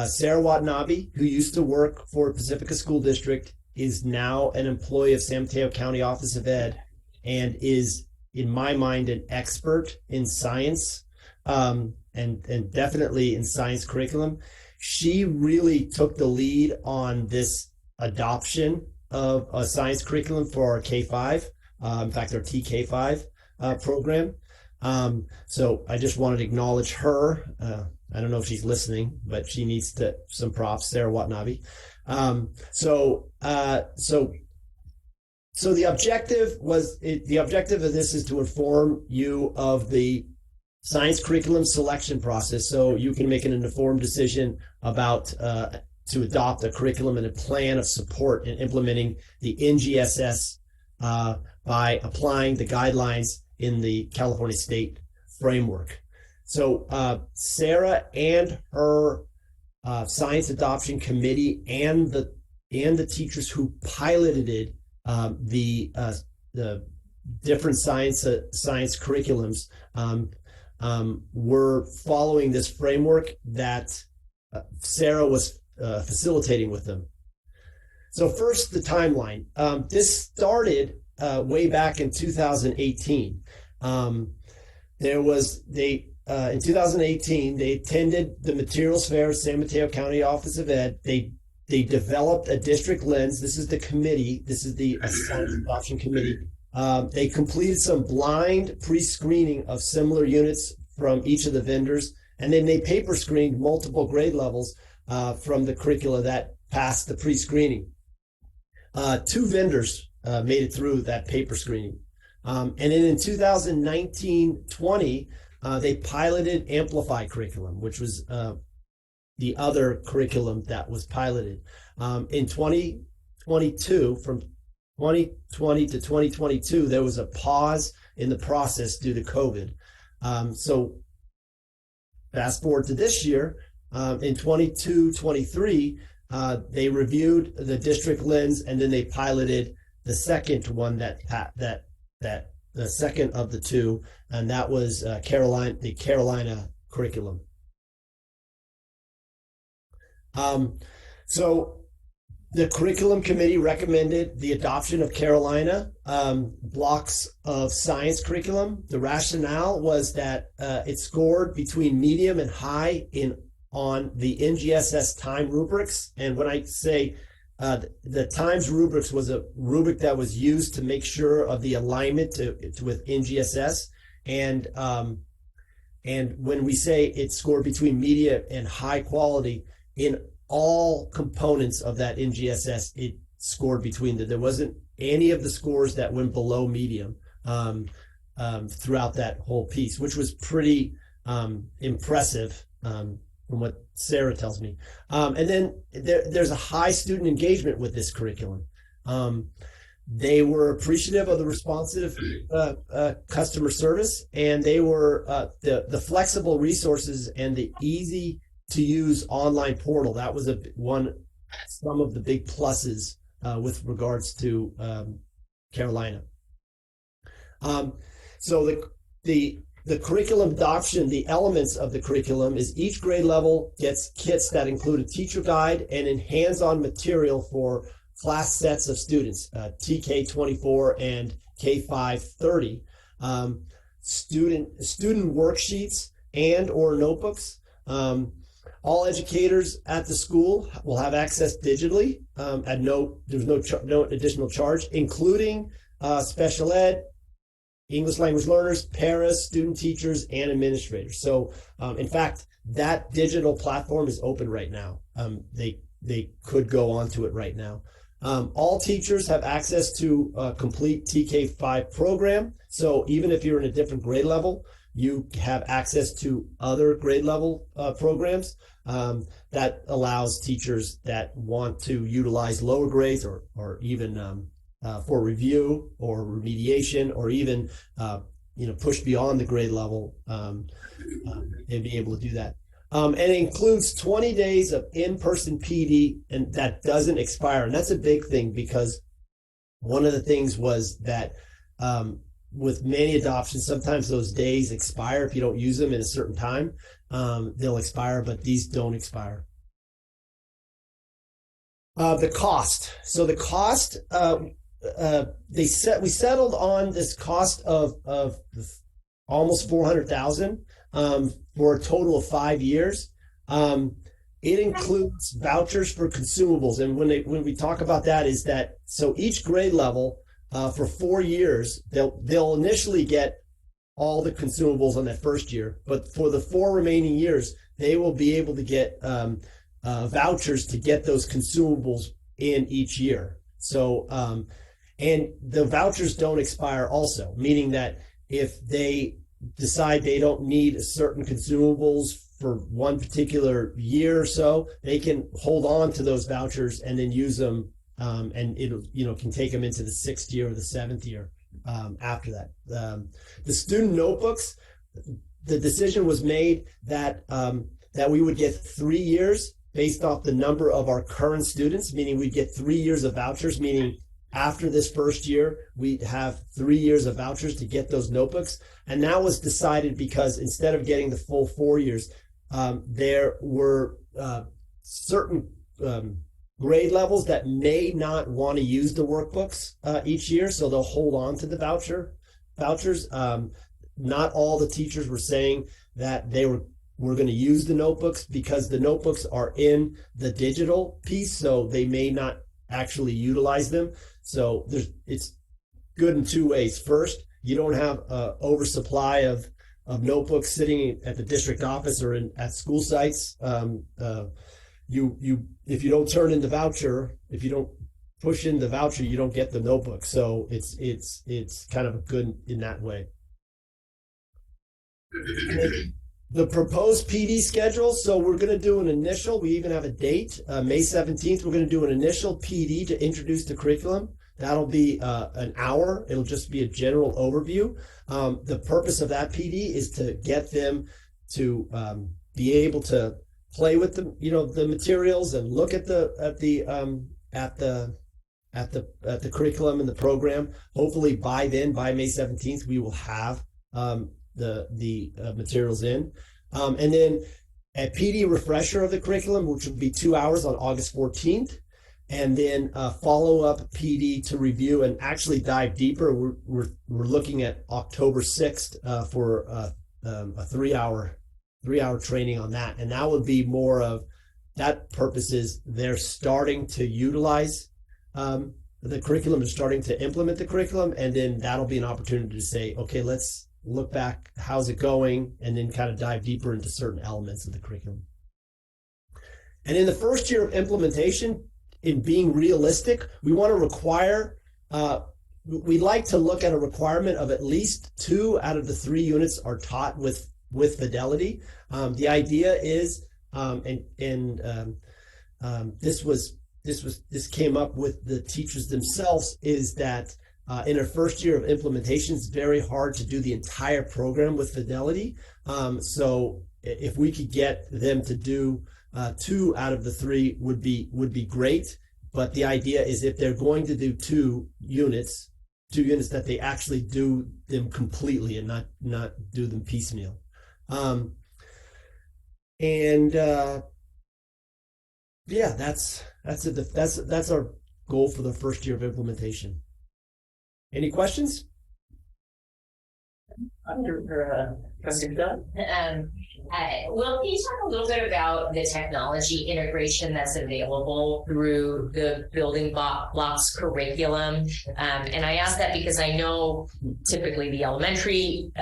Sarah Watanabe, who used to work for Pacifica School District, is now an employee of San Mateo County Office of Ed and is, in my mind, an expert in science and definitely in science curriculum. She really took the lead on this adoption of a science curriculum for our K-5, in fact, our TK-5 program. So I just wanted to acknowledge her. I don't know if she's listening, but she needs some props, Sarah Watanabe. So the objective of this is to inform you of the science curriculum selection process, so you can make an informed decision about to adopt a curriculum and a plan of support in implementing the NGSS by applying the guidelines in the California State framework. So Sarah and her science adoption committee and the teachers who piloted it, the different science curriculums were following this framework that Sarah was facilitating with them. So first, the timeline. This started way back in 2018. In 2018, they attended the materials fair at San Mateo County Office of Ed. They developed a district lens. This is the committee. This is the science adoption committee. They completed some blind pre-screening of similar units from each of the vendors, and then they paper screened multiple grade levels from the curricula that passed the pre-screening. 2 vendors made it through that paper screening. And then in 2019-20, they piloted Amplify curriculum, which was the other curriculum that was piloted. In 2022, from 2020 to 2022, there was a pause in the process due to COVID. So fast forward to this year, in 22-23, they reviewed the district lens, and then they piloted the second one the second of the 2, and that was the Carolina curriculum. So the curriculum committee recommended the adoption of Carolina blocks of science curriculum. The rationale was that it scored between medium and high on the NGSS time rubrics. And when I say the times rubrics was a rubric that was used to make sure of the alignment with NGSS. And when we say it scored between medium and high quality, in all components of that NGSS, it scored between there wasn't any of the scores that went below medium throughout that whole piece, which was pretty impressive from what Sarah tells me. And then there's a high student engagement with this curriculum. They were appreciative of the responsive customer service, and they were the flexible resources and the easy to use online portal. That was some of the big pluses with regards to Carolina. So the The curriculum adoption, the elements of the curriculum is each grade level gets kits that include a teacher guide and in hands-on material for class sets of students, TK 24 and K5 30. Student worksheets and or notebooks. All educators at the school will have access digitally at there's no additional charge, including special ed, English language learners, paras, student teachers, and administrators. So, in fact, that digital platform is open right now. They could go onto it right now. All teachers have access to a complete TK5 program. So even if you're in a different grade level, you have access to other grade level programs that allows teachers that want to utilize lower grades or even for review or remediation or even push beyond the grade level and be able to do that. And it includes 20 days of in-person PD, and that doesn't expire. And that's a big thing because one of the things was that with many adoptions, sometimes those days expire if you don't use them in a certain time. They'll expire, but these don't expire. The cost. So the cost, we settled on this cost of almost $400,000 for a total of 5 years. It includes vouchers for consumables, and when we talk about that, is that so each grade level for 4 years they'll initially get all the consumables on that first year, but for the 4 remaining years they will be able to get vouchers to get those consumables in each year. So and the vouchers don't expire also, meaning that if they decide they don't need certain consumables for one particular year or so, they can hold on to those vouchers and then use them, and it can take them into the 6th year or the 7th year after that. The student notebooks, the decision was made that we would get 3 years based off the number of our current students, meaning we'd get 3 years of vouchers, meaning after this first year, we have 3 years of vouchers to get those notebooks. And that was decided because instead of getting the full 4 years, there were certain grade levels that may not want to use the workbooks each year, so they'll hold on to the vouchers. Not all the teachers were saying that they were going to use the notebooks because the notebooks are in the digital piece, so they may not actually utilize them. So it's good in 2 ways. First, you don't have an oversupply of notebooks sitting at the district office or at school sites. If you don't turn in the voucher, if you don't push in the voucher, you don't get the notebook. So it's kind of good in that way. The proposed PD schedule. So we're going to do an initial, we even have a date, May 17th, we're going to do an initial PD to introduce the curriculum. That'll be an hour. It'll just be a general overview. The purpose of that PD is to get them to be able to play with the materials and look at the curriculum and the program. Hopefully by then, by May 17th, we will have the materials in. And then a PD refresher of the curriculum, which will be 2 hours on August 14th. And then a follow-up PD to review and actually dive deeper. We're looking at October 6th for a 3-hour training on that. And that would be more of that purpose is they're starting to utilize the curriculum, and starting to implement the curriculum. And then that'll be an opportunity to say, okay, let's look back, how's it going? And then kind of dive deeper into certain elements of the curriculum. And in the first year of implementation, in being realistic, we want to require, we'd like to look at a requirement of at least 2 out of the 3 units are taught with fidelity. The idea is, this came up with the teachers themselves, is that in our first year of implementation, it's very hard to do the entire program with fidelity. So if we could get them to do 2 out of the 3 would be great. But the idea is if they're going to do 2 2 units, that they actually do them completely and not do them piecemeal. Yeah, that's it. That's our goal for the first year of implementation. Any questions? Pacifica. Will, can you talk a little bit about the technology integration that's available through the building blocks curriculum? And I ask that because I know typically the elementary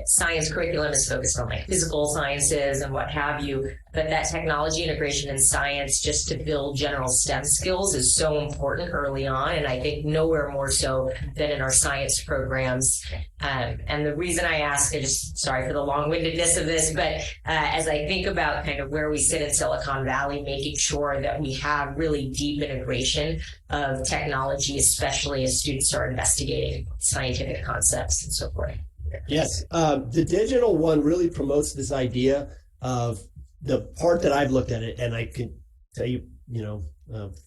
science curriculum is focused on like physical sciences and what have you, but that technology integration in science just to build general STEM skills is so important early on, and I think nowhere more so than in our science programs. And the reason I ask, I just sorry for the long-windedness of this, but as I think about kind of where we sit in Silicon Valley, making sure that we have really deep integration of technology, especially as students are investigating scientific concepts and so forth. Yes, the digital one really promotes this idea of the part that I've looked at it, and I can tell you,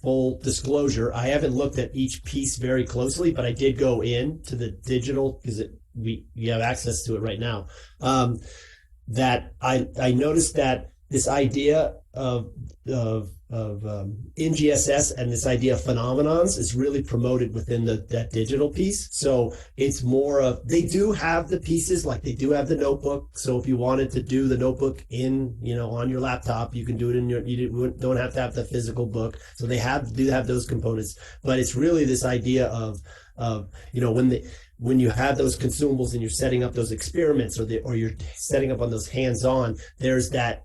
full disclosure, I haven't looked at each piece very closely, but I did go in to the digital because you have access to it right now. That I noticed that this idea of NGSS and this idea of phenomenons is really promoted within that digital piece. So it's more of, they do have the pieces, like they do have the notebook. So if you wanted to do the notebook on your laptop, you can do it you don't have to have the physical book. So they do have those components, but it's really this idea of when you have those consumables and you're setting up those experiments or you're setting up on those hands-on, there's that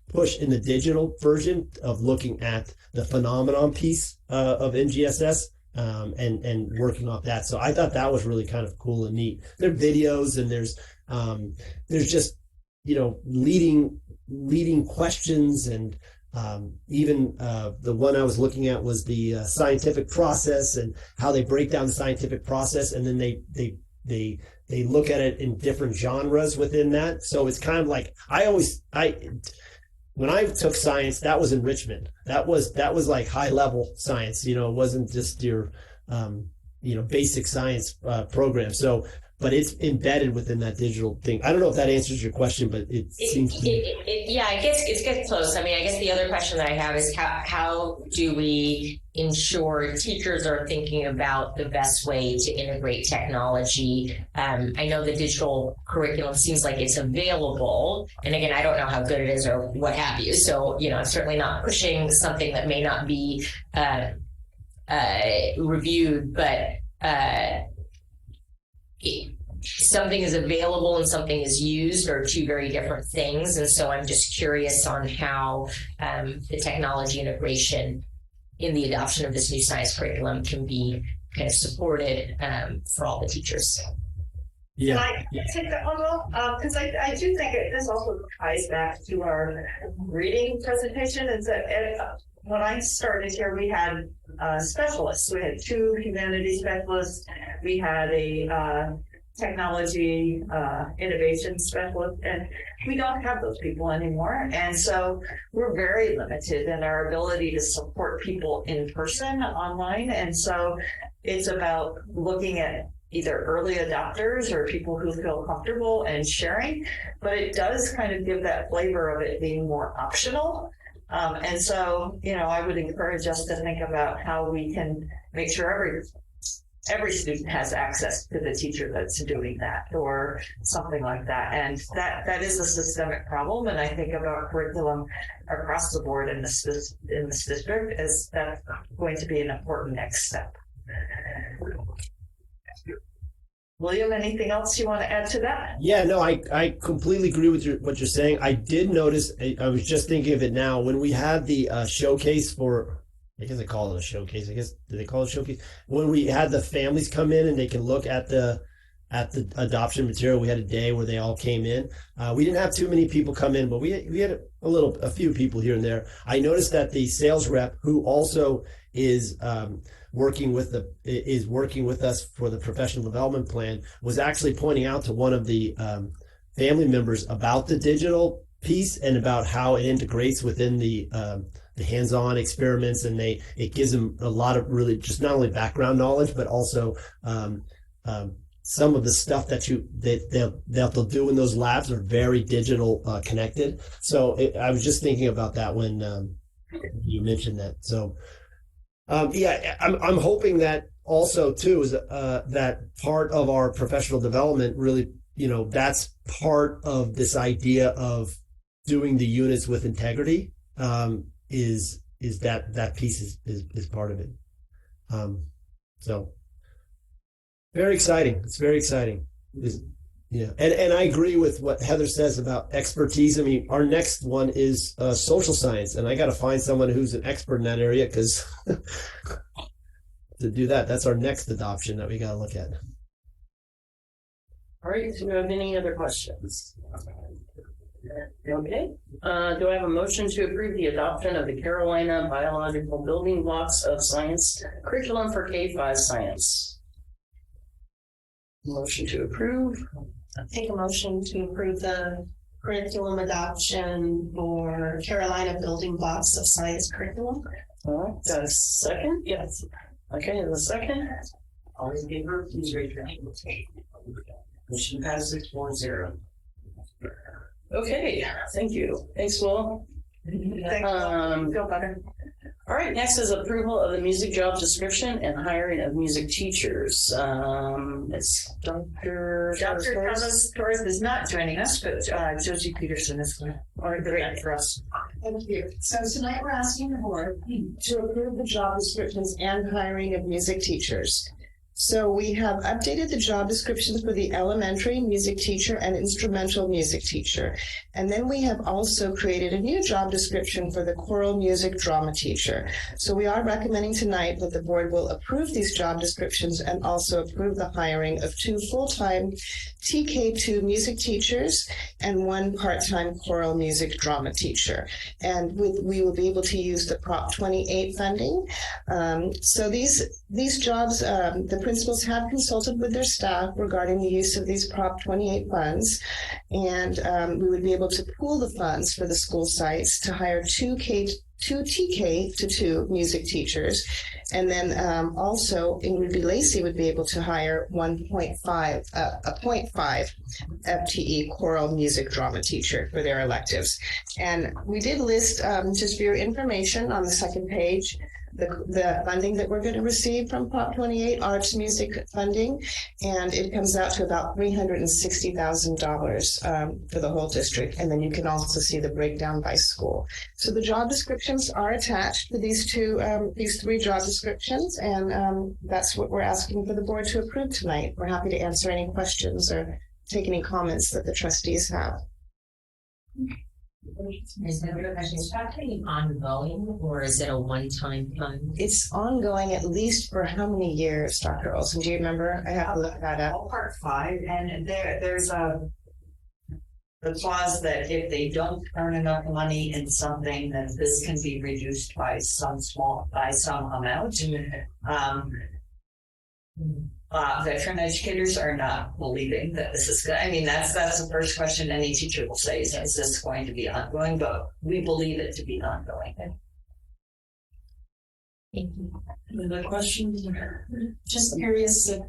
push in the digital version of looking at the phenomenon piece of NGSS and working off that. So I thought that was really kind of cool and neat. There are videos and there's just, leading questions, and even the one I was looking at was the scientific process and how they break down the scientific process, and then they look at it in different genres within that. So it's kind of like when I took science, that was enrichment. That was like high level science. It wasn't just your basic science program. So. But it's embedded within that digital thing. I don't know if that answers your question, but it seems to me. Yeah, it gets close. I mean, I guess the other question that I have is how do we ensure teachers are thinking about the best way to integrate technology? I know the digital curriculum seems like it's available. And again, I don't know how good it is or what have you. So, I'm certainly not pushing something that may not be reviewed, but something is available and something is used are two very different things. And so I'm just curious on how the technology integration in the adoption of this new science curriculum can be kind of supported for all the teachers. Yeah. Can I take that one, Will? Because I do think this also ties back to our reading presentation. Is that when I started here, we had specialists. We had 2 humanities specialists. We had a technology innovation specialist, and we don't have those people anymore. And so we're very limited in our ability to support people in person online. And so it's about looking at either early adopters or people who feel comfortable and sharing, but it does kind of give that flavor of it being more optional. And so, I would encourage us to think about how we can make sure every student has access to the teacher that's doing that or something like that. And that is a systemic problem. And I think about curriculum across the board in this district as that's going to be an important next step. William, anything else you want to add to that? Yeah, no, I completely agree with what you're saying. I did notice, I was just thinking of it now, when we had the showcase for, I guess they call it a showcase. Do they call it a showcase? When we had the families come in and they can look at the adoption material, we had a day where they all came in. We didn't have too many people come in, but we had a few people here and there. I noticed that the sales rep, who also is working with us for the professional development plan, was actually pointing out to one of the family members about the digital piece and about how it integrates within the hands-on experiments, and it gives them a lot of really just not only background knowledge but also some of the stuff that they'll do in those labs are very digital connected. So I was just thinking about that when you mentioned that. So I'm hoping that also too is that part of our professional development really, that's part of this idea of doing the units with integrity. Is that piece is part of it. So very exciting. It's very exciting. Yeah. And I agree with what Heather says about expertise. I mean, our next one is social science, and I got to find someone who's an expert in that area because to do that's our next adoption that we got to look at. All right, do we have any other questions? Okay. Do I have a motion to approve the adoption of the Carolina Biological Building Blocks of Science curriculum for K-5 science? Motion to approve. Take a motion to approve the curriculum adoption for Carolina Building Blocks of Science curriculum. All right, got a second? Yes. Okay, the second. All in favor, please raise your hand. Motion passes 4-0. Okay, thank you. Thanks, Will. Feel better. All right, next is approval of the music job description and hiring of music teachers. It's Dr. Carlos Torres is not joining us, but Josie Peterson is going to do that for us. Thank you. So tonight we're asking the board to approve the job descriptions and hiring of music teachers. So we have updated the job descriptions for the elementary music teacher and instrumental music teacher. And then we have also created a new job description for the choral music drama teacher. So we are recommending tonight that the board will approve these job descriptions and also approve the hiring of 2 full-time TK2 music teachers and 1 part-time choral music drama teacher. And we will be able to use the Prop 28 funding. So these jobs, the principals have consulted with their staff regarding the use of these Prop 28 funds, and we would be able to pool the funds for the school sites to hire 2 TK2 music teachers, and then also Ingrid B. Lacey would be able to hire 0.5 FTE choral music drama teacher for their electives. And we did list, just for your information on the second page, the funding that we're going to receive from Prop 28, arts music funding, and it comes out to about $360,000 for the whole district. And then you can also see the breakdown by school. So the job descriptions are attached to these 3 job descriptions, and that's what we're asking for the board to approve tonight. We're happy to answer any questions or take any comments that the trustees have. Is that a question? Is that ongoing, or is it a one-time fund? It's ongoing at least for how many years, Dr. Olson? Do you remember? I have to look that up. Part 5, and there's the clause that if they don't earn enough money in something, then this can be reduced by some amount. Veteran educators are not believing that this is good. I mean, that's the first question any teacher will say is this going to be ongoing? But we believe it to be ongoing. Thank you. Any other questions? Just curious if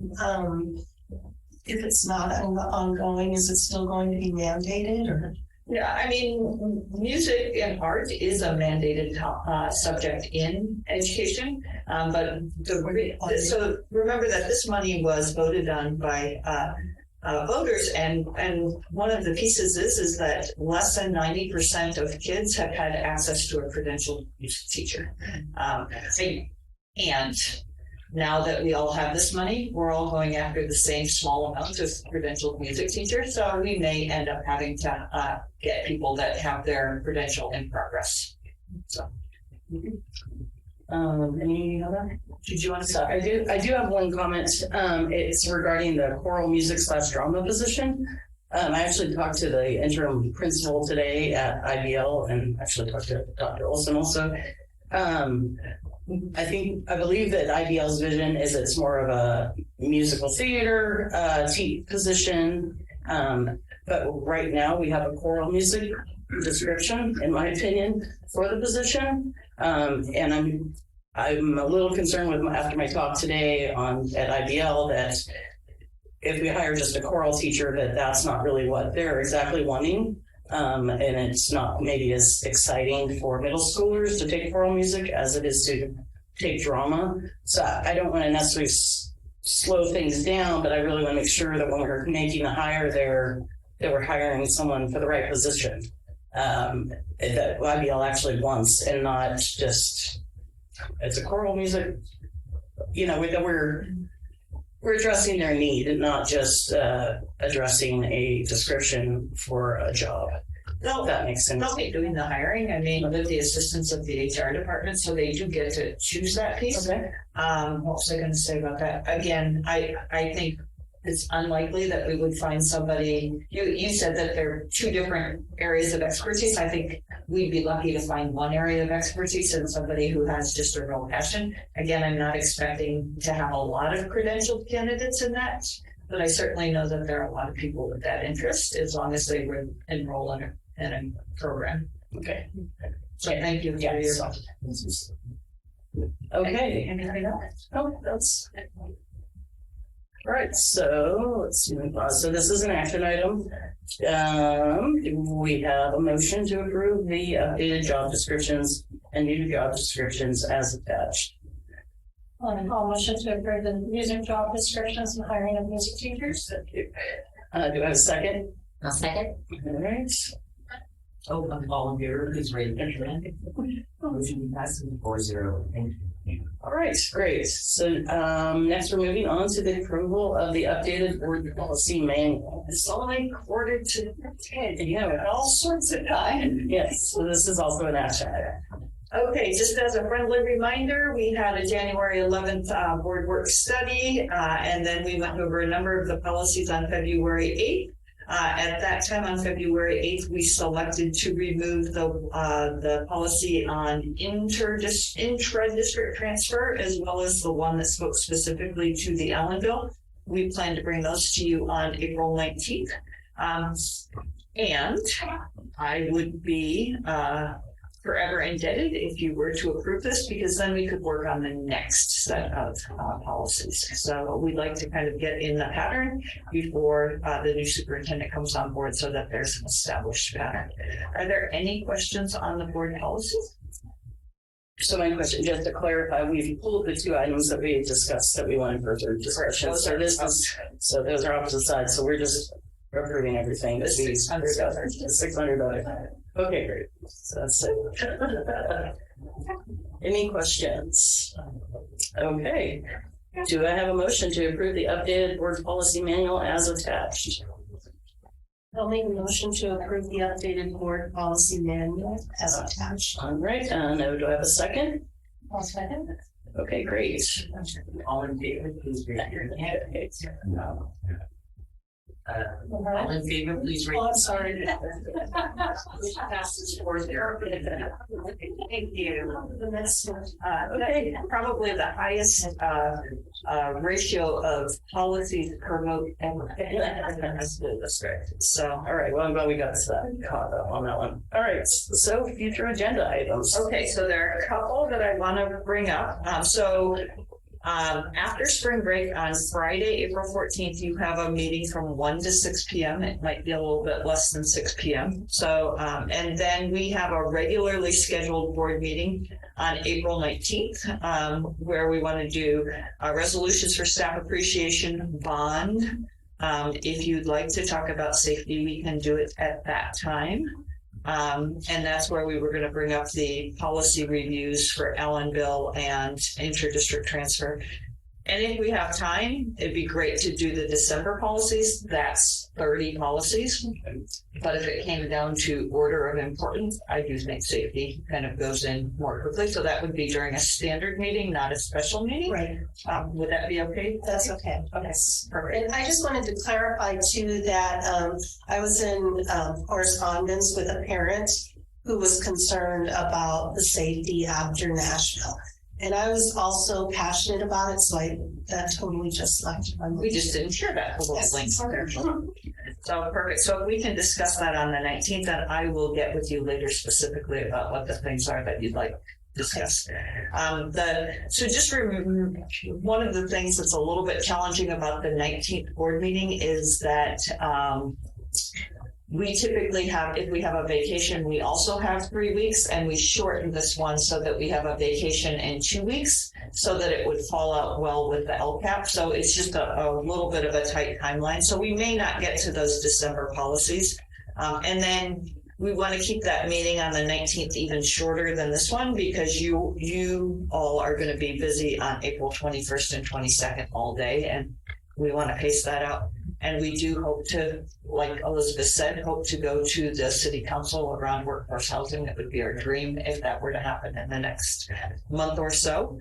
it's not ongoing, is it still going to be mandated or? Yeah, I mean, music and art is a mandated subject in education, but so remember that this money was voted on by voters, and one of the pieces is that less than 90% of kids have had access to a credentialed music teacher, and now that we all have this money, we're all going after the same small amount of credentialed music teachers. So we may end up having to get people that have their credential in progress. So, any other? Did you want to start? I do have one comment. It's regarding the choral music / drama position. I actually talked to the interim principal today at IBL, and actually talked to Dr. Olson also. I believe that IBL's vision is it's more of a musical theater position, but right now we have a choral music description, in my opinion, for the position, and I'm a little concerned with after my talk today at IBL that if we hire just a choral teacher, that's not really what they're exactly wanting. And it's not maybe as exciting for middle schoolers to take choral music as it is to take drama. So I don't want to necessarily slow things down, but I really want to make sure that when we're making a hire there, that we're hiring someone for the right position. That YBL actually wants, and not just, it's a choral music, that we're addressing their need and not just addressing a description for a job. No, that makes sense. They'll be doing the hiring, with the assistance of the HR department, so they do get to choose that piece. Okay. What was I going to say about that? Again, I think it's unlikely that we would find somebody, you said that there are two different areas of expertise. I think we'd be lucky to find one area of expertise and somebody who has just a real passion. Again, I'm not expecting to have a lot of credentialed candidates in that, but I certainly know that there are a lot of people with that interest as long as they would enroll in a program. Okay. So thank you for your. Okay. Anything else? Oh, that's. All right, so let's move on. So this is an action item. We have a motion to approve the updated job descriptions and new job descriptions as attached. I'll motion to approve the music job descriptions and hiring of music teachers. Do I have a second? I'll second. All right. Oh, I'm all in favor, please raise your hand. Motion passes 4-0. Thank you. All right, great. So next we're moving on to the approval of the updated board policy manual. It's only quarter to 10. All sorts of time. Yes, so this is also an action item. Okay, just as a friendly reminder, we had a January 11th board work study, and then we went over a number of the policies on February 8th. At that time on February 8th, we selected to remove the policy on intra-district transfer, as well as the one that spoke specifically to the Allenville. We plan to bring those to you on April 19th. And I would be forever indebted if you were to approve this, because then we could work on the next set of policies. So we'd like to kind of get in the pattern before the new superintendent comes on board so that there's an established pattern. Are there any questions on the board policies? So my question, just to clarify, we've pulled the two items that we discussed that we wanted further discussion. So those are opposite sides. So we're just approving everything. The 600 $600. Okay, great. So that's it. Any questions? Okay. Do I have a motion to approve the updated board policy manual as attached? I'll make a motion to approve the updated board policy manual as attached. All right. Do I have a second? I'll second. Okay, great. All in favor, please raise your hand. No. All in favor, please raise your hand. I'm sorry. Passes 4-0. Thank you. The next one. Okay, probably the highest ratio of policies per vote ever. So, all right. Well, I'm glad we got caught up on that one. All right. So future agenda items. Okay, so there are a couple that I want to bring up. After spring break on Friday, April 14th, you have a meeting from 1 to 6 p.m. It might be a little bit less than 6 p.m. So, and then we have a regularly scheduled board meeting on April 19th, where we want to do resolutions for staff appreciation bond. If you'd like to talk about safety, we can do it at that time. And that's where we were going to bring up the policy reviews for Allenville and inter-district transfer. And if we have time, it'd be great to do the December policies. That's 30 policies. But if it came down to order of importance, I do think safety kind of goes in more quickly. So that would be during a standard meeting, not a special meeting. Right. Would that be okay? That's okay. Okay, perfect. And I just wanted to clarify too that I was in correspondence with a parent who was concerned about the safety after Nashville. And I was also passionate about it, so that totally just left my mind. We just didn't share that little link there. So perfect. So if we can discuss that on the 19th, then I will get with you later specifically about what the things are that you'd like discuss. So just one of the things that's a little bit challenging about the 19th board meeting is that we typically have, if we have a vacation, we also have 3 weeks, and we shortened this one so that we have a vacation in 2 weeks so that it would fall out well with the LCAP. So it's just a little bit of a tight timeline. So we may not get to those December policies. And then we want to keep that meeting on the 19th even shorter than this one because you all are going to be busy on April 21st and 22nd all day, and we want to pace that out. And we do hope to, like Elizabeth said, hope to go to the city council around workforce housing. That would be our dream if that were to happen in the next month or so.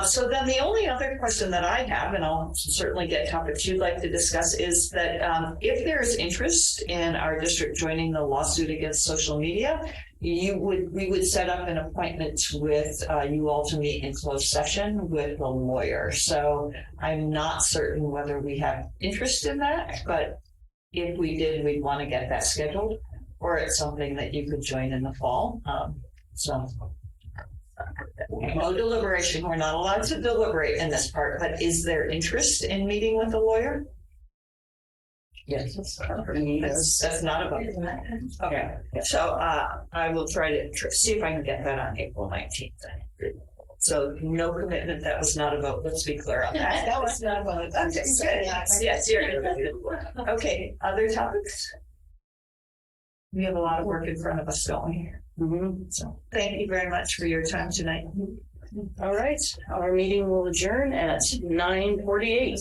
So then the only other question that I have, and I'll certainly get topics you'd like to discuss, is that if there's interest in our district joining the lawsuit against social media, we would set up an appointment with you all to meet in closed session with a lawyer. So I'm not certain whether we have interest in that, but if we did, we'd want to get that scheduled, or it's something that you could join in the fall. So no deliberation. We're not allowed to deliberate in this part, but is there interest in meeting with a lawyer? Yes, that's not a vote. Okay, so I will try to see if I can get that on April 19th. So no commitment, that was not a vote. Let's be clear on that. That was not a vote. Okay, good. Yes, you're good. Okay, other topics? We have a lot of work in front of us, don't we? Mm-hmm. So thank you very much for your time tonight. All right, our meeting will adjourn at 9:48.